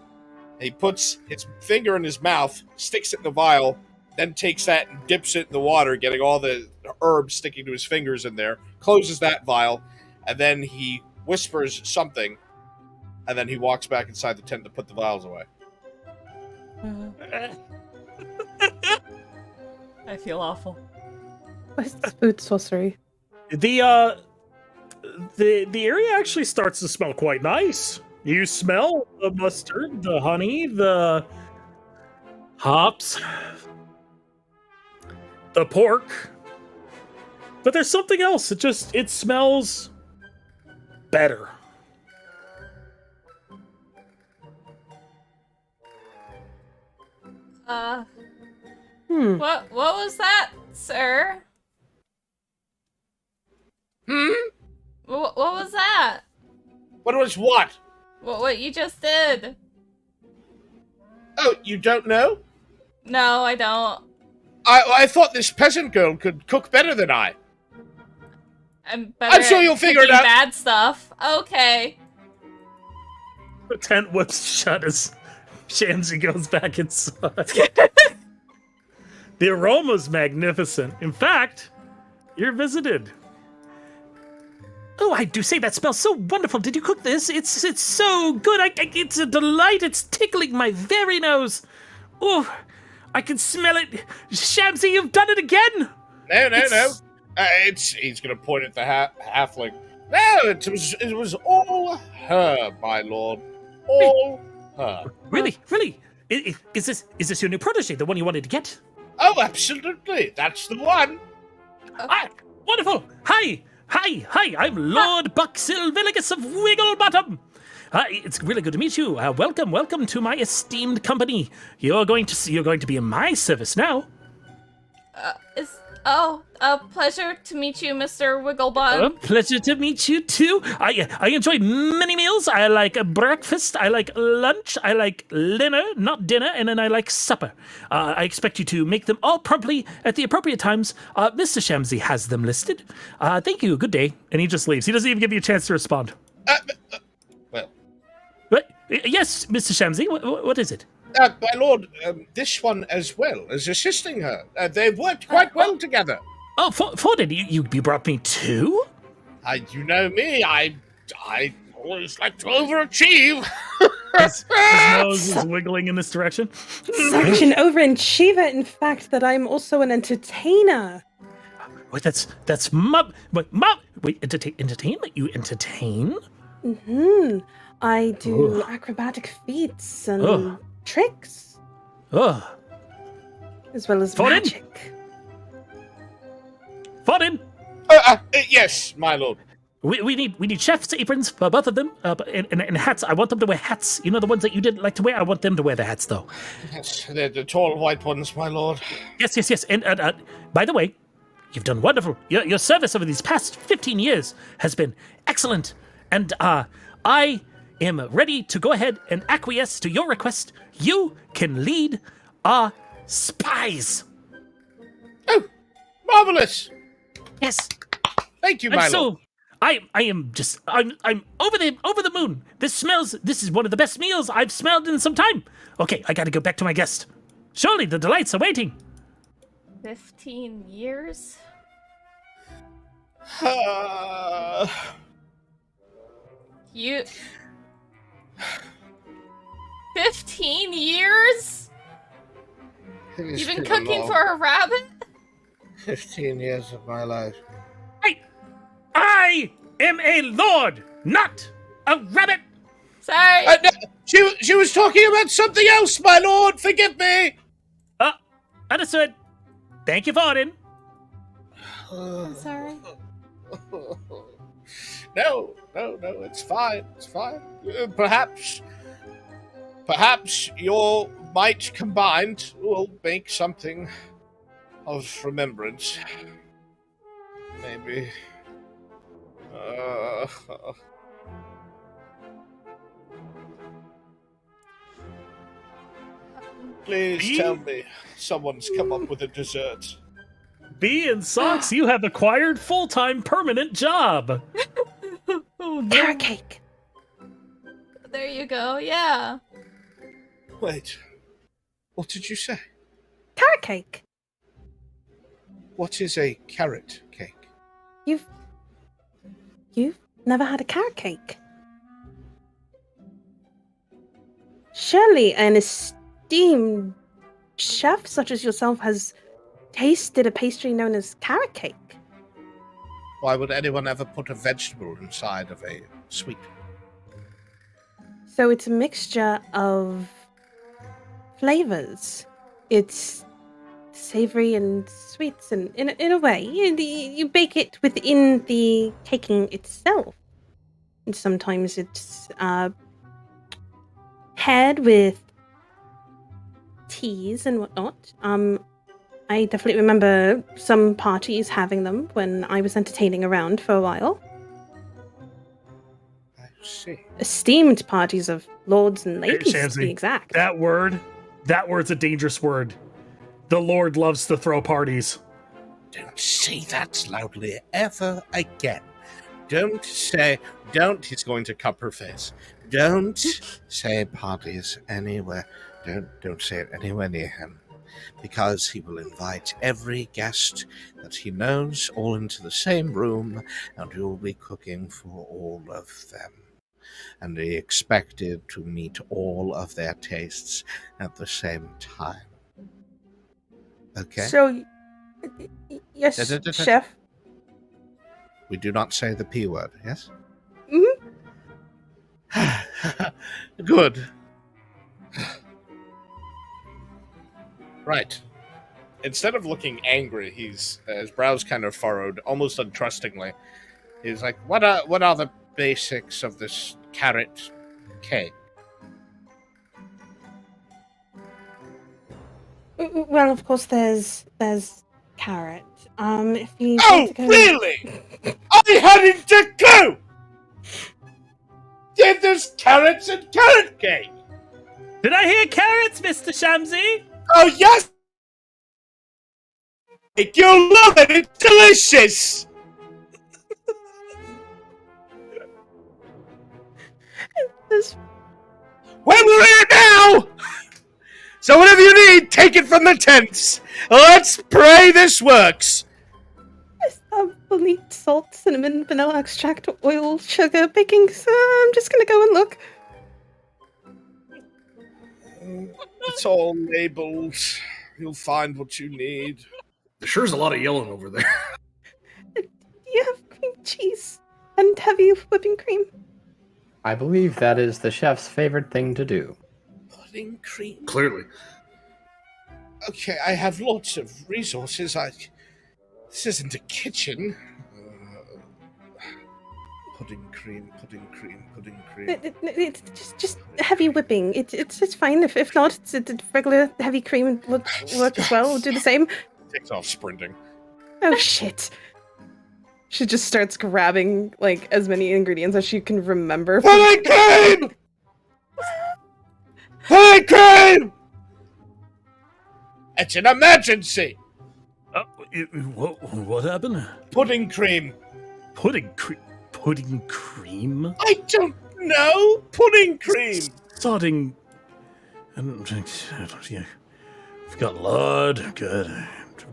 He puts his finger in his mouth, sticks it in the vial, then takes that and dips it in the water, getting all the herbs sticking to his fingers in there, closes that vial, and then he whispers something, and then he walks back inside the tent to put the vials away.
I feel awful.
What is this food sorcery?
The area actually starts to smell quite nice. You smell the mustard, the honey, the hops, the pork. But there's something else. It smells better.
What was that, sir? What was that?
What was what?
What you just did?
Oh, you don't know?
No, I don't.
I thought this peasant girl could cook better than I.
I'm better
I'm sure
at
you'll figure it
cooking
out.
Bad stuff. Okay.
The tent whips shut as Shamsi goes back inside. The aroma's magnificent. In fact, you're visited. Oh, I do say that smells so wonderful. Did you cook this? It's so good. It's a delight. It's tickling my very nose. Oh, I can smell it. Shamsi, you've done it again.
No. He's gonna point at the halfling. No, it was all her, my lord. All her.
Really? Is this your new protege, the one you wanted to get?
Oh, absolutely. That's the one.
Ah, wonderful. Hi. I'm Lord Buxil Villigus of Wigglebottom. It's really good to meet you. Welcome to my esteemed company. You're going to be in my service now.
A pleasure to meet you, Mr. Wigglebottom.
Pleasure to meet you too. I enjoy many meals. I like breakfast. I like lunch. I like not dinner, and then I like supper. I expect you to make them all promptly at the appropriate times. Mr. Shamsi has them listed. Thank you. Good day. And he just leaves. He doesn't even give you a chance to respond.
Well.
What? Yes, Mr. Shamsi. What is it?
My lord, this one as well is assisting her. They've worked quite well together.
Oh, Forden, you brought me two?
You know me, I always like to overachieve.
His nose is wiggling in this direction.
Such an overachiever, in fact, that I'm also an entertainer.
Wait, that's wait, entertainment? You entertain?
I do acrobatic feats and tricks, as well as magic.
Forden!
Yes, my lord.
We need chef's aprons for both of them, and hats. I want them to wear hats. You know, the ones that you didn't like to wear? I want them to wear the hats, though.
Yes, they're the tall white ones, my lord.
Yes. And by the way, you've done wonderful. Your service over these past 15 years has been excellent. And I am ready to go ahead and acquiesce to your request. You can lead our spies.
Oh, marvelous.
Yes.
Thank you, my lord.
I am just I'm over the moon. This is one of the best meals I've smelled in some time. Okay, I gotta go back to my guest. Surely the delights are waiting.
15 years? You... 15 years? You've been cooking for a rabbit?
15 years of my life.
I am a lord, not a rabbit.
Sorry.
No, she was talking about something else, my lord. Forgive me.
Understood. Thank you for it.
I'm sorry.
No, it's fine. It's fine. Perhaps your might combined will make something of remembrance. Maybe. Please tell me someone's come up with a dessert.
Bee and Socks, you have acquired full-time permanent job.
Oh, no.
Carrot cake.
There you go, yeah.
Wait, what did you say?
Carrot cake.
What is a carrot cake?
You've never had a carrot cake? Surely an esteemed chef such as yourself has tasted a pastry known as carrot cake.
Why would anyone ever put a vegetable inside of a sweet?
So it's a mixture of flavors. It's savory and sweets, and in a way, you bake it within the caking itself. And sometimes it's paired with teas and whatnot. I definitely remember some parties having them when I was entertaining around for a while.
I see.
Esteemed parties of lords and ladies, to
Shamsi,
be exact.
That word's a dangerous word. The Lord loves to throw parties.
Don't say that loudly ever again. He's going to cup her face. Don't say parties anywhere. Don't say it anywhere near him. Because he will invite every guest that he knows all into the same room, and you'll be cooking for all of them. And be expected to meet all of their tastes at the same time. Okay?
So, yes, chef.
We do not say the P word, yes?
Mm-hmm.
Good. Right. Instead of looking angry, his brows kind of furrowed, almost untrustingly. He's like, what are the basics of this carrot cake?
Well, of course, there's carrot. If you
Really? I hadn't a clue! Yeah, there's carrots and carrot cake!
Did I hear carrots, Mr. Shamsi?
Oh, yes! You'll love it! It's delicious! Where we're at now! So whatever you need, take it from the tents! Let's pray this works!
We'll need salt, cinnamon, vanilla extract, oil, sugar, baking. So I'm just gonna go and look.
It's all labeled. You'll find what you need.
There sure is a lot of yelling over there.
Do you have cream cheese and heavy whipping cream?
I believe that is the chef's favorite thing to do.
Pudding cream?
Clearly.
Okay, I have lots of resources. This isn't a kitchen. Pudding cream.
It's just heavy whipping. It's fine. If not, it's regular heavy cream would work as well. We'll do the same.
Takes off sprinting.
Oh shit. She just starts grabbing like as many ingredients as she can remember.
Pudding cream! Pudding cream! It's an emergency!
What happened?
Pudding cream.
Pudding cream?
I don't know. Pudding cream.
Starting. Yeah. We've got lard, got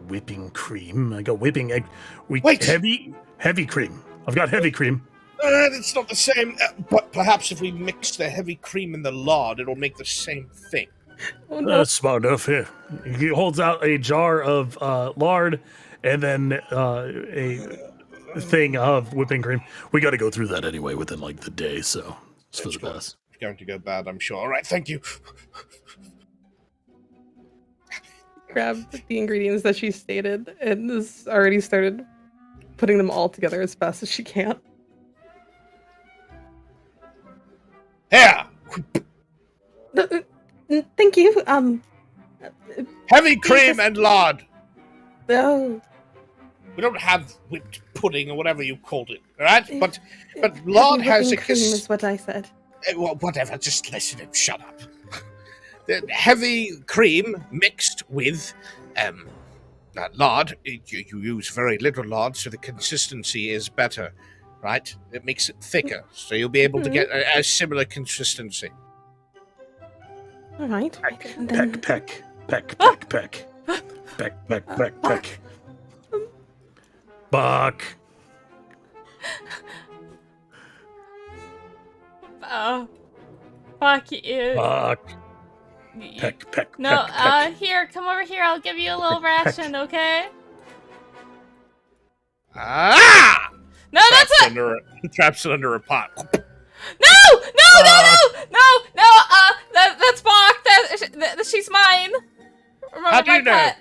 whipping cream. I got whipping egg.
Wait.
Heavy cream. I've got heavy cream.
It's not the same. But perhaps if we mix the heavy cream and the lard, it'll make the same thing.
Oh, no.
That's smart enough. Here, he holds out a jar of lard and then a thing of whipping cream. We got to go through that anyway within like the day, so it's for the best.
It's going to go bad, I'm sure. All right, thank you.
Grab the ingredients that she stated and has already started putting them all together as fast as she can.
Here,
Thank you.
heavy cream and lard.
Oh,
We don't have whipped pudding or whatever you called it, all right? But lard has a
cream is what I said.
Well, whatever, just listen and shut up. The heavy cream mixed with lard. You use very little lard, so the consistency is better, right? It makes it thicker, so you'll be able to get a similar consistency.
All right.
Peck. Buck.
Fuck you.
Buck. Peck.
No,
peck.
here, come over here. I'll give you a little ration, okay?
Ah!
No, that's it.
Traps it under a pot.
No! That's Bach. She's mine. Remember
How do you know?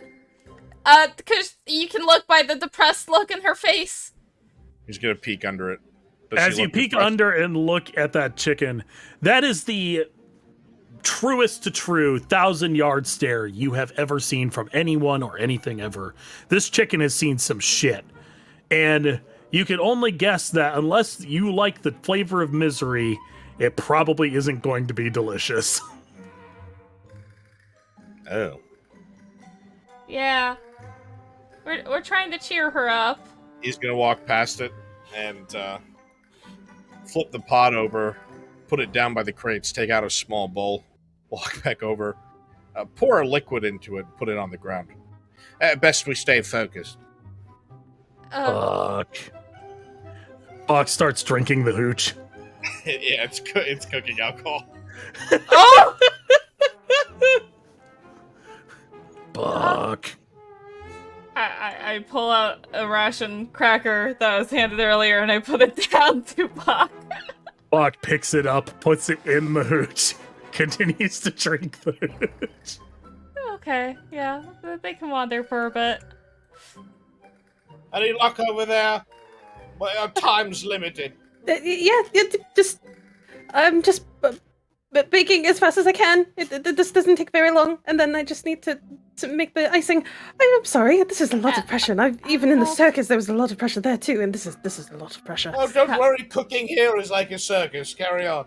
Pet. Because you can look by the depressed look in her face.
He's gonna peek under it.
As you peek under and look at that chicken, that is the truest to true 1,000-yard stare you have ever seen from anyone or anything ever. This chicken has seen some shit. And you can only guess that unless you like the flavor of misery, it probably isn't going to be delicious.
Oh.
Yeah. We're trying to cheer her up.
He's gonna walk past it and flip the pot over, put it down by the crates, take out a small bowl, walk back over, pour a liquid into it, put it on the ground. Best we stay focused.
Fuck. Buck starts drinking the hooch.
Yeah, it's cooking alcohol.
Oh!
Buck.
I pull out a ration cracker that was handed earlier and I put it down to Bach.
Buck picks it up, puts it in the hooch, continues to drink the hooch.
Okay, yeah, they can wander for a bit.
Any luck over there? Well, our time's limited.
I'm just baking as fast as I can. This doesn't take very long, and then I just need to make the icing. I'm sorry, this is a lot of pressure. And even in the circus, there was a lot of pressure there too, and this is a lot of pressure.
Oh, don't worry, cooking here is like a circus. Carry on.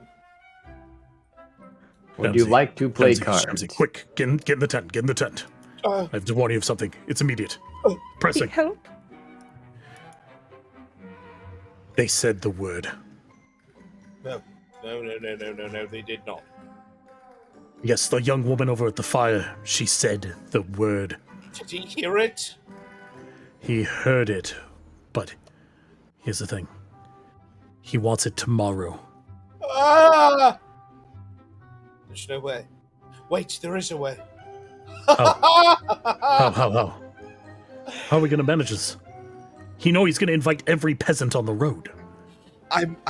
Would you like to play cards?
Ramsey, quick, get in the tent, get in the tent. I have to warn you of something. It's immediate. Pressing.
Help.
They said the word.
No, they did not.
Yes, the young woman over at the fire, she said the word.
Did he hear it?
He heard it, but here's the thing. He wants it tomorrow.
Ah! There's no way. Wait, there is a way.
How? How are we gonna manage this? He's gonna invite every peasant on the road.
I'm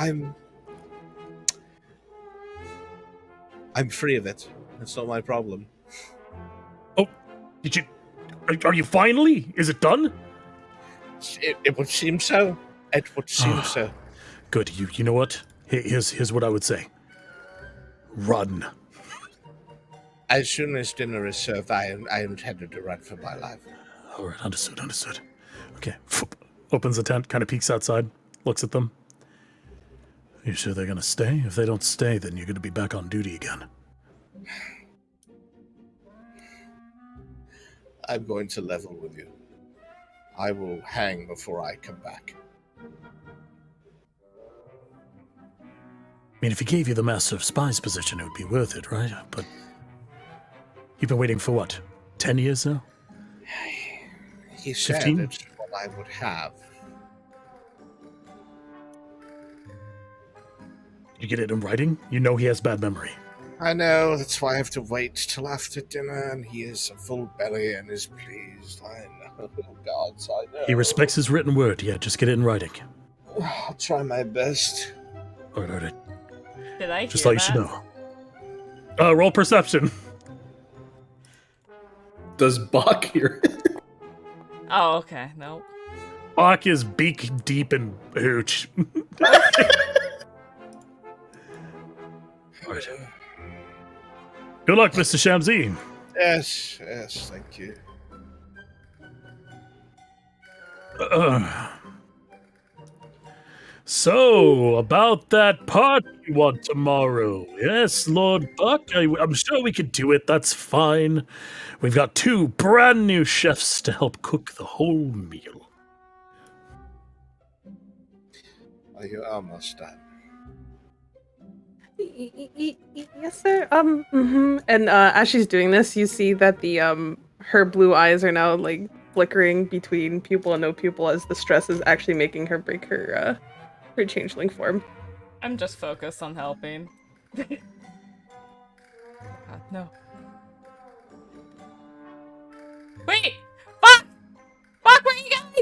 free of it. That's not my problem.
Oh, did you? Are you finally? Is it done?
It would seem so. It would seem so.
Good. You know what? Here's what I would say. Run.
As soon as dinner is served, I intended to run for my life.
All right, understood. Okay. Opens the tent, kind of peeks outside, looks at them. You sure they're gonna stay? If they don't stay, then you're gonna be back on duty again.
I'm going to level with you. I will hang before I come back.
I mean, if he gave you the Master of Spies position, it would be worth it, right? But you've been waiting for what, 10 years now?
He said
15?
it's what I would have.
You get it in writing? You know he has bad memory.
I know, that's why I have to wait till after dinner, and he is a full belly and is pleased. I know, gods, I know.
He respects his written word. Yeah, just get it in writing.
I'll try my best.
All right.
Did I
Just
hear
thought you should
that?
know. Roll perception.
Does Bach hear?
Oh, okay. Nope.
Bach is beak deep in hooch. All right. Good luck, Mr. Shamsi.
Yes, thank you.
So, about that party you want tomorrow. Yes, Lord Buck, I'm sure we could do it. That's fine. We've got 2 brand new chefs to help cook the whole meal.
Are you almost done?
Yes, sir. And as she's doing this, you see that the her blue eyes are now like flickering between pupil and no pupil as the stress is actually making her break her changeling form.
I'm just focused on helping. God, no. Wait! Fuck! Fuck, where are you going?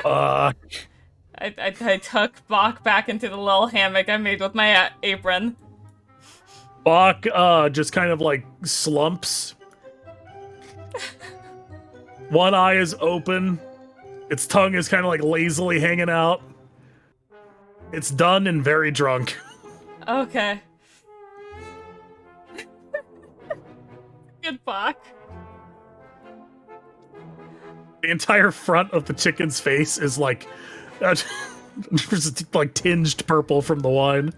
Fuck! I took Bach back into the little hammock I made with my apron.
Bach just kind of like slumps. One eye is open. Its tongue is kind of like lazily hanging out. It's done and very drunk.
Okay. Good Bach.
The entire front of the chicken's face is like like tinged purple from the wine.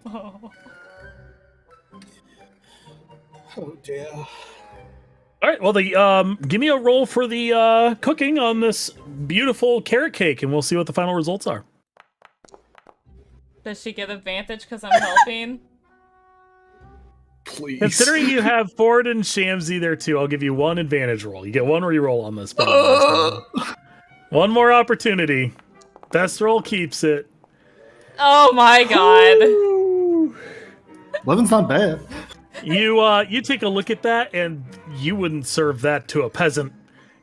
Oh.
Oh dear.
All right, well, give me a roll for the cooking on this beautiful carrot cake, and we'll see what the final results are.
Does she get advantage because I'm helping?
Please.
Considering you have Ford and Shamsi there too, I'll give you 1 advantage roll. You get 1 re-roll on this. One more opportunity. Best roll keeps it.
Oh my god.
11's not bad.
You take a look at that, and you wouldn't serve that to a peasant.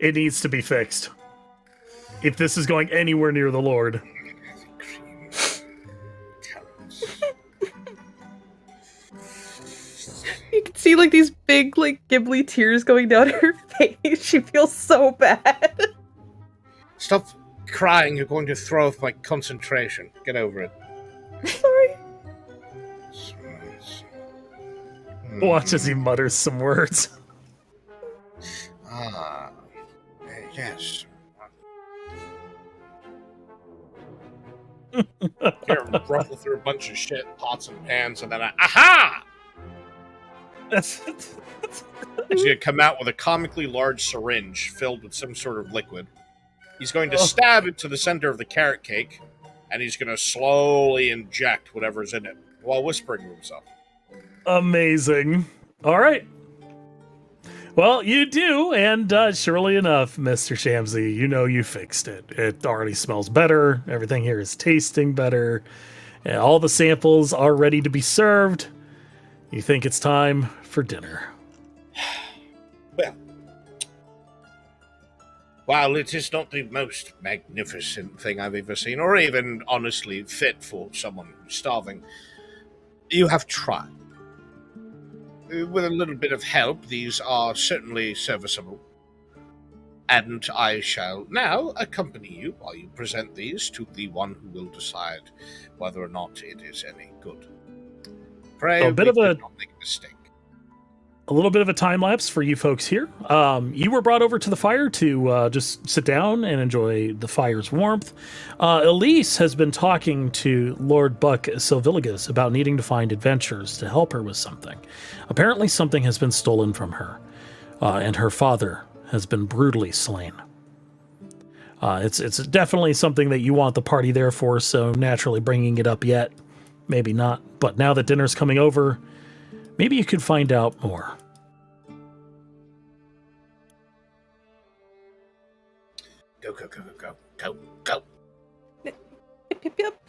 It needs to be fixed. If this is going anywhere near the Lord.
You can see like these big like Ghibli tears going down her face. She feels so bad.
Stop crying, you're going to throw off my concentration. Get over it.
Sorry.
Watch as he mutters some words.
Yes. Here, ruffle through a bunch of shit, pots and pans, and then aha!
That's
He's going to come out with a comically large syringe filled with some sort of liquid. He's going to stab it to the center of the carrot cake, and he's going to slowly inject whatever's in it while whispering to himself.
amazing. All right. Well, you do, and surely enough, Mr. Shamsi, you know you fixed it. It already smells better. Everything here is tasting better. And all the samples are ready to be served. You think it's time for dinner.
Well, while it is not the most magnificent thing I've ever seen, or even, honestly, fit for someone who's starving, you have tried. With a little bit of help, these are certainly serviceable. And I shall now accompany you while you present these to the one who will decide whether or not it is any good. Pray
A bit of
we
a-
did not make a mistake.
A little bit of a time lapse for you folks here. You were brought over to the fire to just sit down and enjoy the fire's warmth. Elise has been talking to Lord Buck Silviligus about needing to find adventurers to help her with something. Apparently something has been stolen from her, and her father has been brutally slain. It's definitely something that you want the party there for, so naturally bringing it up yet, maybe not. But now that dinner's coming over, maybe you could find out more.
Go, go, go, go, go, go, go.
Yep.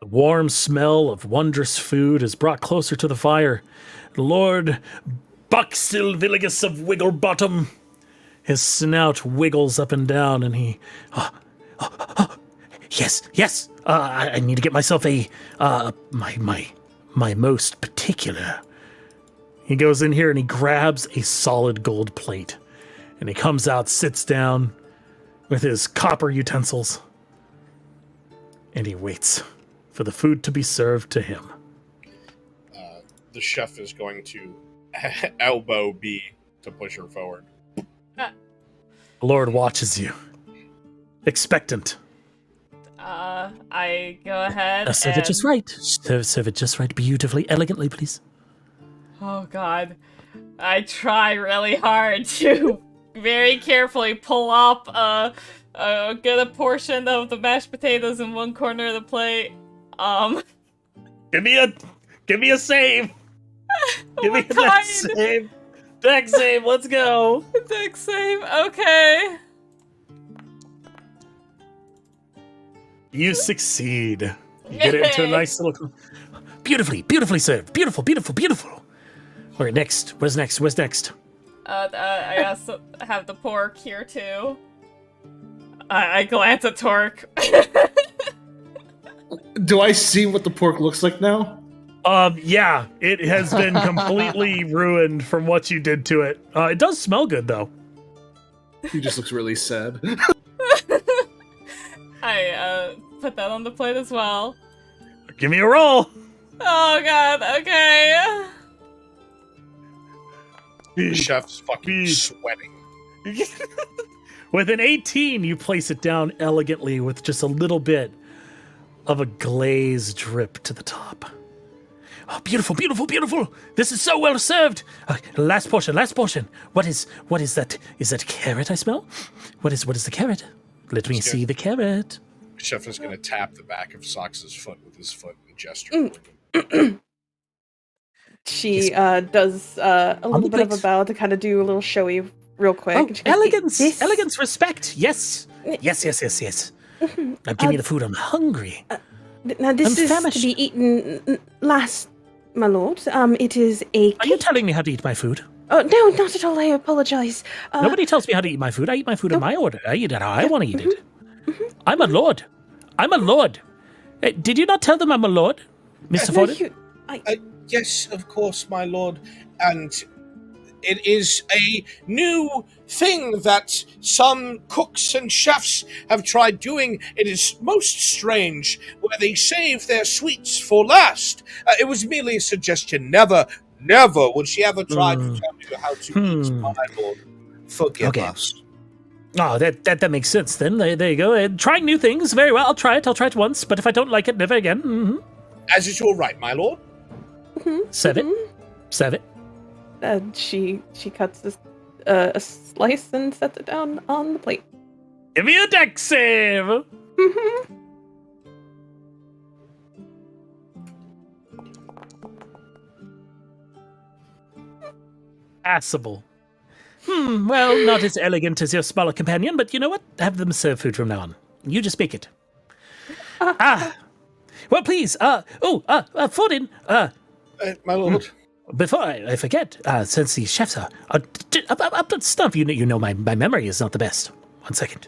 The warm smell of wondrous food is brought closer to the fire. Lord Buckstill Villigus of Wigglebottom. His snout wiggles up and down, and he... Yes. I need to get myself a... my most particular. He goes in here and he grabs a solid gold plate. And he comes out, sits down with his copper utensils. And he waits for the food to be served to him.
The chef is going to elbow B to push her forward.
The Lord watches you, expectant.
I go ahead
Serve it just right. Serve it just right, beautifully, elegantly, please.
Oh, God. I try really hard to very carefully pull up a good portion of the mashed potatoes in one corner of the plate.
Give me a save. Give me a
kind?
dex save. Dex save, let's go.
Dex save, okay.
You succeed. You get it into a nice little... Beautifully served. Beautiful. All right, next. Where's next?
I also have the pork here, too. I glance at Torque.
Do I see what the pork looks like now?
Yeah, it has been completely ruined from what you did to it. It does smell good, though.
He just looks really sad.
I put that on the plate as well.
Give me a roll.
Oh, God, okay.
The chef's fucking sweating.
With an 18, you place it down elegantly with just a little bit of a glaze drip to the top. Oh, beautiful. This is so well served. Last portion. What is that? Is that carrot I smell? What is the carrot? Let me see the carrot.
The chef is going to tap the back of Sox's foot with his foot and gesture.
She does a little bit of a bow to kind of do a little showy real quick.
Oh,
And she goes,
elegance, respect. Yes. Now give me the food. I'm hungry.
Now this
I'm
is
famished.
to be eaten last, my lord. It is a
Are you telling me how to eat my food?
Oh, no, not at all. I apologize.
Nobody tells me how to eat my food. I eat my food in my order. I eat it how I want to eat it. I'm a lord. Did you not tell them I'm a lord, Mr. Forden?
Yes, of course, my lord. And it is a new thing that some cooks and chefs have tried doing. It is most strange, where they save their sweets for last. It was merely a suggestion. Never would she ever try to tell you how to eat, my lord. Forgive us.
Oh, that makes sense then. There you go. Trying new things. Very well. I'll try it once. But if I don't like it, never again. Mm-hmm.
As is your right, my lord.
Serve it.
And she cuts a slice and sets it down on the plate.
Give me a dex save. Passable. Well, not as elegant as your smaller companion, but you know what? Have them serve food from now on. You just make it. Well, please. Forden.
My lord.
Before I forget, since these chefs are up to stuff, you know my memory is not the best. 1 second.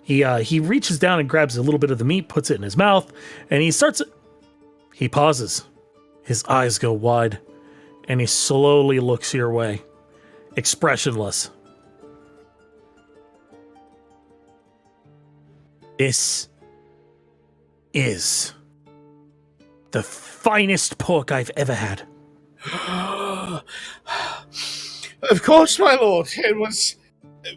He reaches down and grabs a little bit of the meat, puts it in his mouth, and he pauses. His eyes go wide, and he slowly looks your way, expressionless. This is the finest pork I've ever had.
Of course, my lord. It was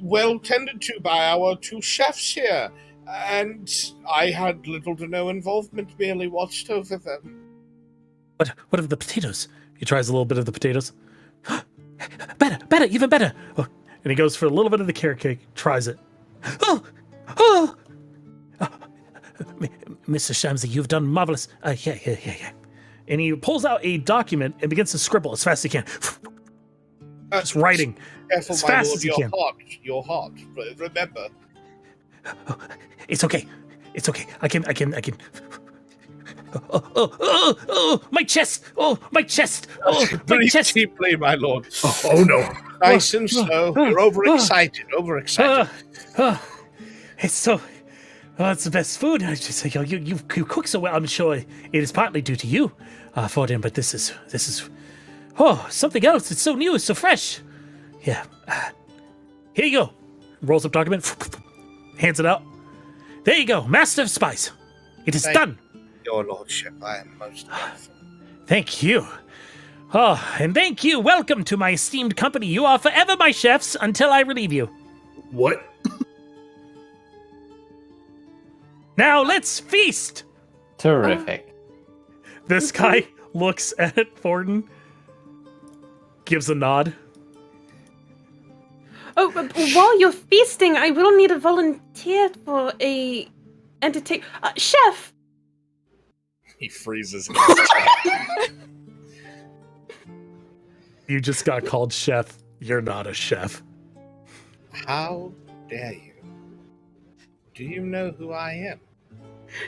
well tended to by our two chefs here, and I had little to no involvement, merely watched over them.
What of the potatoes? He tries a little bit of the potatoes. Better, even better. Oh, And he goes for a little bit of the carrot cake, tries it. Oh! Oh! Mr. Shamsi, you've done marvelous. Yeah. And he pulls out a document and begins to scribble as fast as he can. Just writing
Careful,
as
my
fast
lord,
as he can.
Your heart. Remember.
It's okay. I can. Oh, my chest. Oh, my chest. Oh, my
Breathe
chest.
deeply, my lord.
Oh no.
Nice and slow. You're overexcited.
It's so. Oh, it's the best food. I just you cook so well. I'm sure it is partly due to you, Fordin, but this is something else. It's so new. It's so fresh. Yeah. Here you go. Rolls up document. Hands it out. There you go. Master of Spice. It is done.
Your lordship, I am most grateful.
Thank you. Oh, and thank you. Welcome to my esteemed company. You are forever my chefs until I relieve you.
What?
Now let's feast.
Terrific.
This guy looks at Forden, gives a nod.
Oh, but while you're feasting, I will need a volunteer for a entertain. Chef.
He freezes.
You just got called chef. You're not a chef.
How dare you? Do you know who I am?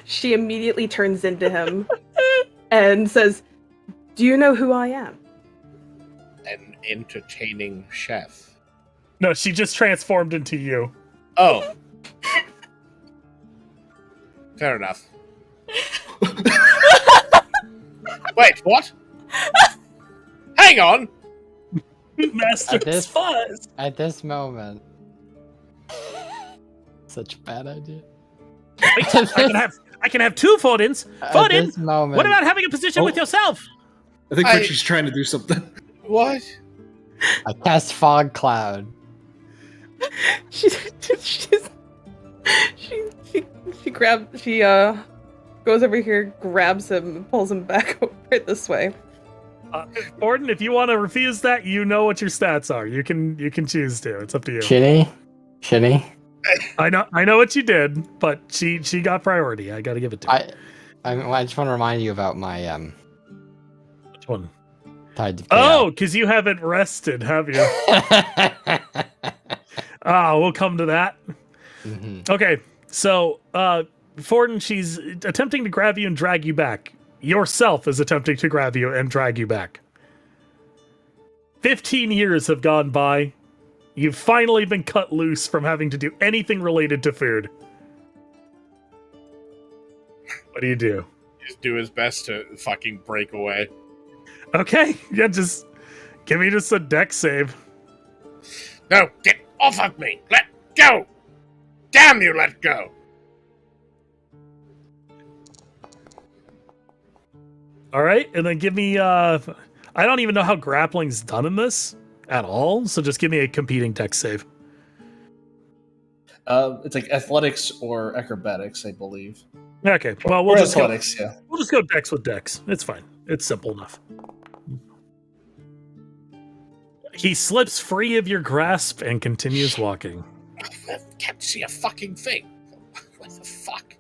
She immediately turns into him and says, "Do you know who I am?"
An entertaining chef.
No, she just transformed into you.
Oh. Fair enough. Wait, what? Hang on!
Master
At this-
Spice.
At this moment. Such a bad idea.
Wait, I can have two Fordins.
At
Fordin,
this moment.
what about having a position with yourself?
I think
I-
Richie's trying to do something.
What?
I cast fog cloud.
She goes over here, grabs him, and pulls him back over this way.
Fordin, if you want to refuse that, you know what your stats are. You can choose to. It's up to you.
Shinny.
I know what you did, but she got priority. I got to give it to her.
I just want to remind you about my
Which one?
tide to
Oh, because you haven't rested, have you? We'll come to that.
Mhm.
Okay, so Fordin, she's attempting to grab you and drag you back. Yourself is attempting to grab you and drag you back. 15 years have gone by. You've finally been cut loose from having to do anything related to food. What do you do?
Just do his best to fucking break away.
Okay, yeah, just give me just a deck save.
No, get off of me! Let go! Damn you, let go!
All right, and then give me, I don't even know how grappling's done in this at all, so just give me a competing deck save.
It's like athletics or acrobatics, I believe.
Okay, well, we'll
Or
just go,
athletics, yeah.
we'll just go dex with dex. It's fine. It's simple enough. He slips free of your grasp and continues walking.
I can't see a fucking thing. What the fuck?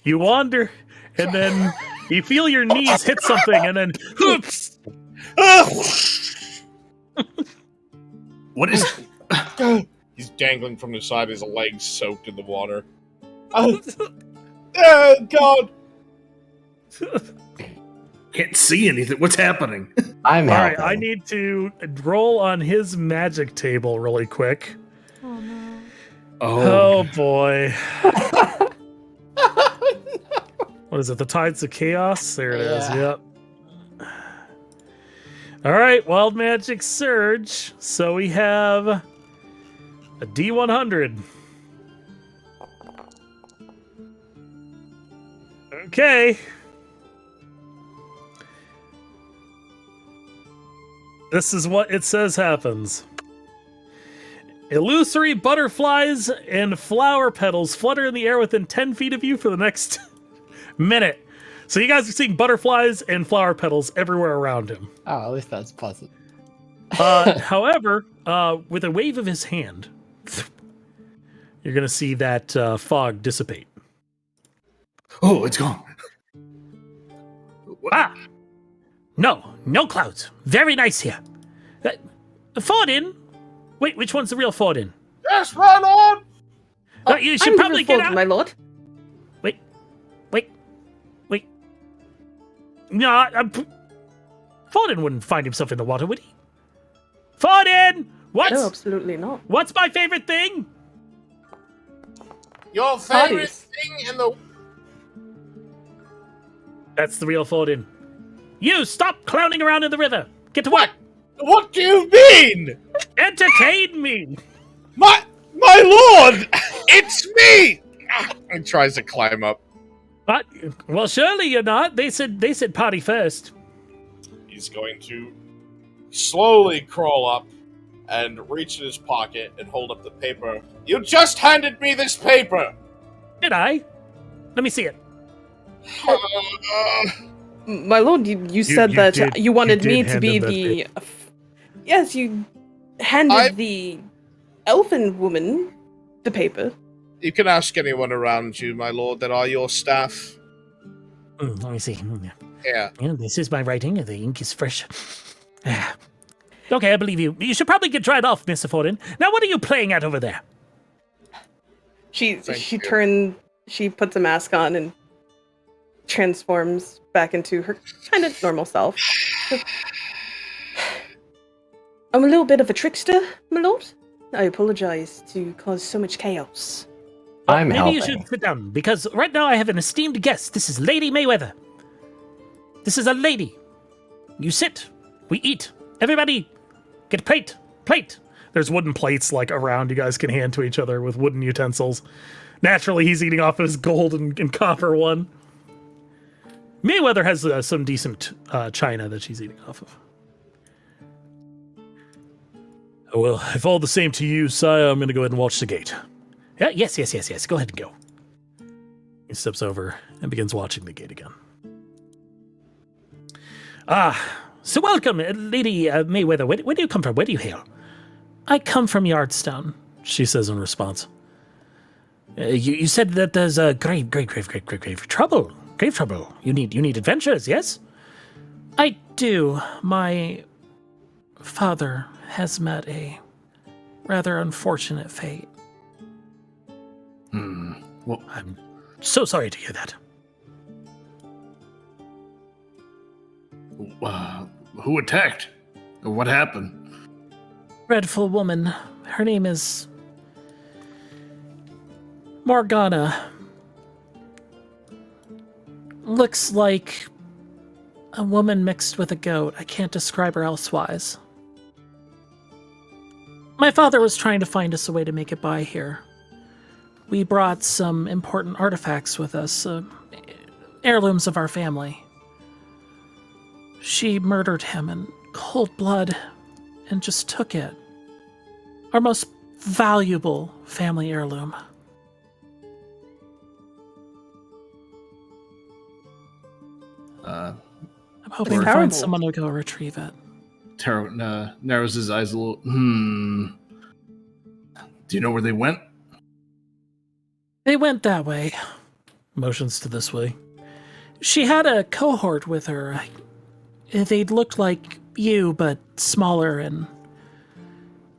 You wander, and then you feel your knees hit something, and then oops!
What is?
He's dangling from the side, his legs soaked in the water.
Oh, God!
Can't see anything. What's happening?
I'm
All
helping.
right, I need to roll on his magic table really quick.
Oh no.
Oh boy. What is it? The Tides of Chaos? There it is.
Yeah.
Yep. All right, Wild Magic Surge. So we have a D100. Okay. This is what it says happens. Illusory butterflies and flower petals flutter in the air within 10 feet of you for the next minute. So you guys are seeing butterflies and flower petals everywhere around him.
Oh, at least that's pleasant.
However, with a wave of his hand, you're going to see that fog dissipate.
Oh, it's gone.
Ah! No clouds. Very nice here. Fordin? Wait, which one's the real Fordin?
Yes, my lord!
You should
I'm
probably get
Ford,
out.
my lord.
Wait. No, Fordin wouldn't find himself in the water, would he? Fordin!
No, absolutely not.
What's my favorite thing?
Your favorite
Bodies.
thing in the...
That's the real Fordin. You, stop clowning around in the river. Get to work.
What do you mean?
Entertain me.
My lord! It's me! He tries to climb up.
What? Well, surely you're not. They said party first.
He's going to slowly crawl up and reach in his pocket and hold up the paper. You just handed me this paper!
Did I? Let me see it.
My lord, you said that you wanted me to
hand
be
him that
the... Yes, you handed the elfin woman the paper.
You can ask anyone around you, my lord, that are your staff.
Let me see.
Yeah.
Yeah, this is my writing. The ink is fresh. Okay, I believe you. You should probably get dried off, Mr. Fordin. Now, what are you playing at over there?
She
you.
she puts a mask on and transforms back into her kind of normal self. I'm a little bit of a trickster, my lord. I apologize to cause so much chaos.
I'm
Maybe
helping.
you should sit down, because right now I have an esteemed guest. This is Lady Mayweather. This is a lady. You sit. We eat. Everybody, get plate. There's wooden plates like around you guys can hand to each other with wooden utensils. Naturally, he's eating off his gold and copper one. Mayweather has some decent china that she's eating off of. Well, if all the same to you, sire, I'm going to go ahead and watch the gate. Yeah, yes. Go ahead and go. He steps over and begins watching the gate again. So welcome, Lady Mayweather. Where do you come from? Where do you hail? I come from Yardstone, she says in response. You said that there's a grave trouble. Grave trouble. You need adventures, yes? I do. My father has met a rather unfortunate fate.
Well,
I'm so sorry to hear that.
who attacked? What happened?
Dreadful woman. Her name is Morgana. Looks like a woman mixed with a goat. I can't describe her elsewise. My father was trying to find us a way to make it by here. We brought some important artifacts with us, heirlooms of our family. She murdered him in cold blood and just took it. Our most valuable family heirloom. I'm hoping to find
terrible.
someone to go retrieve it.
Taro narrows his eyes a little. Do you know where they went?
They went that way. Motions to this way. She had a cohort with her. They looked like you, but smaller and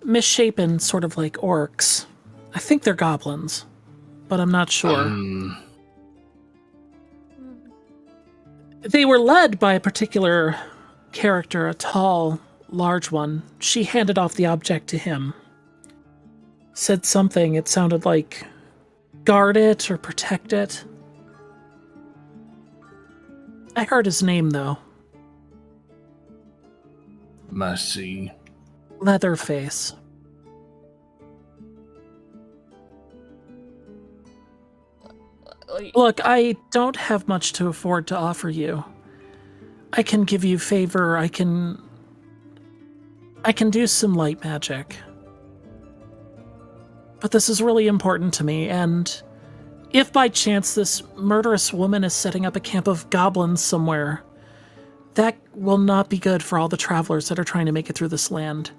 misshapen, sort of like orcs. I think they're goblins, but I'm not sure. They were led by a particular character, a tall, large one. She handed off the object to him. Said something, it sounded like guard it or protect it. I heard his name, though.
Must see.
Leatherface. Look, I don't have much to afford to offer you. I can give you favor, I can do some light magic. But this is really important to me, and if by chance this murderous woman is setting up a camp of goblins somewhere, that will not be good for all the travelers that are trying to make it through this land.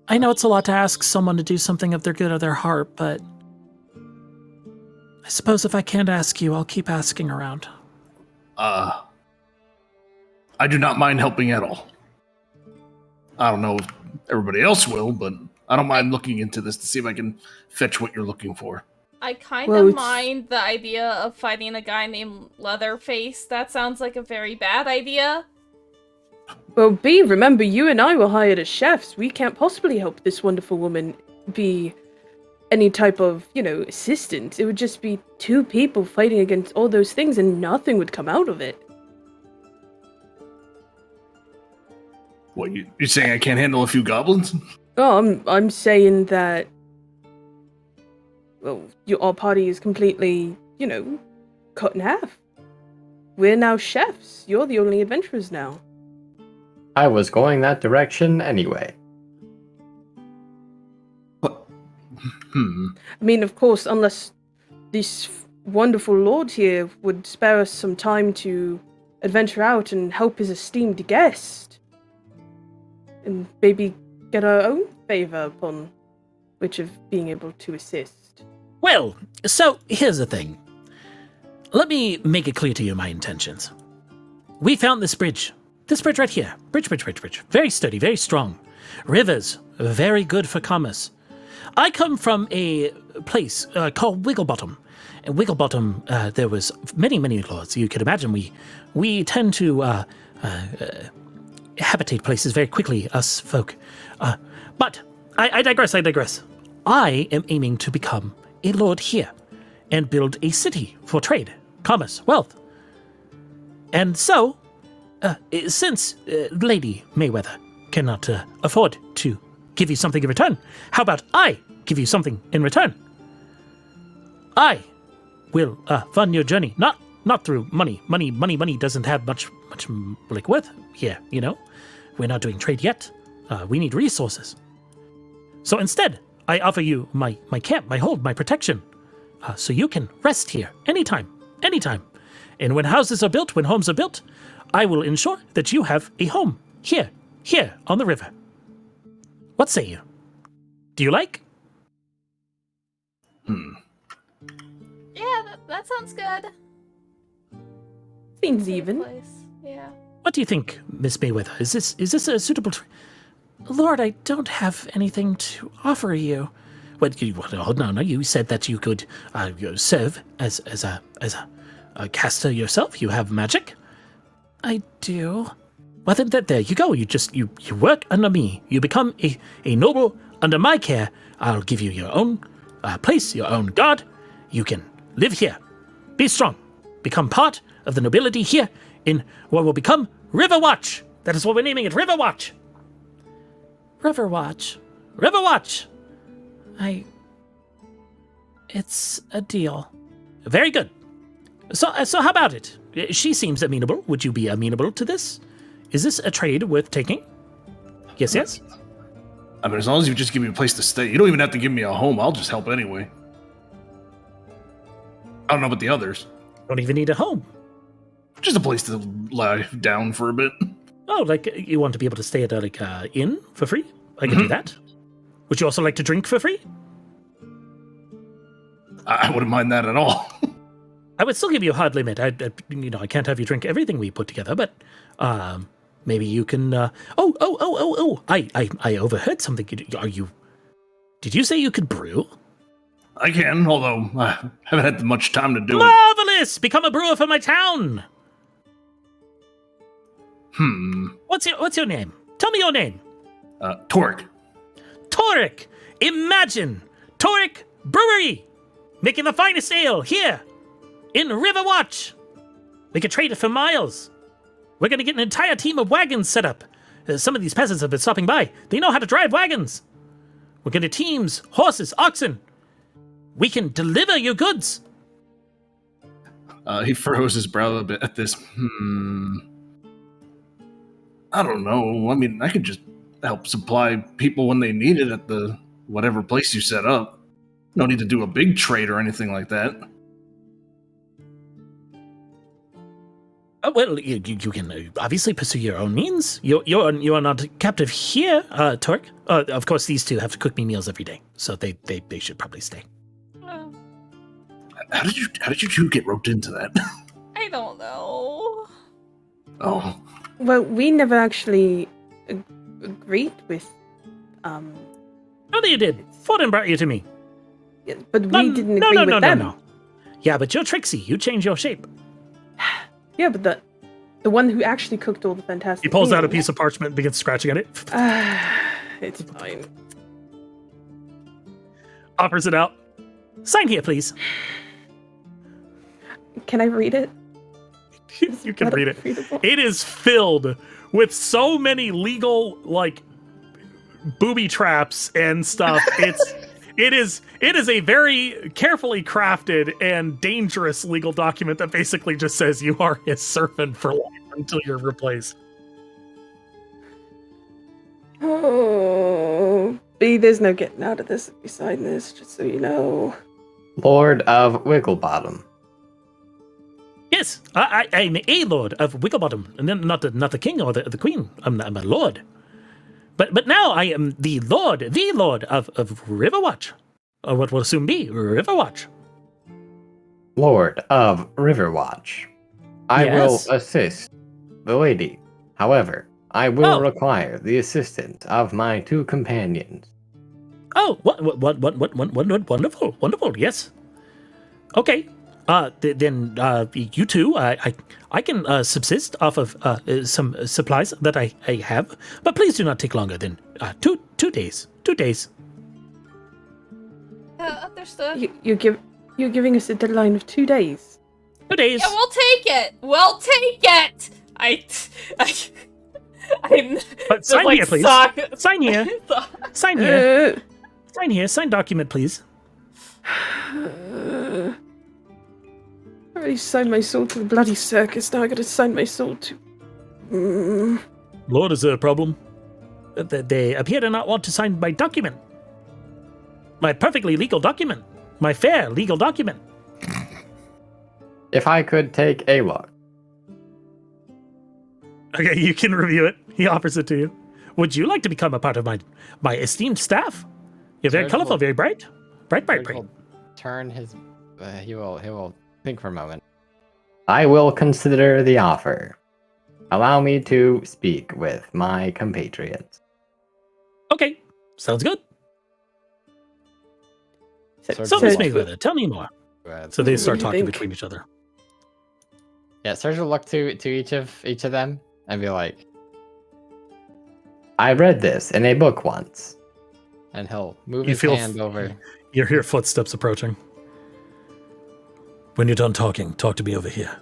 I know it's a lot to ask someone to do something of their good of their heart, but I suppose if I can't ask you, I'll keep asking around.
I do not mind helping at all. I don't know if everybody else will, but I don't mind looking into this to see if I can fetch what you're looking for.
I kind
Well,
of
it's-
mind the idea of fighting a guy named Leatherface. That sounds like a very bad idea.
Well, B, remember, you and I were hired as chefs. We can't possibly help this wonderful woman be any type of, assistant. It would just be two people fighting against all those things and nothing would come out of it.
What, you're saying I can't handle a few goblins?
Oh, I'm saying that, well, our party is completely, cut in half. We're now chefs. You're the only adventurers now.
I was going that direction anyway.
I mean, of course, unless this wonderful lord here would spare us some time to adventure out and help his esteemed guest. And maybe get our own favor upon which of being able to assist.
Well, so here's the thing. Let me make it clear to you my intentions. We found this bridge. This bridge right here. Bridge. Very sturdy, very strong. Rivers, very good for commerce. I come from a place called Wigglebottom. In Wigglebottom, there was many lords. You could imagine we tend to habitate places very quickly, us folk. But I digress. I am aiming to become a lord here and build a city for trade, commerce, wealth. And so, since Lady Mayweather cannot afford to give you something in return, how about I give you something in return? I will fund your journey, not through money. Money doesn't have much like worth here, We're not doing trade yet. We need resources. So instead, I offer you my camp, my hold, my protection, so you can rest here anytime. And when houses are built, when homes are built, I will ensure that you have a home here on the river. What say you? Do you like?
Yeah, that sounds good.
Seems
Safe
even.
place. Yeah.
What do you think, Miss Mayweather? Is this a suitable? Lord, I don't have anything to offer you. No. You said that you could serve as a caster yourself. You have magic. I do. Well, then there you go. You work under me. You become a noble under my care. I'll give you your own place, your own guard. You can live here. Be strong. Become part of the nobility here in what will become Riverwatch. That is what we're naming it, Riverwatch. Riverwatch. It's a deal. Very good. So how about it? She seems amenable. Would you be amenable to this? Is this a trade worth taking? Yes?
I mean, as long as you just give me a place to stay. You don't even have to give me a home. I'll just help anyway. I don't know about the others.
Don't even need a home.
Just a place to lie down for a bit.
Oh, like you want to be able to stay at a inn for free? I can do that. Would you also like to drink for free?
I wouldn't mind that at all.
I would still give you a hard limit. I can't have you drink everything we put together, but maybe you can. Oh! I overheard something. Did you say you could brew?
I can, although I haven't had much time to do it.
Marvelous! Become a brewer for my town. What's your name? Tell me your name.
Torque.
Torek! Imagine! Torek Brewery! Making the finest ale here in Riverwatch! We could trade it for miles. We're going to get an entire team of wagons set up. Some of these peasants have been stopping by. They know how to drive wagons. We're going to teams, horses, oxen. We can deliver your goods.
He furrows his brow a bit at this. I don't know. I mean, I could just help supply people when they need it at the whatever place you set up. No need to do a big trade or anything like that.
Well, you can obviously pursue your own means. You are not captive here, Torque. Of course, these two have to cook me meals every day, so they should probably stay.
Oh,
How did you two get roped into that?
I don't know.
Oh,
Well, we never actually agreed with.
Oh, you did. Forden brought you to me.
But we didn't agree with them.
No. Yeah, but you're Trixie. You change your shape.
Yeah, but the one who actually cooked all the fantastic.
He pulls out a
meals-
piece of parchment and begins scratching at it.
It's fine.
Offers it out. Sign here, please.
Can I read it?
You can read it. It is filled with so many legal, like, booby traps and stuff. It is a very carefully crafted and dangerous legal document that basically just says you are his servant for life until you're replaced.
Oh, B, there's no getting out of this if you sign this, just so you know.
Lord of Wigglebottom.
Yes, I'm a lord of Wigglebottom, and then not the king or the queen. I'm a lord. But now I am the lord of Riverwatch, or what will soon be Riverwatch.
Lord of Riverwatch. I
Yes.
will assist the lady. However, I will require the assistance of my two companions.
Oh, wonderful. Yes. Okay. Then you two, I can subsist off of some supplies that I have, but please do not take longer than 2 days. 2 days.
Understood.
You're giving us a deadline of 2 days.
2 days.
Yeah, we'll take it. We'll take it. I'm
But sign here, please. Sign here. Sign here. Sign here. Sign document, please.
I already signed my soul to the bloody circus. Now I gotta sign my soul to.
Lord, is there a problem? They appear to not want to sign my document. My perfectly legal document. My fair legal document.
If I could take a look.
Okay, you can review it. He offers it to you. Would you like to become a part of my esteemed staff? You're very
George
colorful,
will-
very bright. Bright.
Will turn his. He will think for a moment.
I will consider the offer. Allow me to speak with my compatriots.
Okay, sounds good.
Sort
So,
of
Miss
will-
Mayweather, tell me more. So they start
What do you
talking
think?
between each other.
Yeah, Serge will look to each of them and be like,
I read this in a book once.
and he'll move
You
his
feel
hand over.
You hear footsteps approaching. When you're done talking, talk to me over here.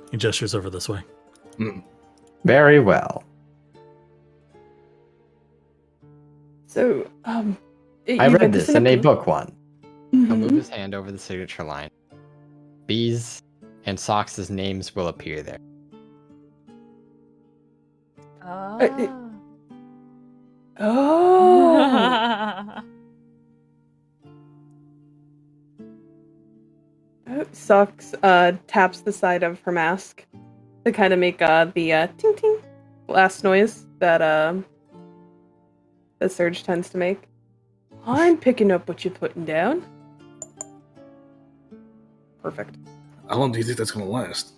He gestures over this way.
Very well.
So,
I read this in a book once.
He'll move his hand over the signature line. Bees and Sox's names will appear there.
Oh. Socks taps the side of her mask to kind of make the ting ting blast noise that Surge tends to make. I'm picking up what you're putting down. Perfect.
how long do you think that's gonna last?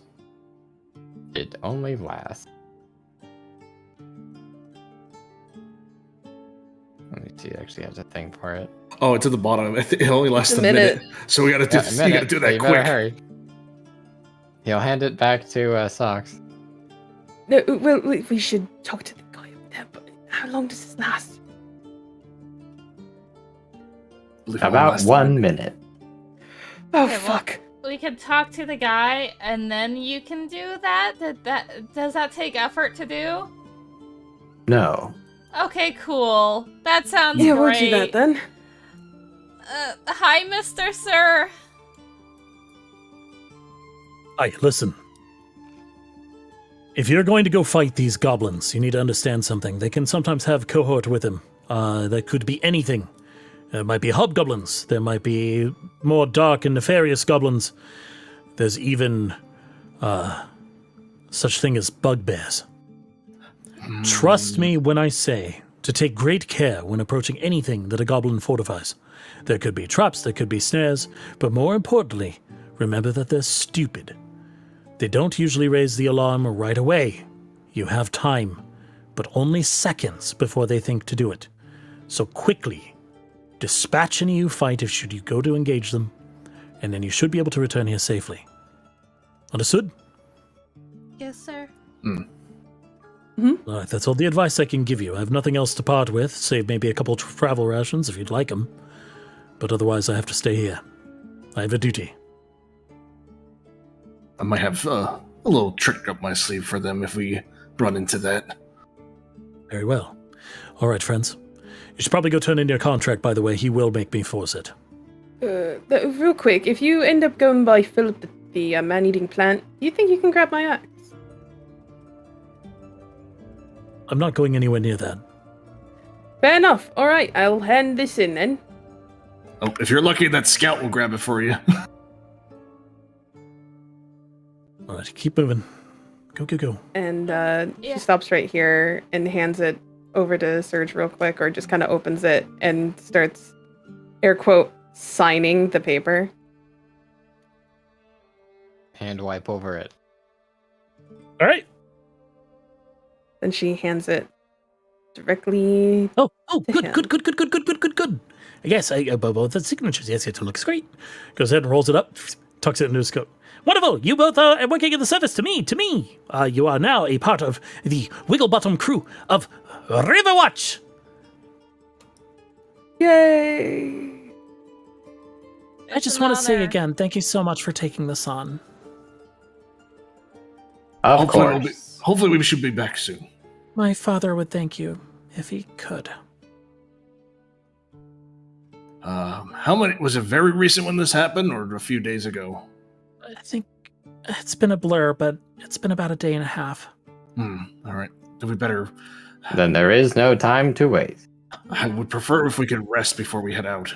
It only lasts. Let me see. It actually has a thing for it.
Oh, it's at the bottom. It only lasts
A
a minute.
minute.
So we gotta do.
Yeah, a
You
minute,
gotta do
so
that
you better
quick.
hurry. He'll hand it back to Sox.
No, well, we should talk to the guy up there, but how long does this last?
Believe it won't
About
last a
1 minute.
Oh,
Okay, well-
fuck.
We can talk to the guy, and then you can do that. Does that take effort to do?
No.
Okay, cool. That sounds
Yeah,
great.
we'll do that then.
Hi, Mr. Sir.
Hi, listen. If you're going to go fight these goblins, you need to understand something. They can sometimes have cohort with them. That could be anything. There might be hobgoblins. There might be more dark and nefarious goblins. There's even such thing as bugbears. Trust me when I say to take great care when approaching anything that a goblin fortifies. There could be traps, there could be snares, but more importantly, remember that they're stupid. They don't usually raise the alarm right away. You have time, but only seconds before they think to do it. So quickly, dispatch any you fight if should you go to engage them, and then you should be able to return here safely. Understood?
Yes, sir.
All right, that's all the advice I can give you. I have nothing else to part with, save maybe a couple travel rations if you'd like them. But otherwise, I have to stay here. I have a duty.
I might have a little trick up my sleeve for them if we run into that.
Very well. All right, friends. You should probably go turn in your contract, by the way. He will make me force it.
Real quick, if you end up going by Philip the man-eating plant, do you think you can grab my axe?
I'm not going anywhere near that.
Fair enough. All right, I'll hand this in then.
Oh, if you're lucky, that scout will grab it for you.
All right, keep moving. Go.
And
Yeah.
she stops right here and hands it over to Serge real quick, or just kind of opens it and starts, air quote, signing the paper.
Hand wipe over it.
All right.
Then she hands it directly.
Oh,
To
good,
him.
good. Yes, both the signatures. Yes, it looks great. Goes ahead and rolls it up, tucks it into his coat. Wonderful! You both are working in the service to me. You are now a part of the Wigglebottom crew of Riverwatch.
Yay!
I just want to say again, thank you so much for taking this on.
Of
Hopefully
course.
hopefully we should be back soon.
My father would thank you if he could.
How many was it? Very recent when this happened, or a few days ago?
I think it's been a blur, but it's been about a day and a half.
All right. Then we better.
Then there is no time to waste.
I would prefer if we could rest before we head out.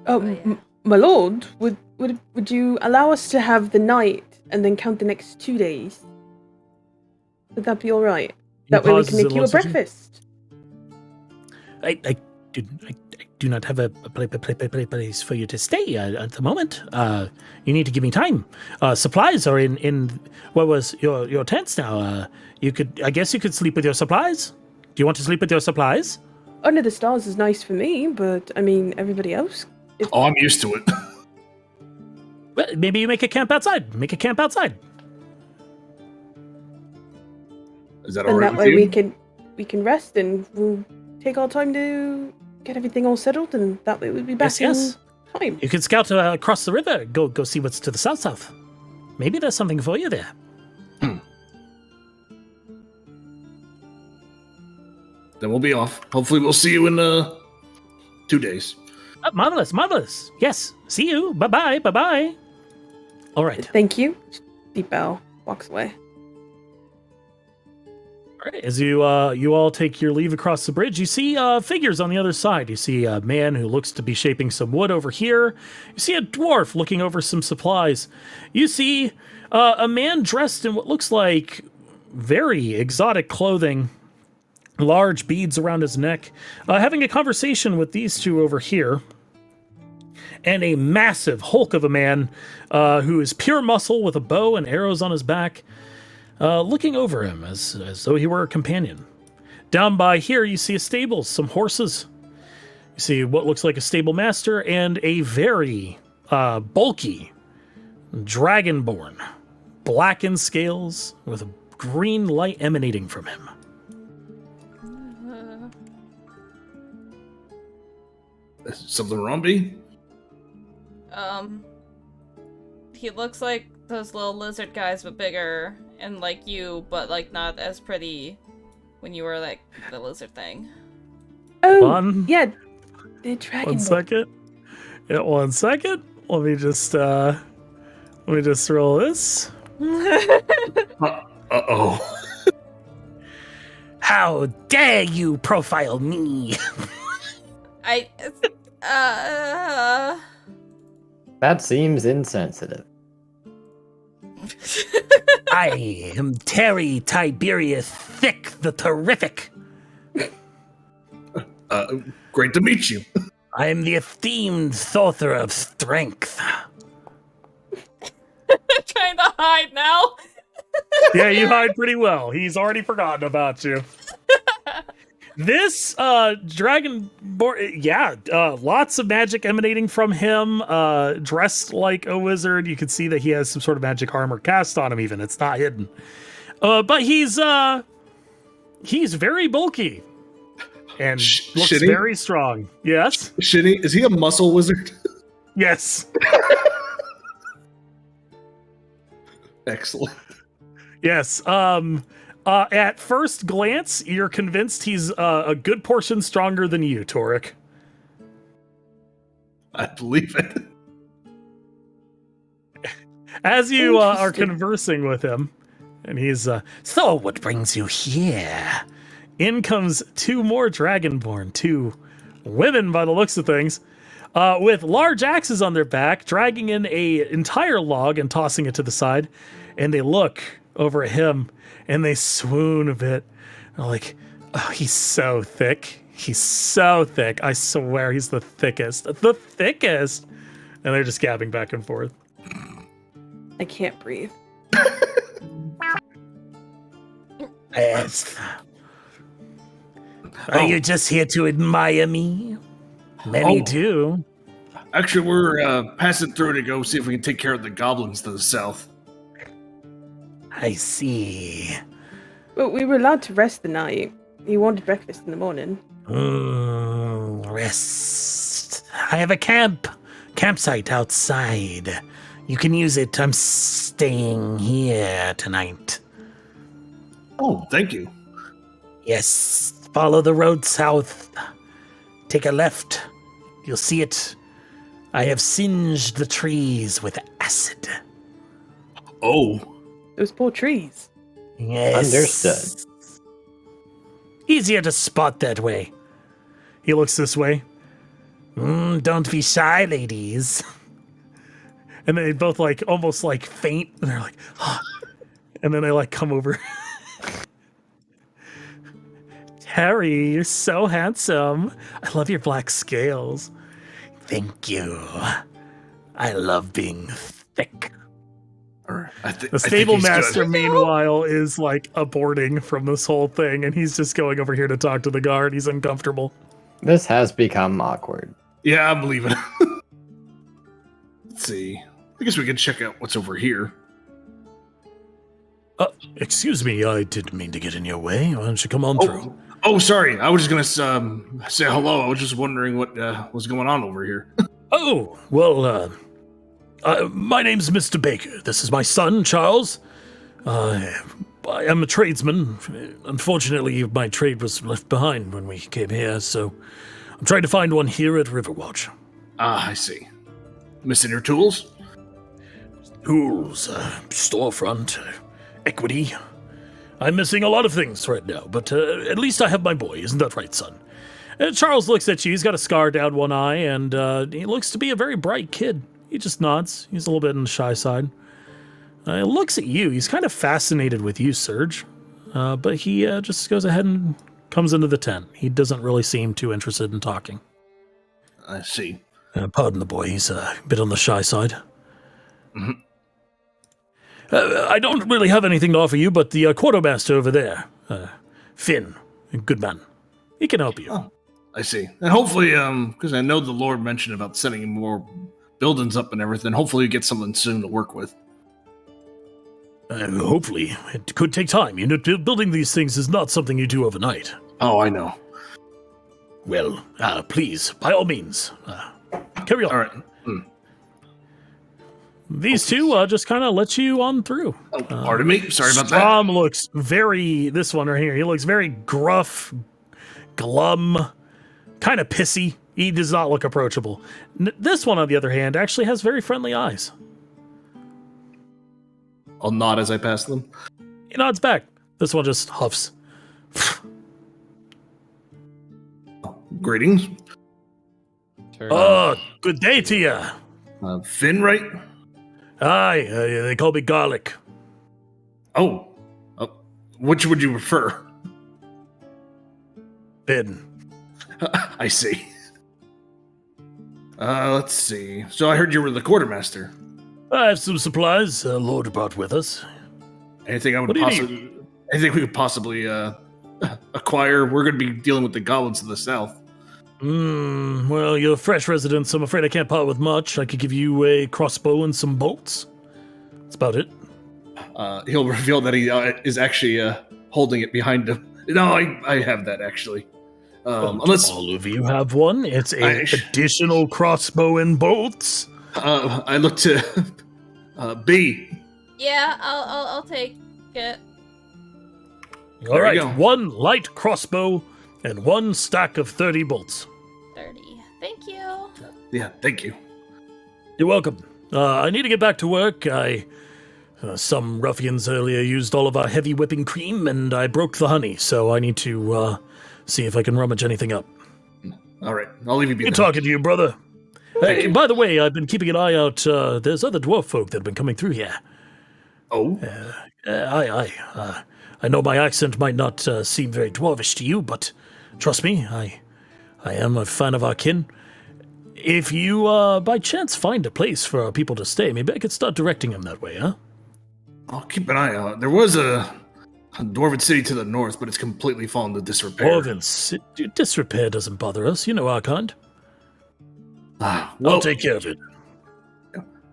Oh, my lord, would you allow us to have the night and then count the next 2 days? Would that be all right? That way we can make you a breakfast.
I do not have a place for you to stay at the moment. You need to give me time. Supplies are in what was your tents now. I guess you could sleep with your supplies. Do you want to sleep with your supplies?
Under the stars is nice for me, but I mean everybody else.
Oh, I'm used to it.
Well, maybe you make a camp outside.
Is that all
And
right
that
with
way
you?
we can rest and we'll take our time to get everything all settled, and that way we'll be back
Yes.
in time.
You could scout across the river. Go see what's to the south. Maybe there's something for you there.
Then we'll be off. Hopefully we'll see you in 2 days.
Marvelous. Yes. See you. Bye-bye. All right.
Thank you. Deep bow, walks away.
All right. As you all take your leave across the bridge, you see figures on the other side. You see a man who looks to be shaping some wood over here. You see a dwarf looking over some supplies. You see a man dressed in what looks like very exotic clothing, large beads around his neck, having a conversation with these two over here. And a massive hulk of a man who is pure muscle with a bow and arrows on his back, looking over him as though he were a companion. Down by here, you see a stable, some horses. You see what looks like a stable master and a very bulky dragonborn, blackened scales with a green light emanating from him.
Is something wrong, B?
He looks like those little lizard guys, but bigger, and like you, but like not as pretty when you were like the lizard thing.
Oh,
Fun.
yeah, the dragon.
1 second. Yeah, 1 second. Let me just roll this.
Uh-oh.
How dare you profile me?
That seems insensitive.
I am Terry Tiberius Thick the Terrific.
Great to meet you.
I am the esteemed author of Strength.
Trying to hide now.
Yeah, you hide pretty well. He's already forgotten about you. This dragonborn, lots of magic emanating from him. Dressed like a wizard, you can see that he has some sort of magic armor cast on him. Even it's not hidden. But he's very bulky and looks
Shitty?
very strong. Yes.
Shitty, is he a muscle wizard?
Yes.
Excellent.
Yes. At first glance, you're convinced he's a good portion stronger than you, Torek.
I believe it.
As you are
Interesting.
conversing with him, and he's, so what brings you here? In comes two more Dragonborn, two women by the looks of things, with large axes on their back, dragging in a entire log and tossing it to the side, and they look over at him, and they swoon a bit. They're like, oh, he's so thick. He's so thick. I swear he's the thickest. The thickest! And they're just gabbing back and forth.
I can't breathe.
Yes. Are you just here to admire me? Many
Oh.
do.
Actually, we're passing through to go see if we can take care of the goblins to the south.
I see.
But we were allowed to rest the night. He wanted breakfast in the morning.
Rest. I have a campsite outside. You can use it. I'm staying here tonight.
Oh, thank you.
Yes, follow the road south. Take a left. You'll see it. I have singed the trees with acid.
Oh,
Those poor trees.
Yes.
Understood.
Easier to spot that way. He looks this way. Don't be shy, ladies. And they both almost faint, and they're like, huh. And then they come over. Harry, you're so handsome. I love your black scales. Thank you. I love being thick. The stable master, meanwhile, is aborting from this whole thing, and he's just going over here to talk to the guard. He's uncomfortable.
This has become awkward.
Yeah, I believe it. Let's see. I guess we can check out what's over here.
Excuse me, I didn't mean to get in your way. Why don't you come on through?
Oh, sorry. I was just gonna say hello. I was just wondering what was going on over here.
Oh, well, my name's Mr. Baker. This is my son, Charles. I am a tradesman. Unfortunately, my trade was left behind when we came here, so I'm trying to find one here at Riverwatch.
Ah, I see. Missing your tools?
Tools, storefront, equity. I'm missing a lot of things right now, but at least I have my boy. Isn't that right, son? Charles looks at you. He's got a scar down one eye, and he looks to be a very bright kid. He just nods. He's a little bit on the shy side. He looks at you. He's kind of fascinated with you, Serge. But he just goes ahead and comes into the tent. He doesn't really seem too interested in talking.
I see.
Pardon the boy. He's a bit on the shy side.
Mm-hmm.
I don't really have anything to offer you, but the quartermaster over there, Finn, a good man. He can help you.
Oh, I see. And hopefully, because I know the Lord mentioned about setting more buildings up and everything, hopefully you get something soon to work with.
Hopefully. It could take time. You know, building these things is not something you do overnight.
Oh, I know.
Well, please, by all means, carry on.
All right.
These two just kind of let you on through.
Oh, pardon me. Sorry about that.
Strom looks this one right here, he looks very gruff, glum, kind of pissy. He does not look approachable. This one, on the other hand, actually has very friendly eyes.
I'll nod as I pass them.
He nods back. This one just huffs.
Greetings.
Oh, good day to you.
Finn, right?
Aye, they call me Garlic.
Oh, which would you prefer?
Ben.
I see. Let's see. So I heard you were the quartermaster.
I have some supplies Lord brought with us.
Anything
What do you need?
anything we could possibly acquire? We're going to be dealing with the goblins to the south.
Well, you're fresh residents, so I'm afraid I can't part with much. I could give you a crossbow and some bolts. That's about it.
He'll reveal that he is actually holding it behind him. No, I have that actually. Unless
all of you have one, it's an additional crossbow and bolts.
I look to B.
Yeah, I'll take it.
All right,
go.
1 light crossbow and 1 stack of 30 bolts.
30. Thank you.
Yeah, thank you.
You're welcome. I need to get back to work. Some ruffians earlier used all of our heavy whipping cream, and I broke the honey, so I need to see if I can rummage anything up.
All right, I'll leave you be.
Good
then.
talking to you, brother. Hey, by the way, I've been keeping an eye out. There's other dwarf folk that have been coming through here.
Oh,
I know my accent might not seem very dwarvish to you, but trust me, I am a fan of our kin. If you, by chance, find a place for our people to stay, maybe I could start directing them that way, huh?
I'll keep an eye out. There was a dwarven city to the north, but it's completely fallen to disrepair.
Disrepair doesn't bother us. You know our kind.
Well,
I'll take care of it.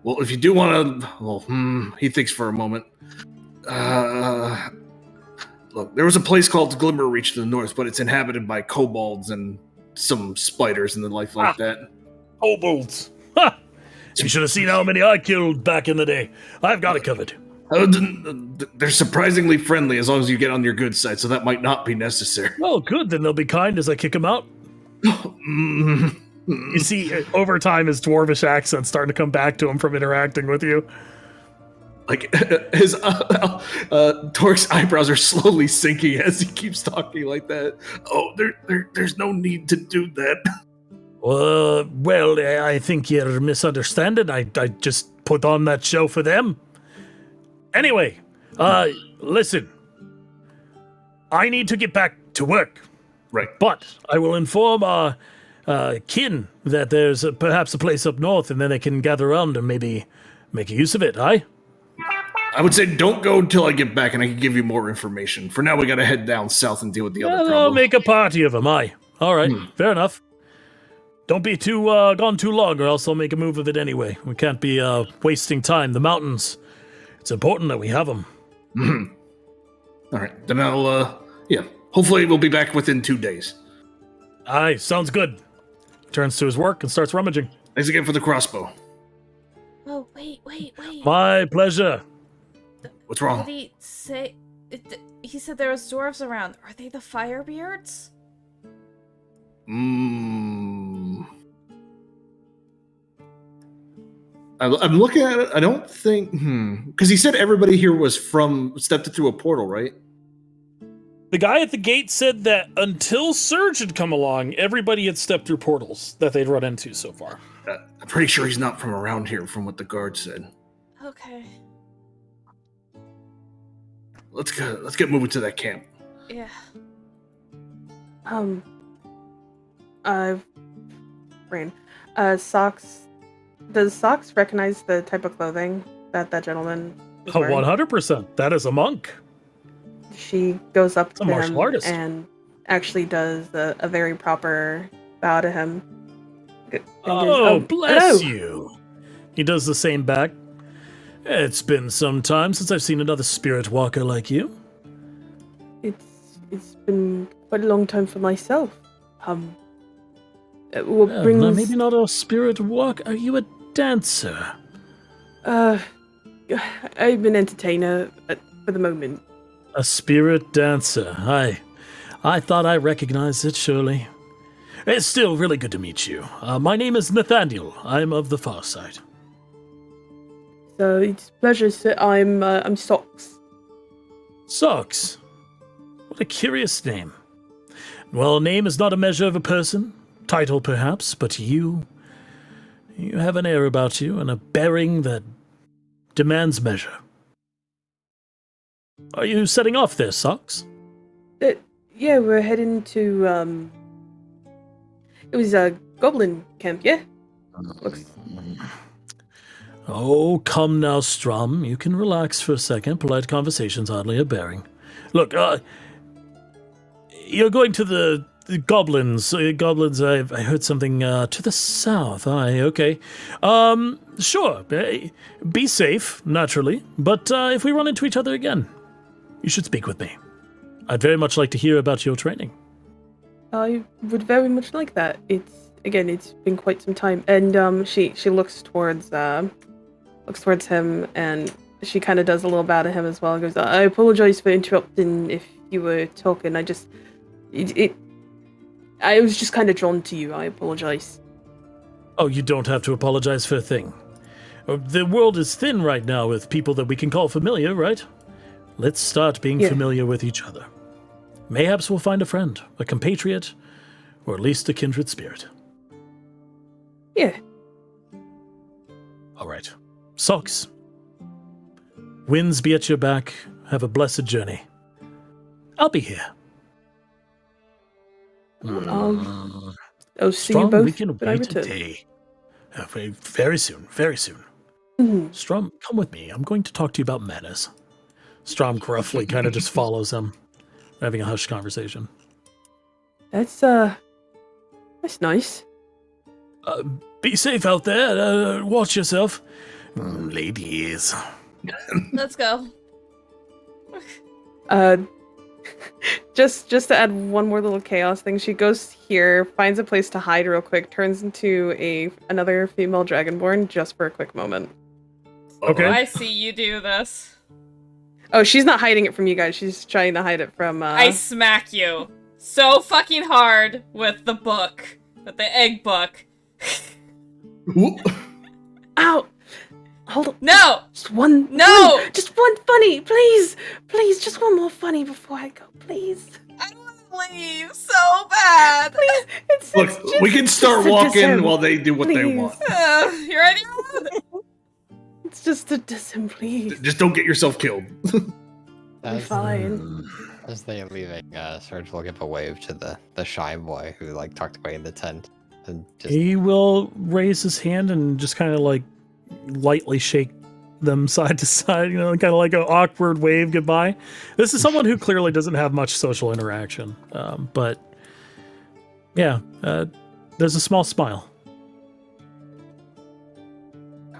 Well, if you do want to, he thinks for a moment. Look, there was a place called Glimmer Reach to the north, but it's inhabited by kobolds and some spiders and the life like that.
Kobolds. Ha! You should have seen how many I killed back in the day. I've got it covered.
They're surprisingly friendly as long as you get on your good side, so that might not be necessary.
Well, good, then they'll be kind as I kick them out. You see, over time, his dwarvish accent's starting to come back to him from interacting with you.
Like, his Torque's eyebrows are slowly sinking as he keeps talking like that. Oh, there's no need to do that.
Well, I think you're misunderstanding. I just put on that show for them. Anyway, listen. I need to get back to work.
Right.
But I will inform our kin that there's perhaps a place up north, and then they can gather around and maybe make use of it, aye?
I would say don't go until I get back and I can give you more information. For now, we gotta head down south and deal with the other problem.
I'll make a party of them, aye. All right, fair enough. Don't be gone too long, or else I'll make a move of it anyway. We can't be wasting time. The mountains, it's important that we have them.
All right, then I'll, hopefully we'll be back within 2 days.
Aye, sounds good. Turns to his work and starts rummaging.
Thanks again for the crossbow.
Oh, wait.
My pleasure.
What's wrong?
Did he say... He said there was dwarves around. Are they the Firebeards?
I'm looking at it. I don't think... Because he said everybody here was stepped through a portal, right?
The guy at the gate said that until Surge had come along, everybody had stepped through portals that they'd run into so far.
I'm pretty sure he's not from around here, from what the guard said.
Okay.
Let's get moving to that camp.
Yeah.
Rain. Socks. Does Socks recognize the type of clothing that gentleman is wearing?
100%. That is a monk.
She goes up to
martial
him
artist.
and actually does a very proper bow to him.
Oh, bless
hello.
you. He does the same back. It's been some time since I've seen another spirit walker like you.
It's been quite a long time for myself. What
No,
brings...
maybe not a spirit walker. Are you a dancer?
I'm an entertainer for the moment.
A spirit dancer. I thought I recognized it, surely. It's still really good to meet you. My name is Nathaniel. I'm of the far side.
So it's a pleasure, sir. I'm Socks.
Socks. What a curious name. Well, name is not a measure of a person. Title, perhaps, but you have an air about you and a bearing that demands measure. Are you setting off there, Socks?
Yeah, we're heading to, it was a goblin camp, yeah? Looks...
Oh, come now, Strum. You can relax for a second. Polite conversation's hardly a bearing. Look, you're going to the goblins. Goblins, I heard something to the south. Aye, okay. Sure. Be safe, naturally. But if we run into each other again, you should speak with me. I'd very much like to hear about your training.
I would very much like that. It's been quite some time. And she looks towards him, and she kind of does a little bow to him as well. And goes, I apologize for interrupting if you were talking. I was just kind of drawn to you. I apologize.
Oh, you don't have to apologize for a thing. The world is thin right now with people that we can call familiar, right? Let's start being familiar with each other. Mayhaps we'll find a friend, a compatriot, or at least a kindred spirit.
Yeah.
All right. Socks. Winds be at your back. Have a blessed journey. I'll be here.
I'll see
Strum,
you both
we can
when I
wait a
return.
day. Very soon, very soon.
Mhm.
Strum, come with me. I'm going to talk to you about manners. Strum gruffly kind of just follows him, having a hushed conversation.
That's nice.
Be safe out there. Watch yourself. Ladies.
Let's go.
Just to add one more little chaos thing, she goes here, finds a place to hide real quick, turns into another female dragonborn just for a quick moment.
Okay.
I see you do this.
Oh, she's not hiding it from you guys. She's trying to hide it from.
I smack you so fucking hard with the book, with the egg book.
Ow! Hold on.
No!
Just one.
No!
Just one funny, please, please. Just one more funny before I go, please.
I want to leave so bad.
Please. It's
Look,
just,
we can start
just a
walking
dism,
while they do what they
please.
want.
You ready?
It's just a dism, please.
Just don't get yourself killed.
Be fine.
As they are leaving, Serge will give a wave to the shy boy who tucked away in the tent, and just
He will raise his hand and just kind of lightly shake them side to side, kind of like an awkward wave goodbye. This is someone who clearly doesn't have much social interaction, but yeah, there's a small smile.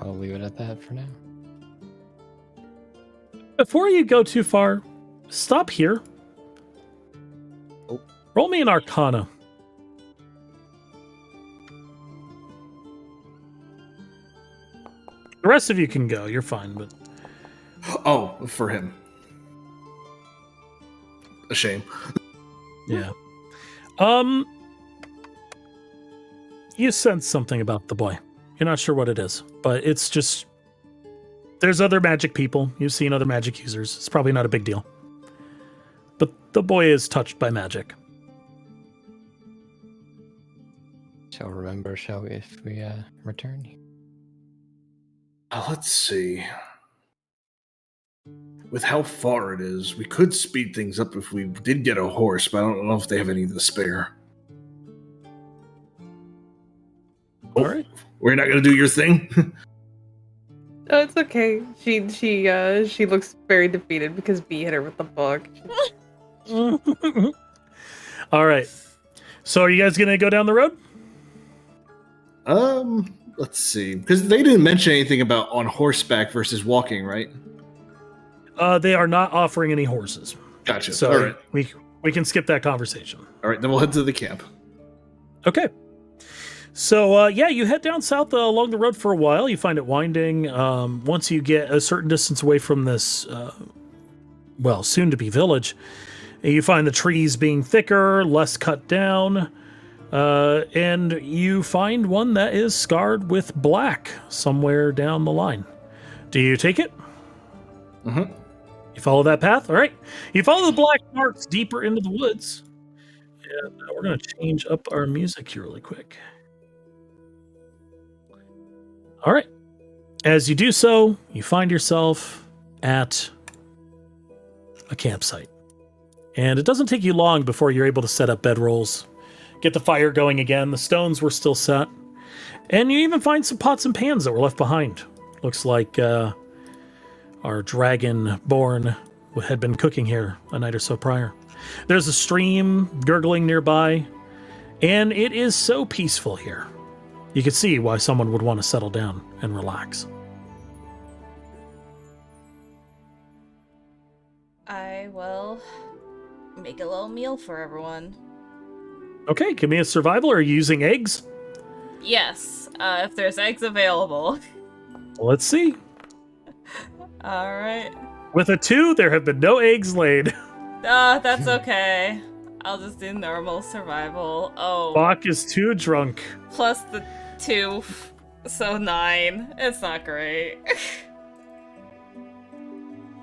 I'll leave it at that for now.
Before you go too far, stop here.
Oh.
Roll me an Arcana. The rest of you can go. You're fine, but
Oh, for him. A shame.
yeah. You sense something about the boy. You're not sure what it is, but it's just there's other magic people. You've seen other magic users. It's probably not a big deal. But the boy is touched by magic.
Shall remember, shall we, if we return?
Let's see. With how far it is, we could speed things up if we did get a horse, but I don't know if they have any to spare.
All right.
We're not going to do your thing?
Oh, it's okay. She looks very defeated because B hit her with the book.
All right. So are you guys going to go down the road?
Let's see. Because they didn't mention anything about on horseback versus walking, right?
They are not offering any horses.
Gotcha.
So
All right.
we can skip that conversation.
All right, then we'll head to the camp.
Okay. So, you head down south along the road for a while. You find it winding. Once you get a certain distance away from this, soon-to-be village, you find the trees being thicker, less cut down, and you find one that is scarred with black somewhere down the line. Do you take it?
Mm-hmm.
You follow that path? All right. You follow the black marks deeper into the woods. And we're going to change up our music here really quick. All right. As you do so, you find yourself at a campsite. And it doesn't take you long before you're able to set up bedrolls, get the fire going again. The stones were still set. And you even find some pots and pans that were left behind. Looks like our dragonborn had been cooking here a night or so prior. There's a stream gurgling nearby, and it is so peaceful here. You could see why someone would want to settle down and relax.
I will make a little meal for everyone.
Okay, give me a survival. Are you using eggs?
Yes, if there's eggs available.
Let's see.
Alright.
With a 2, there have been no eggs laid.
That's okay. I'll just do normal survival. Oh.
Bach is too drunk.
Plus the 2, so 9. It's not great.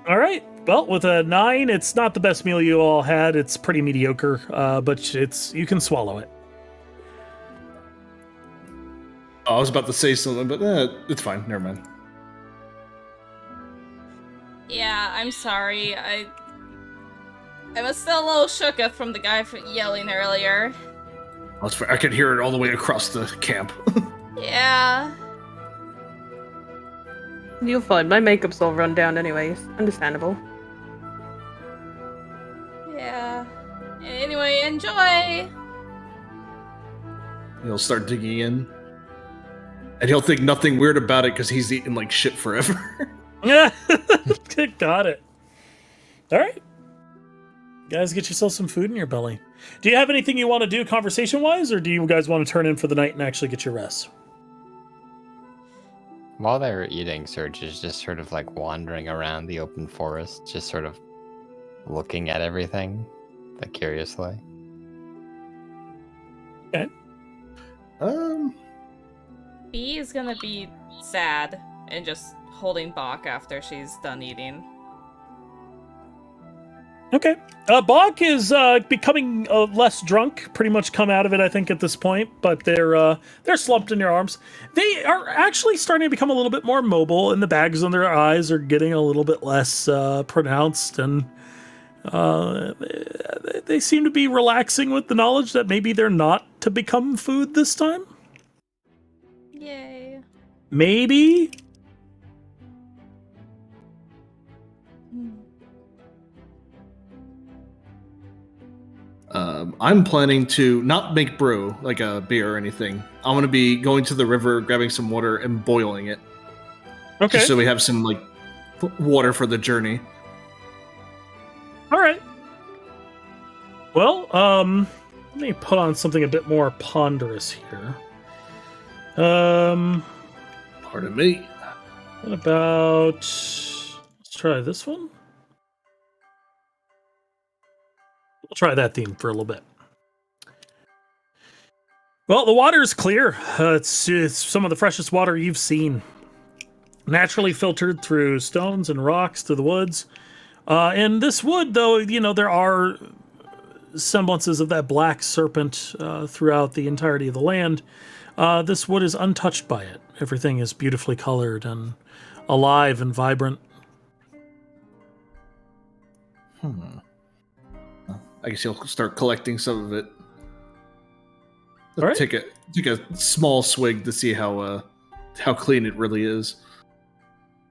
All right. Well, with a 9, it's not the best meal you all had. It's pretty mediocre, but you can swallow it.
I was about to say something, but it's fine. Never mind.
Yeah, I'm sorry. I was still a little shook from the guy yelling earlier.
That's fair. I could hear it all the way across the camp.
Yeah.
You're fine. My makeup's all run down anyways. Understandable.
Yeah. Anyway, enjoy!
He'll start digging in. And he'll think nothing weird about it because he's eaten like shit forever.
Yeah. Got it. All right. Guys, get yourself some food in your belly. Do you have anything you want to do conversation-wise, or do you guys want to turn in for the night and actually get your rest?
While they were eating, Serge is just sort of like wandering around the open forest, just sort of looking at everything, like curiously.
Okay.
B is gonna be sad and just holding Bach after she's done eating.
Okay. Bach is becoming less drunk, pretty much come out of it, I think, at this point, but they're slumped in your arms. They are actually starting to become a little bit more mobile, and the bags on their eyes are getting a little bit less pronounced, and they seem to be relaxing with the knowledge that maybe they're not to become food this time.
Yay.
Maybe.
I'm planning to not make brew, like a beer or anything. I'm going to be going to the river, grabbing some water, and boiling it.
Okay.
Just so we have some, like, water for the journey.
All right. Well, let me put on something a bit more ponderous here.
Pardon me.
What about... Let's try this one. We'll try that theme for a little bit. Well, the water is clear. It's some of the freshest water you've seen. Naturally filtered through stones and rocks, through the woods. And this wood, though, you know, there are semblances of that black serpent throughout the entirety of the land. This wood is untouched by it. Everything is beautifully colored and alive and vibrant.
I guess he'll start collecting some of it.
All right.
Take a small swig to see how clean it really is.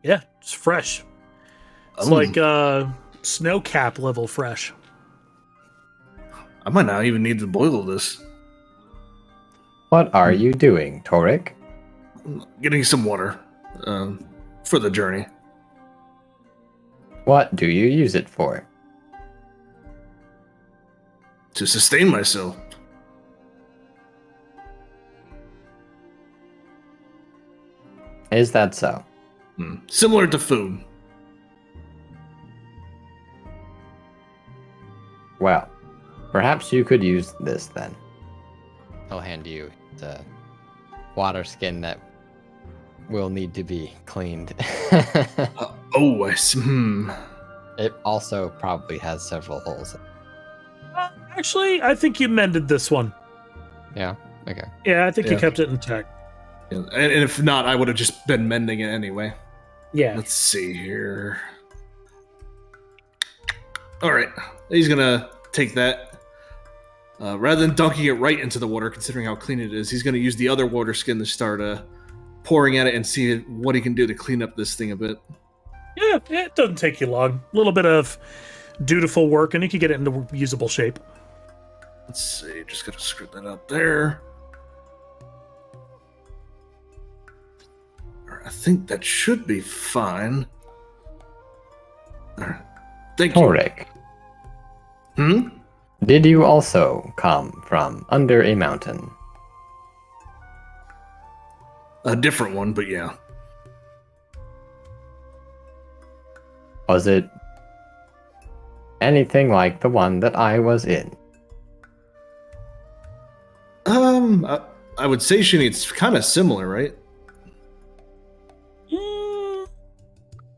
Yeah, it's fresh. It's like snow cap level fresh.
I might not even need to boil this.
What are you doing, Torik?
Getting some water for the journey.
What do you use it for?
To sustain myself.
Is that so?
Similar to food.
Well, perhaps you could use this then.
He'll hand you the water skin that will need to be cleaned. It also probably has several holes.
Actually, I think you mended this one.
Yeah? Okay.
Yeah, I think you
Yeah.
kept it intact.
Yeah, and if not, I would have just been mending it anyway.
Yeah.
Let's see here. All right, he's gonna take that. Rather than dunking it right into the water, considering how clean it is, he's gonna use the other water skin to start pouring at it and see what he can do to clean up this thing a bit.
Yeah, it doesn't take you long. A little bit of dutiful work, and you can get it into usable shape.
Let's see, just gotta script that out there. I think that should be fine. All right. Thank you.
Torek, did you also come from under a mountain?
A different one, but yeah.
Was it anything like the one that I was in?
I would say, Shinny, it's kind of similar, right?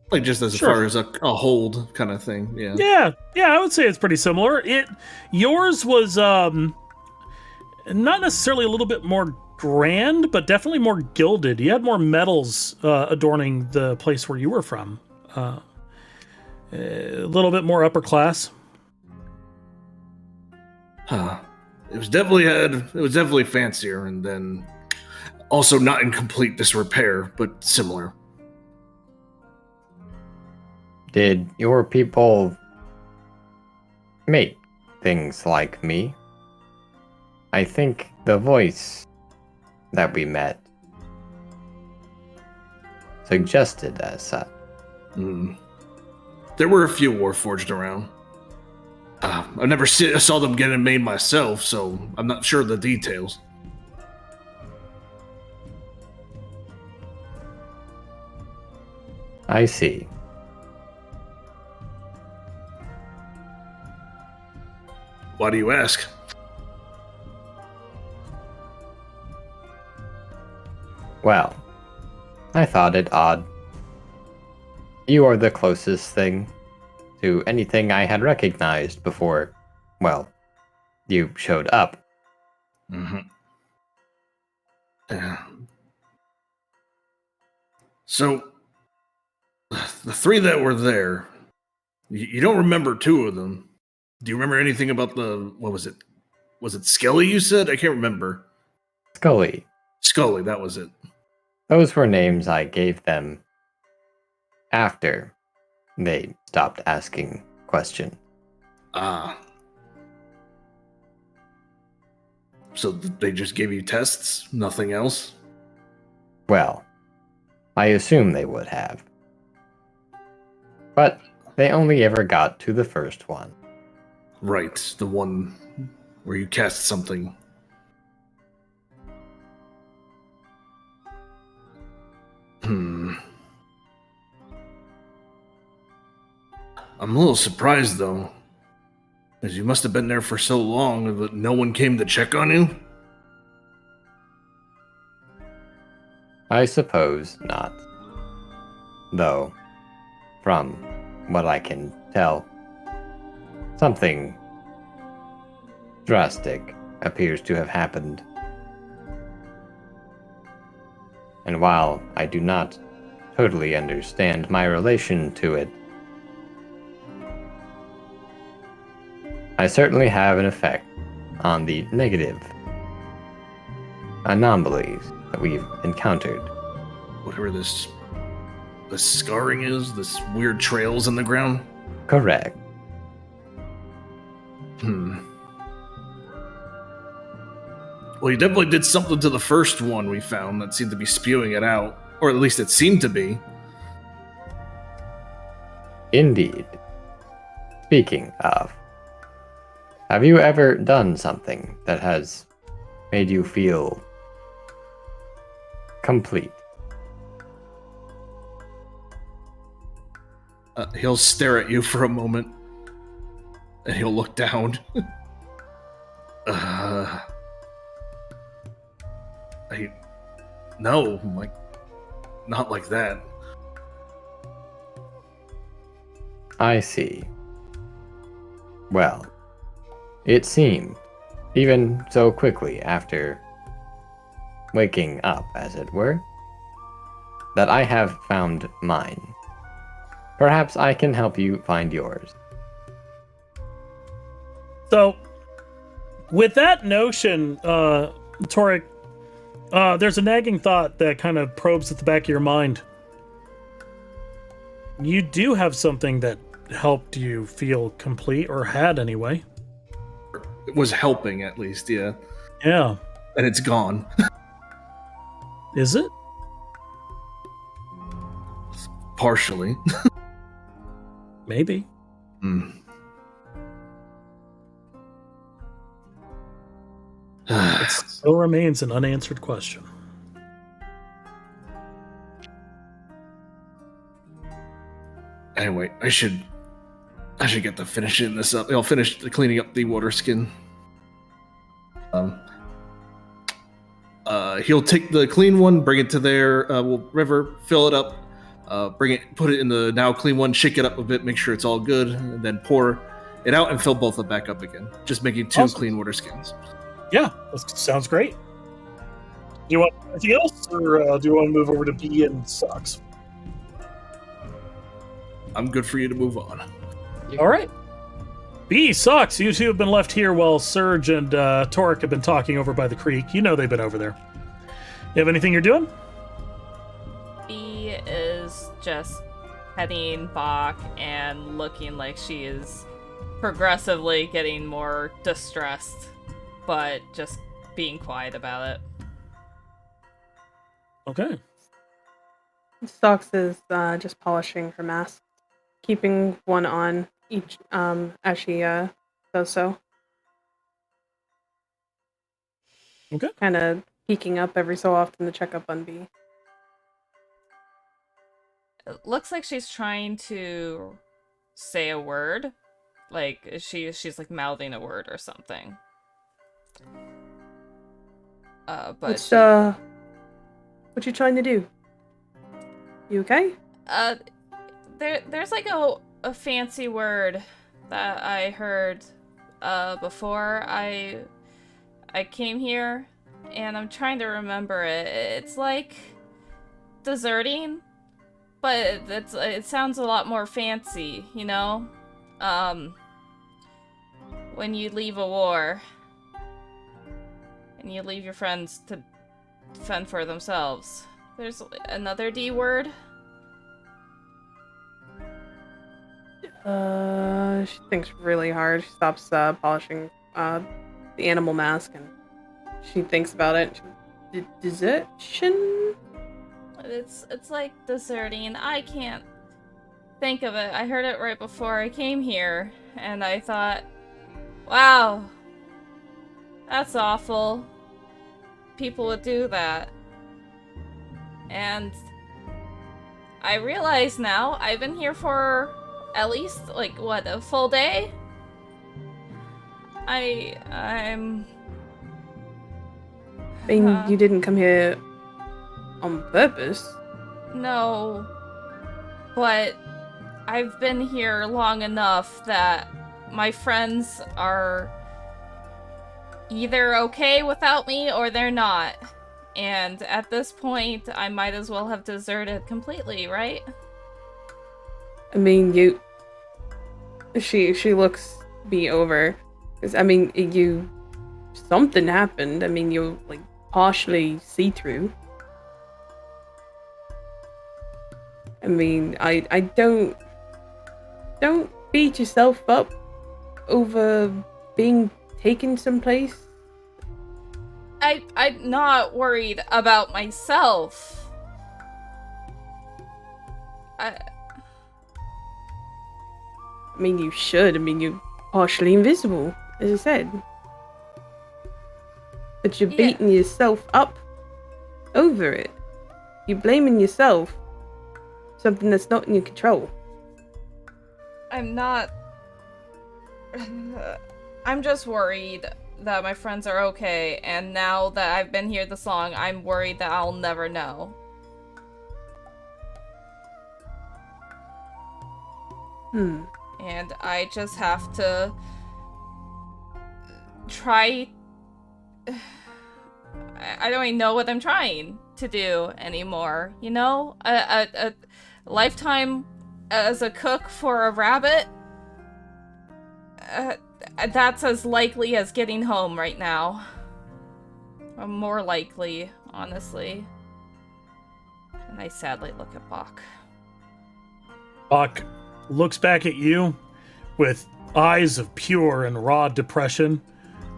Like just as far as a hold kind of thing, yeah.
Yeah, I would say it's pretty similar. Yours was not necessarily a little bit more grand, but definitely more gilded. You had more metals adorning the place where you were from. A little bit more upper class.
It was definitely fancier, and then also not in complete disrepair, but similar.
Did your people make things like me? I think the voice that we met suggested as such.
There were a few Warforged around. I never saw them getting made myself, so I'm not sure of the details.
I see.
Why do you ask?
Well, I thought it odd. You are the closest thing to anything I had recognized before, well, you showed up.
So, the three that were there, you don't remember two of them. Do you remember anything about what was it? Was it Skelly you said? I can't remember.
Scully.
Scully, that was it.
Those were names I gave them after they stopped asking questions.
So they just gave you tests? Nothing else?
Well, I assume they would have. But they only ever got to the first one.
Right, the one where you cast something. I'm a little surprised, though, as you must have been there for so long that no one came to check on you.
I suppose not. Though, from what I can tell, something drastic appears to have happened. And while I do not totally understand my relation to it, I certainly have an effect on the negative anomalies that we've encountered.
Whatever this scarring is, this weird trails in the ground?
Correct.
Well, you definitely did something to the first one we found that seemed to be spewing it out. Or at least it seemed to be.
Indeed. Speaking of, have you ever done something that has made you feel complete?
He'll stare at you for a moment. And he'll look down. No, like, not like that.
I see. Well, it seemed, even so quickly after waking up, as it were, that I have found mine. Perhaps I can help you find yours.
So, with that notion, Torek, there's a nagging thought that kind of probes at the back of your mind. You do have something that helped you feel complete, or had anyway.
It was helping, at least, yeah.
Yeah.
And it's gone.
Is it?
Partially.
Maybe. It still remains an unanswered question.
Anyway, I should get to finishing this up. I'll finish cleaning up the water skin. He'll take the clean one, bring it to their river, fill it up, put it in the now clean one, shake it up a bit, make sure it's all good, and then pour it out and fill both of them back up again. Just making 2
Awesome.
clean water skins.
Yeah, that sounds great. Do you want anything else, or do you want to move over to B and Socks?
I'm good for you to move on.
All right. B, Socks, you two have been left here while Surge and Torek have been talking over by the creek. You know they've been over there. You have anything you're doing?
B is just heading back and looking like she is progressively getting more distressed, but just being quiet about it.
Okay.
Stocks is just polishing her mask, keeping one on each as she does so.
Okay.
Kind of peeking up every so often to check up on B.
It looks like she's trying to say a word, like she's like mouthing a word or something. But
what you trying to do? You okay?
there's like a fancy word that I heard before I came here, and I'm trying to remember it. It's like deserting, but it sounds a lot more fancy, you know? When you leave a war and you leave your friends to fend for themselves. There's another D word.
She thinks really hard. She stops polishing the animal mask, and she thinks about it. Desertion?
It's like deserting. I can't think of it. I heard it right before I came here, and I thought, wow, that's awful. People would do that. And I realize now I've been here for at least, like, what, a full day? I'm...
I mean, you didn't come here on purpose.
No, but I've been here long enough that my friends are either okay without me or they're not. And at this point, I might as well have deserted completely, right?
I mean, she looks me over. 'Cause, I mean, something happened. I mean, you're, like, partially see-through. I mean, I don't beat yourself up over being taken someplace.
I'm not worried about myself.
I mean, you should. I mean, you're partially invisible, as I said. But you're beating yourself up over it. You're blaming yourself. Something that's not in your control.
I'm not... I'm just worried that my friends are okay, and now that I've been here this long, I'm worried that I'll never know. And I just have to try... I don't even know what I'm trying to do anymore, you know? A lifetime as a cook for a rabbit? that's as likely as getting home right now. Or more likely, honestly. And I sadly look at Bach.
Bach looks back at you with eyes of pure and raw depression,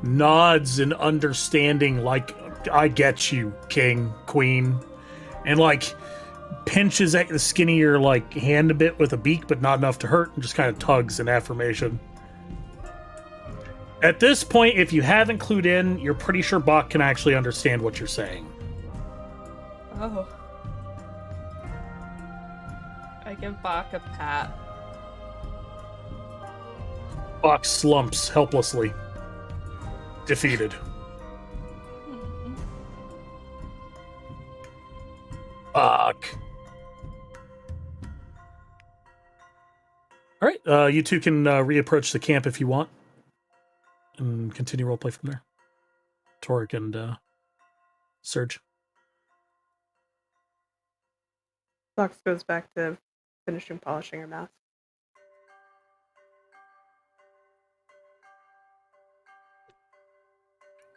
nods in understanding like, I get you, king, queen, and like pinches at the skin of your like hand a bit with a beak, but not enough to hurt, and just kind of tugs in affirmation. At this point, if you haven't clued in, you're pretty sure Bach can actually understand what you're saying.
Oh. I give Bach a pat.
Bach slumps helplessly, defeated. Bach. All right, you two can reapproach the camp if you want, and continue roleplay from there. Torek and Serge.
Fox goes back to finishing polishing her mask.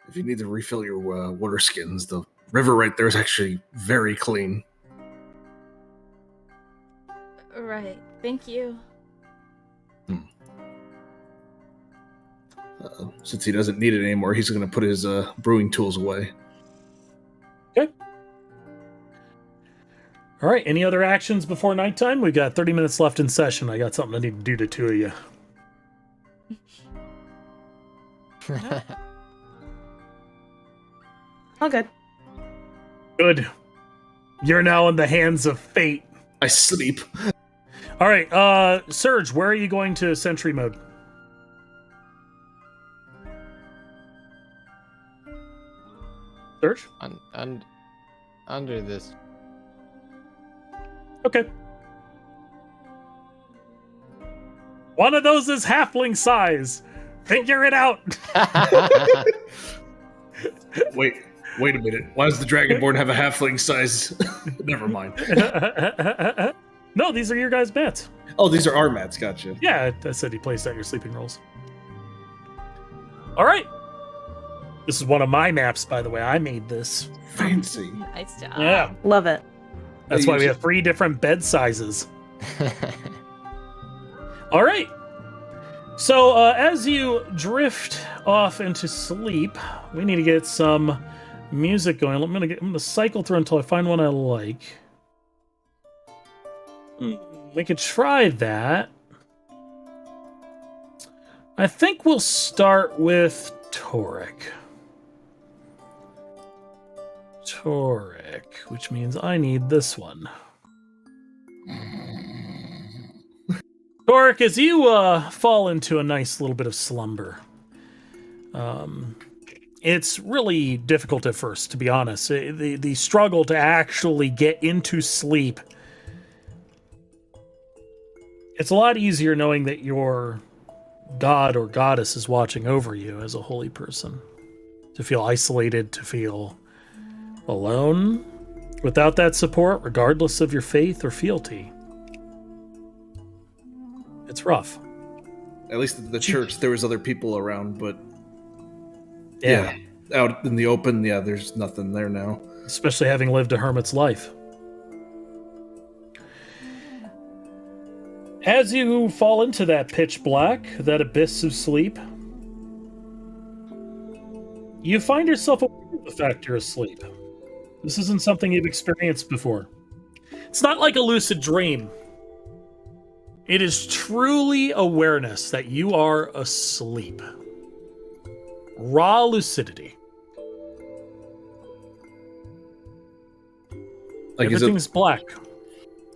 If you need to refill your water skins, the river right there is actually very clean.
Right. Thank you.
Since he doesn't need it anymore, he's going to put his brewing tools away.
Okay. All right, any other actions before nighttime? We've got 30 minutes left in session. I got something I need to do to two of you.
All good.
Good. You're now in the hands of fate.
I sleep.
All right, Serge, where are you going to sentry mode? Serge?
Under this.
Okay. One of those is halfling size. Figure it out.
Wait a minute. Why does the Dragonborn have a halfling size? Never mind.
No, these are your guys' mats.
Oh, these are our mats. Gotcha.
Yeah, I said he placed out your sleeping rolls. All right. This is one of my maps, by the way. I made this.
Fancy.
Nice job.
Yeah.
Love it.
That's why we have 3 different bed sizes. All right. So as you drift off into sleep, we need to get some music going. I'm gonna cycle through until I find one I like. We could try that. I think we'll start with Torek. Torek, which means I need this one. Torek, as you fall into a nice little bit of slumber, it's really difficult at first, to be honest. The struggle to actually get into sleep. It's a lot easier knowing that your god or goddess is watching over you as a holy person. To feel isolated, to feel alone without that support, regardless of your faith or fealty. It's rough.
At least at the church, there was other people around, but
Yeah.
out in the open, there's nothing there now.
Especially having lived a hermit's life. As you fall into that pitch black, that abyss of sleep, you find yourself aware of the fact you're asleep. This isn't something you've experienced before. It's not like a lucid dream. It is truly awareness that you are asleep. Raw lucidity.
Like
everything's black.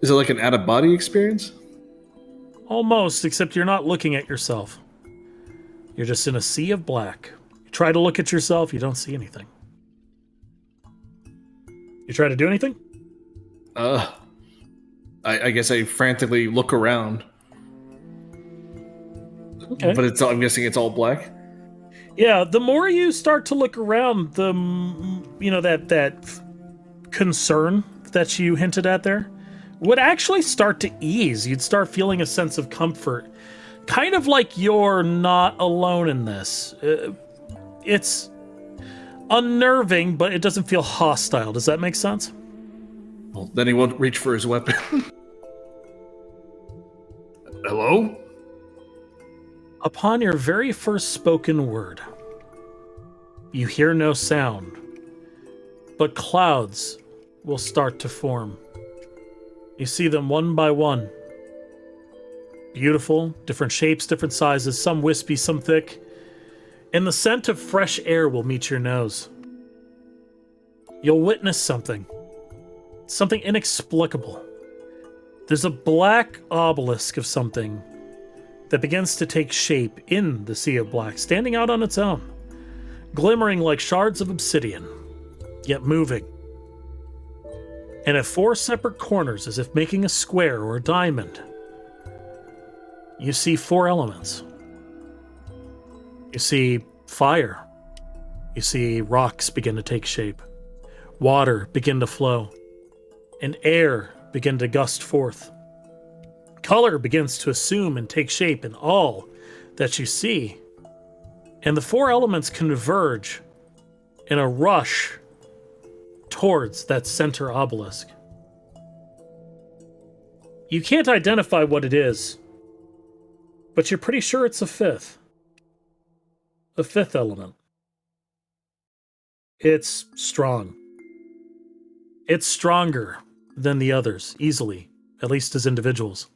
Is it like an out-of-body experience?
Almost, except you're not looking at yourself. You're just in a sea of black. You try to look at yourself, you don't see anything. You try to do anything?
I guess I frantically look around.
Okay.
But I'm guessing it's all black?
Yeah, the more you start to look around, the, that concern that you hinted at there would actually start to ease. You'd start feeling a sense of comfort. kind of like you're not alone in this. It's unnerving, but it doesn't feel hostile. Does that make sense?
Well, then he won't reach for his weapon. Hello?
Upon your very first spoken word, you hear no sound, but clouds will start to form. You see them one by one. Beautiful, different shapes, different sizes, some wispy, some thick. And the scent of fresh air will meet your nose. You'll witness something inexplicable. There's a black obelisk of something that begins to take shape in the sea of black, standing out on its own, glimmering like shards of obsidian, yet moving. And at 4 separate corners, as if making a square or a diamond, you see 4 elements. You see fire. You see rocks begin to take shape. Water begin to flow. And air begin to gust forth. Color begins to assume and take shape in all that you see. And the 4 elements converge in a rush towards that center obelisk. You can't identify what it is, but you're pretty sure it's a 5th. A 5th element. It's strong. It's stronger than the others, easily, at least as individuals.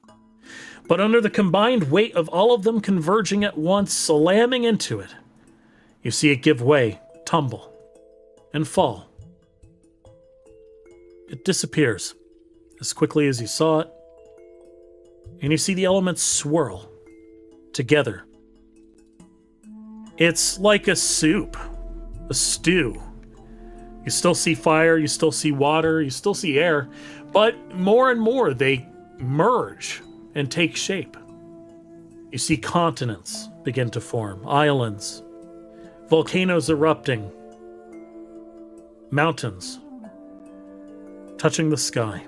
But under the combined weight of all of them converging at once, slamming into it, you see it give way, tumble, and fall. It disappears as quickly as you saw it, and you see the elements swirl together. It's like a soup, a stew. You still see fire, you still see water, you still see air, but more and more they merge and take shape. You see continents begin to form, islands, volcanoes erupting, mountains touching the sky.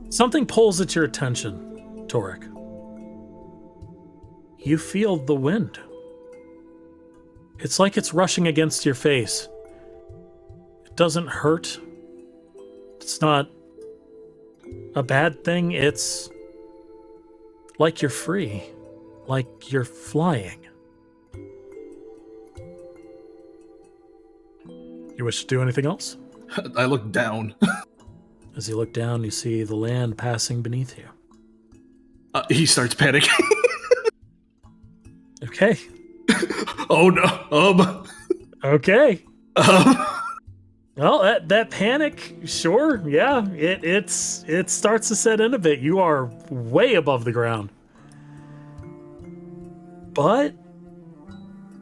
Something pulls at your attention, Torek. You feel the wind. It's like it's rushing against your face. It doesn't hurt. It's not a bad thing. It's like you're free, like you're flying. You wish to do anything else?
I look down.
As you look down, you see the land passing beneath you.
He starts panicking.
Okay.
Oh no.
Okay. Well, that panic, sure, yeah, it starts to set in a bit. You are way above the ground. But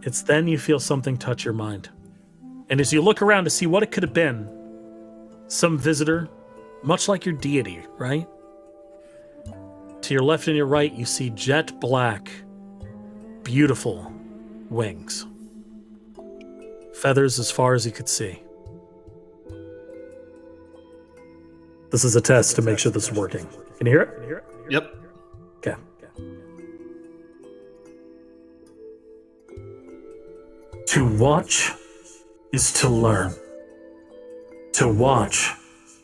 it's then you feel something touch your mind. And as you look around to see what it could have been, some visitor, much like your deity, right? To your left and your right, you see jet black, beautiful wings. Feathers as far as you could see. This is a test to make sure this is working. Can you hear it?
Yep.
Okay. To watch is to learn. To watch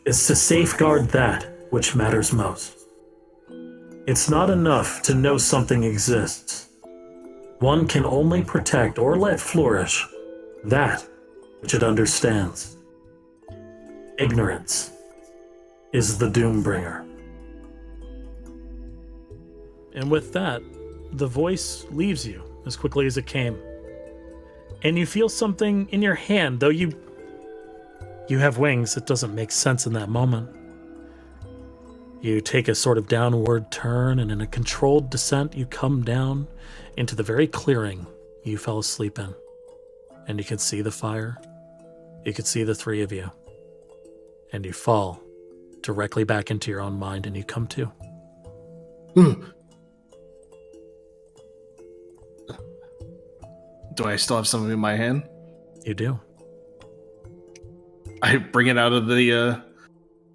is to safeguard that which matters most. It's not enough to know something exists. One can only protect or let flourish that which it understands. Ignorance is the doombringer. And with that, the voice leaves you as quickly as it came. And you feel something in your hand, though you have wings, it doesn't make sense in that moment. You take a sort of downward turn, and in a controlled descent, you come down into the very clearing you fell asleep in. And you can see the fire. You can see the 3 of you. And you fall directly back into your own mind, and you come to.
Do I still have something in my hand?
You do.
I bring it out of the.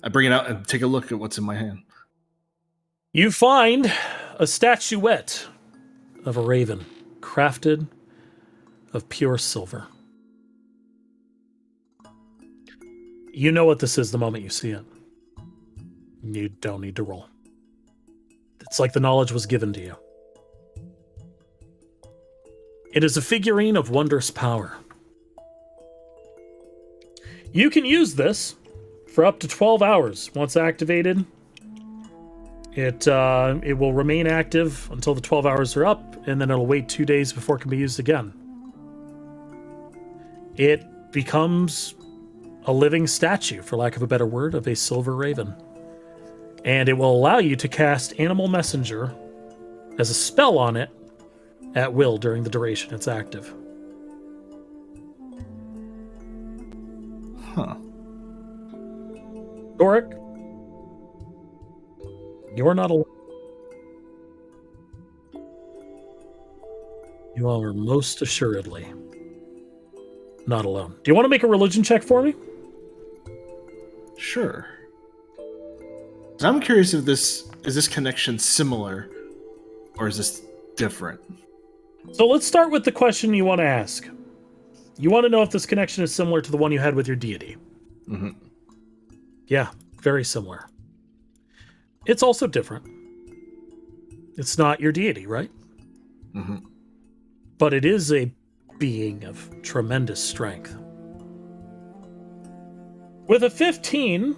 I bring it out and take a look at what's in my hand.
You find a statuette of a raven, crafted of pure silver. You know what this is the moment you see it. You don't need to roll. It's like the knowledge was given to you. It is a figurine of wondrous power. You can use this for up to 12 hours. Once activated, it will remain active until the 12 hours are up, and then it'll wait 2 days before it can be used again. It becomes a living statue, for lack of a better word, of a silver raven. And it will allow you to cast Animal Messenger as a spell on it at will during the duration it's active.
Huh.
Doric, you're not alone. You are most assuredly not alone. Do you want to make a religion check for me?
Sure. I'm curious if this connection similar, or is this different?
So let's start with the question you want to ask. You want to know if this connection is similar to the one you had with your deity.
Mm-hmm.
Yeah, very similar. It's also different. It's not your deity, right?
Mm-hmm.
But it is a being of tremendous strength. With a 15,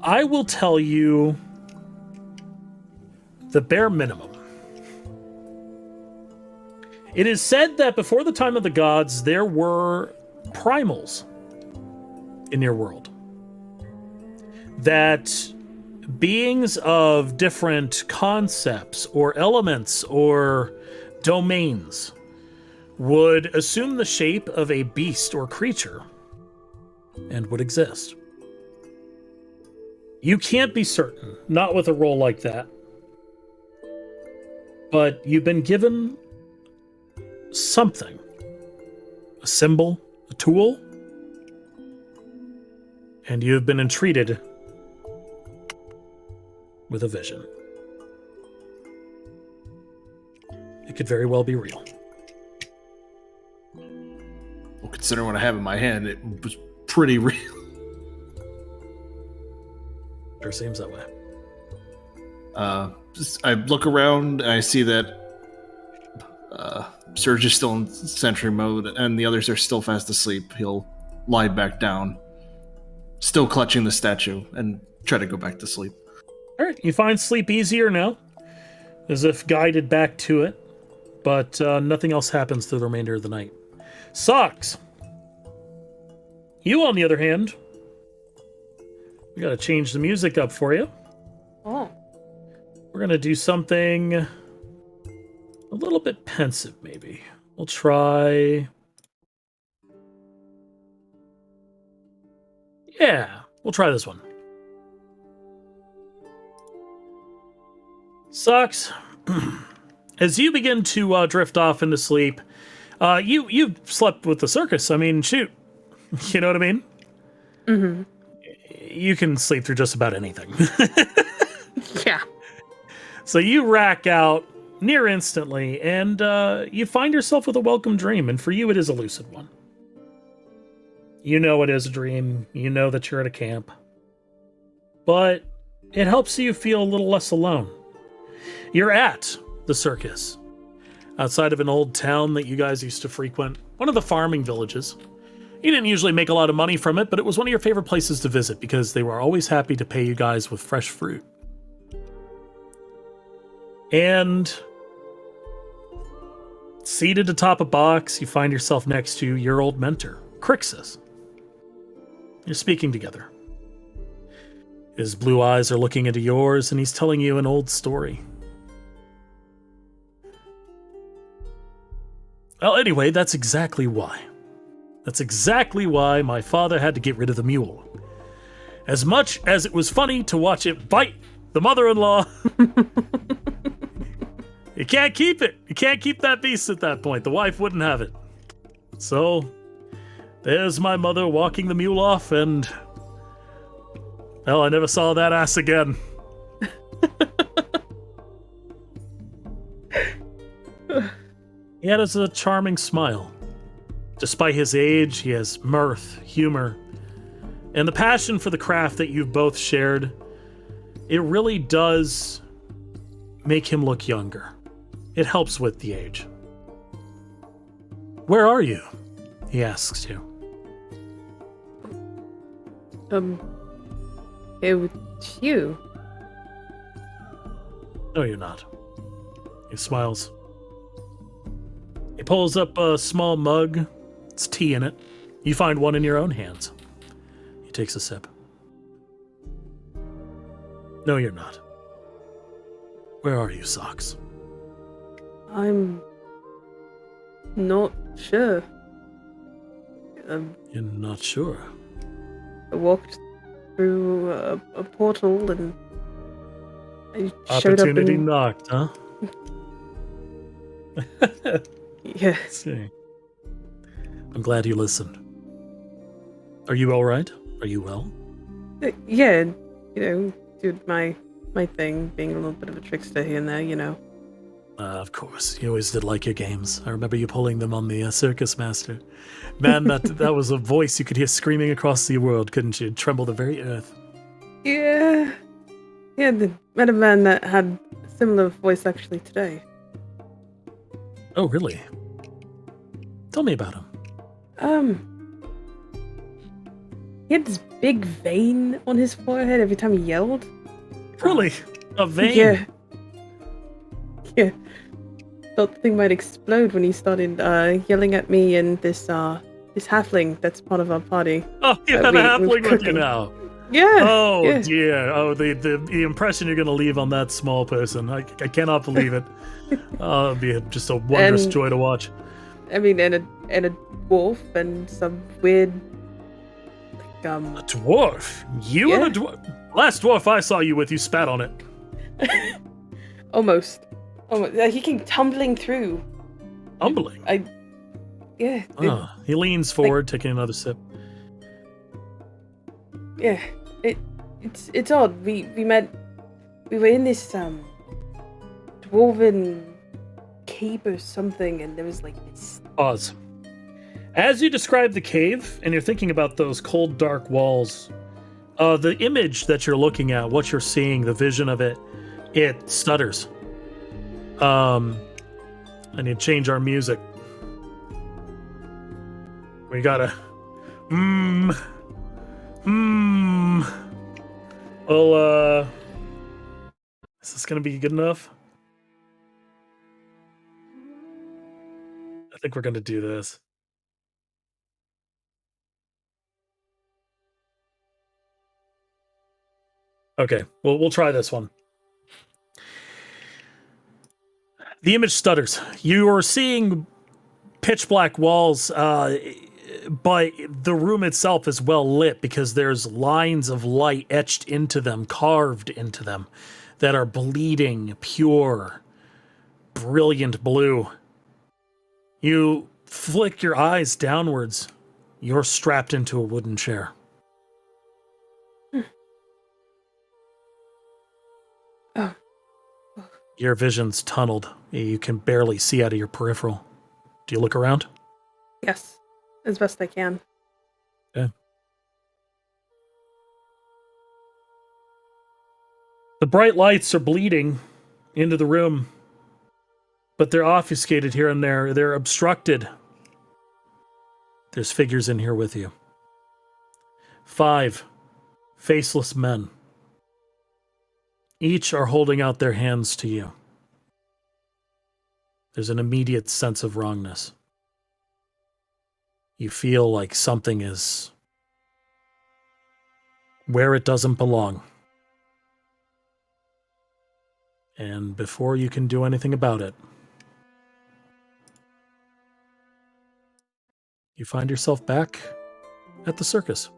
I will tell you the bare minimum. It is said that before the time of the gods, there were primals in your world. That beings of different concepts or elements or domains would assume the shape of a beast or creature and would exist. You can't be certain, not with a roll like that. But you've been given something. A symbol, a tool, and you have been entreated with a vision. It could very well be real.
Well, considering what I have in my hand, it was pretty real.
Sure seems that way.
I look around and I see that Serge is still in sentry mode and the others are still fast asleep. He'll lie back down, still clutching the statue, and try to go back to sleep.
All right, you find sleep easier now, as if guided back to it, but nothing else happens through the remainder of the night. Socks! You, on the other hand, we gotta change the music up for you.
Oh.
We're gonna do something a little bit pensive, maybe. We'll try... Yeah, we'll try this one. Sucks. As you begin to drift off into sleep, you've slept with the circus. I mean, shoot. You know what I mean?
Mm-hmm.
You can sleep through just about anything.
Yeah.
So you rack out near instantly, and you find yourself with a welcome dream, and for you it is a lucid one. You know it is a dream. You know that you're at a camp. But it helps you feel a little less alone. You're at the circus, outside of an old town that you guys used to frequent, one of the farming villages. You didn't usually make a lot of money from it, but it was one of your favorite places to visit because they were always happy to pay you guys with fresh fruit. And seated atop a box, you find yourself next to your old mentor, Crixus. You're speaking together. His blue eyes are looking into yours, and he's telling you an old story. Well, anyway, that's exactly why. That's exactly why my father had to get rid of the mule. As much as it was funny to watch it bite the mother-in-law, you can't keep it. You can't keep that beast at that point. The wife wouldn't have it. So, there's my mother walking the mule off, and Well, I never saw that ass again. He had a charming smile. Despite his age, he has mirth, humor, and the passion for the craft that you've both shared. It really does make him look younger. It helps with the age. Where are you? He asks you.
Here with you.
No, you're not. He smiles. He pulls up a small mug. It's tea in it. You find one in your own hands. He takes a sip. No, you're not. Where are you, Socks?
I'm not sure.
You're not sure.
I walked through a portal and I showed up
Opportunity
in...
knocked, huh?
Yeah.
Let's see. I'm glad you listened. Are you all right? Are you well?
Yeah, dude, my thing, being a little bit of a trickster here and there,
Of course. You always did like your games. I remember you pulling them on the Circus Master. Man, that was a voice you could hear screaming across the world, couldn't you? Tremble the very earth.
Yeah. Yeah, met a man that had a similar voice actually today.
Oh, really? Tell me about him.
He had this big vein on his forehead every time he yelled.
Really? A vein?
Yeah. Yeah. Thought the thing might explode when he started yelling at me and this halfling that's part of our party.
Oh, you have a halfling with you now.
Yeah.
Oh,
yeah.
dear. Oh, the impression you're going to leave on that small person. I cannot believe it. Oh, it'd be just a wondrous joy to watch.
I mean, and a dwarf and some weird, like,
A dwarf? You
Yeah.
and a dwarf? Last dwarf I saw you with, you spat on it.
Almost. He came tumbling through.
Humbling.
Yeah.
He leans forward, taking another sip.
Yeah. It's odd. We were in this dwarven cave or something, and there was like this.
Pause. As you describe the cave, and you're thinking about those cold, dark walls, the image that you're looking at, what you're seeing, the vision of it, it stutters. I need to change our music. We gotta. Well, is this gonna be good enough? I think we're gonna do this. Okay, we'll try this one. The image stutters. You are seeing pitch black walls, but the room itself is well lit because there's lines of light etched into them, carved into them, that are bleeding, pure, brilliant blue. You flick your eyes downwards. You're strapped into a wooden chair.
Oh.
Your vision's tunneled. You can barely see out of your peripheral. Do you look around?
Yes, as best I can.
Yeah. The bright lights are bleeding into the room, but they're obfuscated here and there. They're obstructed. There's figures in here with you. 5 faceless men. Each are holding out their hands to you. There's an immediate sense of wrongness. You feel like something is where it doesn't belong. And before you can do anything about it, you find yourself back at the circus.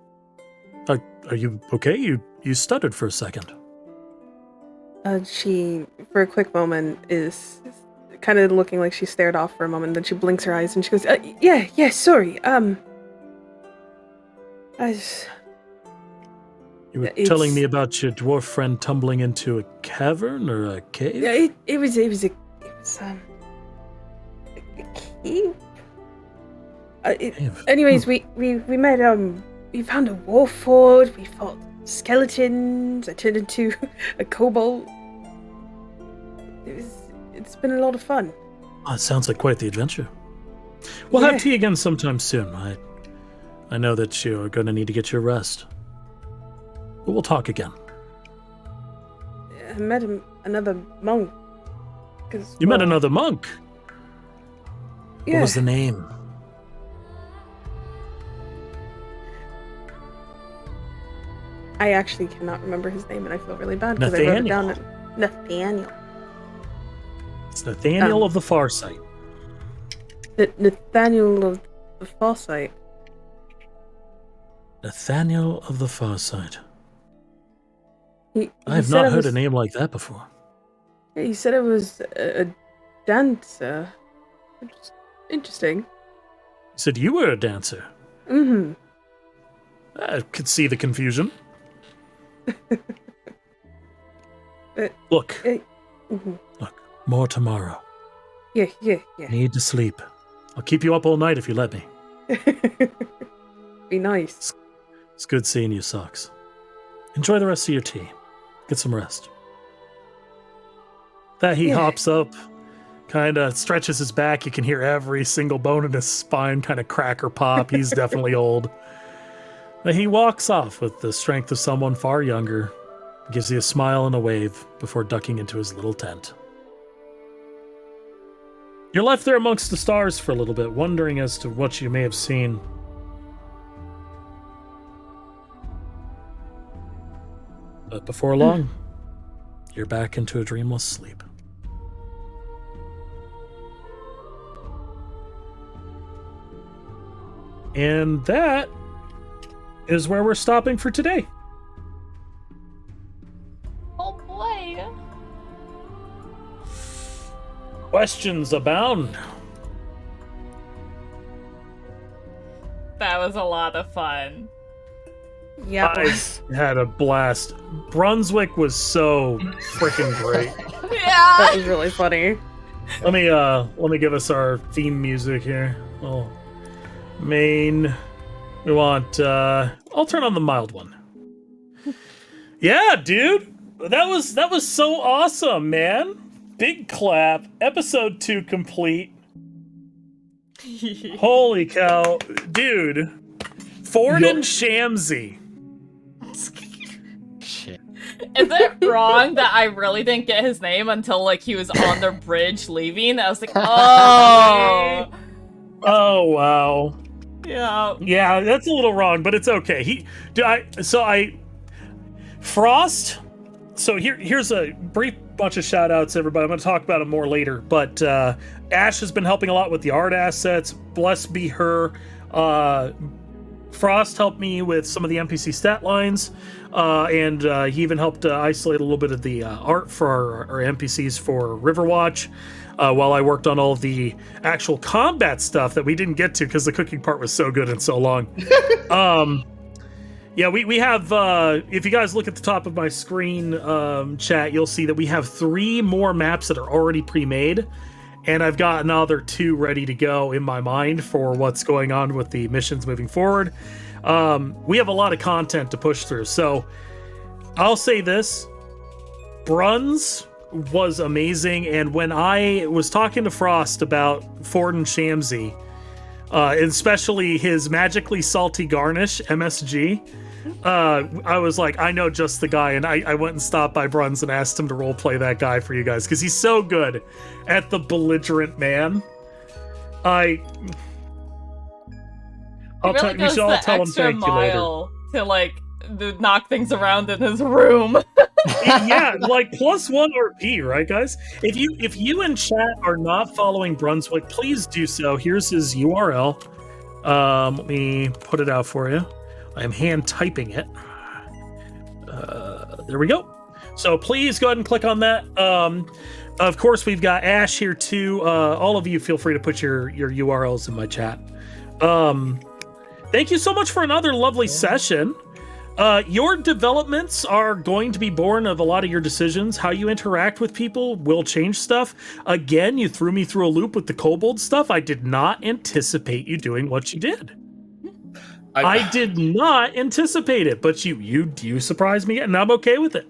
Are you okay? You stuttered for a second.
She, for a quick moment, is kind of looking like she stared off for a moment, then she blinks her eyes and she goes, yeah, sorry,
You were telling me about your dwarf friend tumbling into a cavern or a cave?
Yeah, it was a cave. Anyways, we met we found a war fort. We fought skeletons. I turned into a kobold. It's been a lot of fun.
Oh, it sounds like quite the adventure. We'll have tea again sometime soon. I know that you're going to need to get your rest. But we'll talk again.
I met another monk.
You met another monk?
Yeah.
What was the name?
I actually cannot remember his name, and I feel really bad because I wrote it down. Nathaniel.
It's Nathaniel of the Farsight.
Nathaniel of the Farsight.
Nathaniel of the Farsight.
I
have not heard a name like that before.
Yeah, he said it was a dancer. Interesting.
He said you were a dancer.
Mm-hmm.
I could see the confusion. Look.
Mm-hmm.
Look, more tomorrow.
Yeah.
Need to sleep. I'll keep you up all night if you let me.
Be nice.
It's good seeing you, Socks. Enjoy the rest of your tea. Get some rest. That he hops up, kind of stretches his back. You can hear every single bone in his spine kind of crack or pop. He's definitely old. But he walks off with the strength of someone far younger, gives you a smile and a wave before ducking into his little tent. You're left there amongst the stars for a little bit, wondering as to what you may have seen. But before long, you're back into a dreamless sleep. And that is where we're stopping for today.
Oh boy.
Questions abound.
That was a lot of fun.
Yeah.
I had a blast. Brunswick was so freaking great.
Yeah.
That was really funny.
Let me give us our theme music here. Oh, main. We want. I'll turn on the mild one. Yeah, dude, that was so awesome, man. Big clap. Episode 2 complete. Holy cow, dude. Ford and Shamsy.
Shit.
Is it wrong that I really didn't get his name until like he was on the bridge leaving? I was like, oh.
Oh wow.
Yeah,
that's a little wrong, but it's okay. Frost. So here's a brief bunch of shout outs, everybody. I'm going to talk about it more later, but Ash has been helping a lot with the art assets. Blessed be her. Frost helped me with some of the NPC stat lines, and he even helped isolate a little bit of the art for our NPCs for Riverwatch, while I worked on all of the actual combat stuff that we didn't get to because the cooking part was so good and so long. Yeah, we have, if you guys look at the top of my screen, chat, you'll see that we have 3 more maps that are already pre-made, and I've got another 2 ready to go in my mind for what's going on with the missions moving forward. We have a lot of content to push through, so I'll say this. Bruns was amazing, and when I was talking to Frost about Ford and Shamsy, especially his magically salty garnish, MSG, I was like, I know just the guy, and I went and stopped by Bruns and asked him to roleplay that guy for you guys, because he's so good at the belligerent man. I'll tell him thank you later.
To like knock things around in his room.
Yeah, like +1 RP, right, guys? If you in chat are not following Brunswick, please do so. Here's his URL. Let me put it out for you. I am hand typing it. There we go. So please go ahead and click on that. Of course, we've got Ash here too. All of you, feel free to put your URLs in my chat. Thank you so much for another lovely session. Your developments are going to be born of a lot of your decisions. How you interact with people will change stuff. Again, you threw me through a loop with the kobold stuff. I did not anticipate you doing what you did. I did not anticipate it, but you surprised me, and I'm okay with it.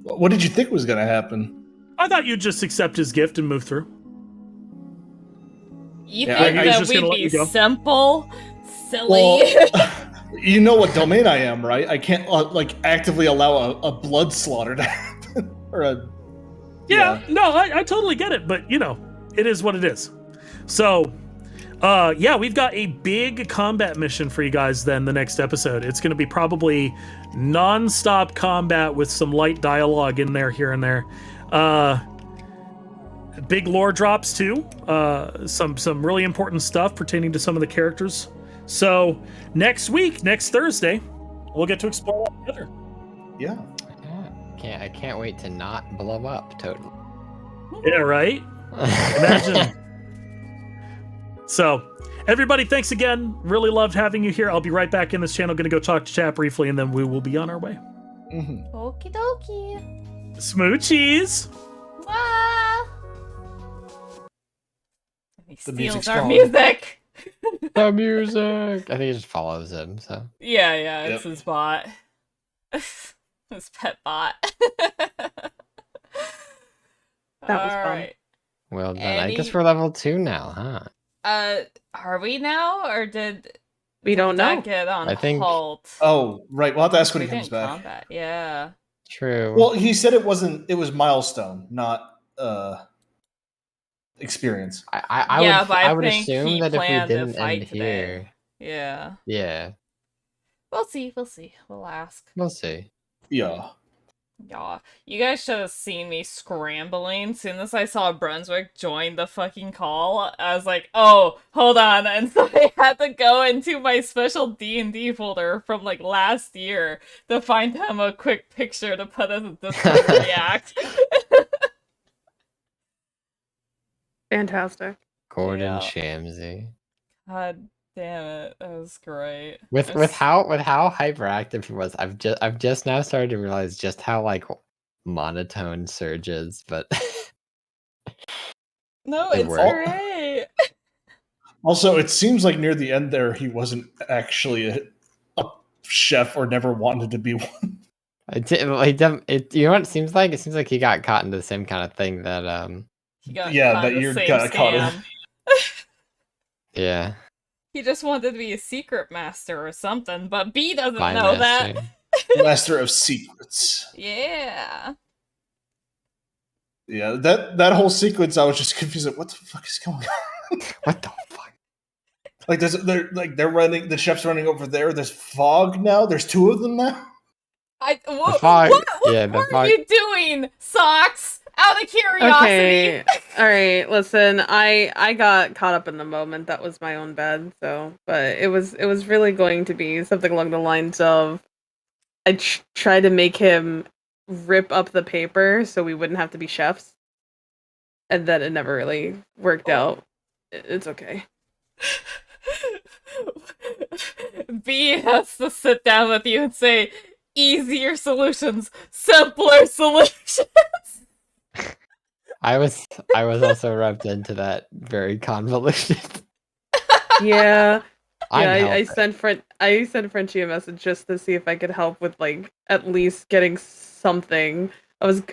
What did you think was going to happen?
I thought you'd just accept his gift and move through.
You
Yeah,
think
I was
that
just gonna
we'd
let
be
you go.
simple, silly?
Well, you know what domain I am, right? I can't like actively allow a blood slaughter to happen. Or a
No, I totally get it, but you know, it is what it is. So, yeah, we've got a big combat mission for you guys then the next episode. It's going to be probably non-stop combat with some light dialogue in there here and there. Big lore drops too. Some really important stuff pertaining to some of the characters. So next week, next Thursday, we'll get to explore that together.
Yeah.
I can't wait to not blow up totally.
Yeah, right? Imagine. So, everybody, thanks again. Really loved having you here. I'll be right back in this channel. Going to go talk to chat briefly, and then we will be on our way.
Mm-hmm.
Okie dokie.
Smoochies.
Wow. He
The
steals
music's
our
gone.
music.
The music. I think it just follows him. So
Yeah, it's
Yep.
his bot. His pet bot.
That was fun.
Alright.
well then, I guess
Any-
we're level 2 now, huh?
Are we now, or did
We don't
that
know.
get on
I think-
halt?
Oh, right. We'll have to ask when
We
he comes
didn't
back.
combat. Yeah.
True.
Well, he said it was milestone, not experience.
I
Yeah,
would,
but I
I would
think
assume
he
that if we
planned to
didn't
fight
end
today.
here,
Yeah.
yeah,
We'll see. We'll ask.
we'll see.
Yeah.
Yeah. You guys should have seen me scrambling. Soon as I saw Brunswick join the fucking call, I was like, oh, hold on. And so I had to go into my special D&D folder from like last year to find him a quick picture to put as a Discord react.
Fantastic.
Gordon
Yeah.
Shamsey.
God damn it. That was great.
With
It's-
how hyperactive he was, I've just now started to realize just how like monotone Surge is, but
No,
It
it's
worked.
great.
Also, it seems like near the end there, he wasn't actually a chef or never wanted to be one.
you know what it seems like? It seems like he got caught into the same kind of thing that
He got
Yeah,
caught
that
in the
you're
same
got caught in.
scam.
yeah.
He just wanted to be a secret master or something, but B doesn't
Spy
know that.
master.
Master of secrets.
Yeah.
Yeah, that whole sequence, I was just confused. Like, what the fuck is going on?
What the fuck?
Like, they're running. The chef's running over there. There's fog now. There's two of them now.
What
fog-
what
yeah, the
are
fog-
you doing, Socks? Out of curiosity.
Okay. All right. Listen, I got caught up in the moment. That was my own bad. So, but it was really going to be something along the lines of I tried to make him rip up the paper so we wouldn't have to be chefs, and then it never really worked out. It's okay.
B has to sit down with you and say, easier solutions, simpler solutions.
I was also rubbed into that very convoluted.
Yeah.
I'm
I
helping.
sent Frenchie a message just to see if I could help with like at least getting something.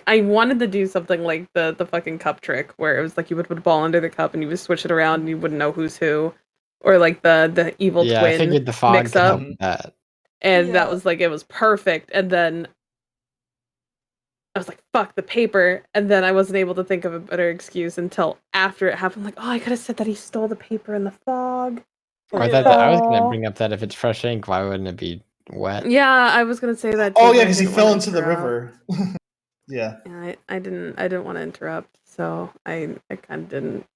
I wanted to do something like the fucking cup trick where it was like you would put a ball under the cup and you would switch it around and you wouldn't know who's who, or like the evil
Yeah, I
twin
figured the fog
mix
could help
up,
with that.
and
Yeah.
that was like it was perfect. And then I was like, fuck the paper, and then I wasn't able to think of a better excuse until after it happened. Like, oh, I could have said that he stole the paper in the fog.
Or that I was gonna
Aw.
bring up that if it's fresh ink, why wouldn't it be wet?
Yeah, I was gonna say that.
Oh
too,
yeah,
but I
because he
didn't
fell
wanna
into the
interrupt.
river. Yeah.
Yeah, I didn't want to interrupt, so I kind of didn't.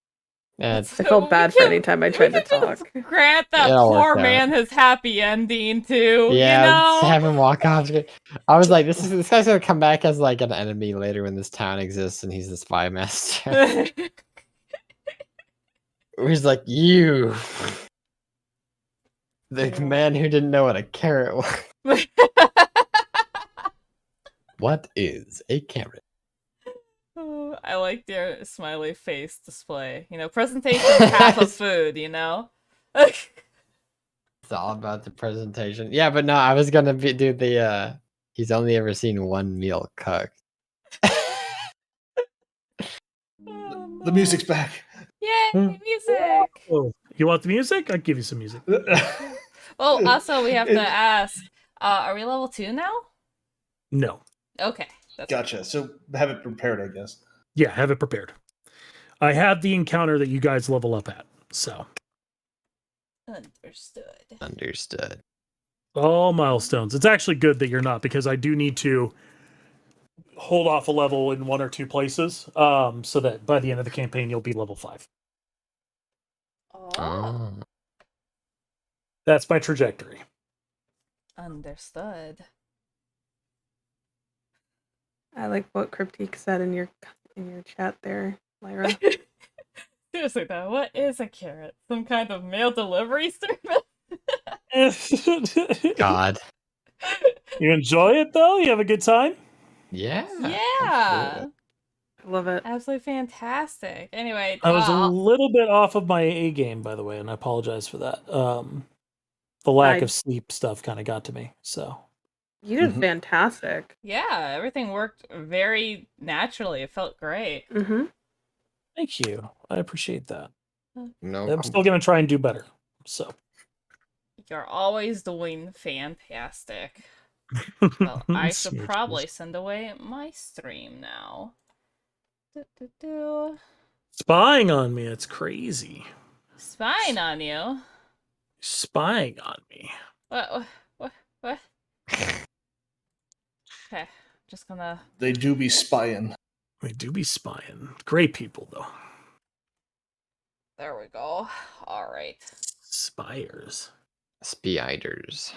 Yeah,
I
it's,
felt bad for any time I tried to
we can
talk.
just grant that
It all
poor
worked out.
man his happy ending too.
yeah,
you
just
know?
have him walk off. I was like, this guy's gonna come back as like an enemy later when this town exists, and he's the spy master. He's like, you, the man who didn't know what a carrot was. What is a carrot?
Oh, I like their smiley face display. You know, presentation is half of food, you know?
It's all about the presentation. Yeah, but no, I was gonna do the he's only ever seen one meal cooked.
The music's back.
Yay, music!
Oh, you want the music? I'll give you some music.
Oh, also, we have to ask, are we level 2 now?
No.
Okay. That's
Gotcha. So have it prepared, I guess.
Yeah, have it prepared. I have the encounter that you guys level up at. So.
Understood.
All milestones. It's actually good that you're not, because I do need to hold off a level in 1 or 2 places, so that by the end of the campaign you'll be level 5.
Oh.
That's my trajectory.
Understood.
I like what Cryptique said in your chat there, Lyra.
Seriously though, what is a carrot? Some kind of mail delivery service?
God.
You enjoy it though? You have a good time?
Yeah.
Yeah.
I love it.
Absolutely fantastic. Anyway,
I was a little bit off of my A game, by the way, and I apologize for that. The lack of sleep stuff kind of got to me. So
you did fantastic.
yeah, everything worked very naturally. It felt great.
Mm-hmm.
thank you. I appreciate that.
No.
I'm still gonna try and do better. So
You're always doing fantastic. Well, I should probably send away my stream now.
Spying on me, it's crazy.
Spying on you?
Spying on me.
What? Okay, just gonna...
They do be spying.
They do be spying. Great people, though.
There we go. Alright.
Spires.
Spiders.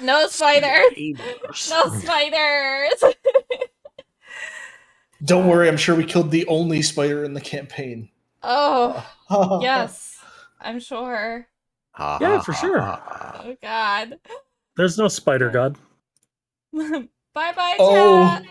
No spiders!
Spiders.
No spiders!
Don't worry, I'm sure we killed the only spider in the campaign.
Oh, yes. I'm sure.
Yeah, for sure.
Oh, God.
There's no spider god.
Bye-bye,
Oh.
chat!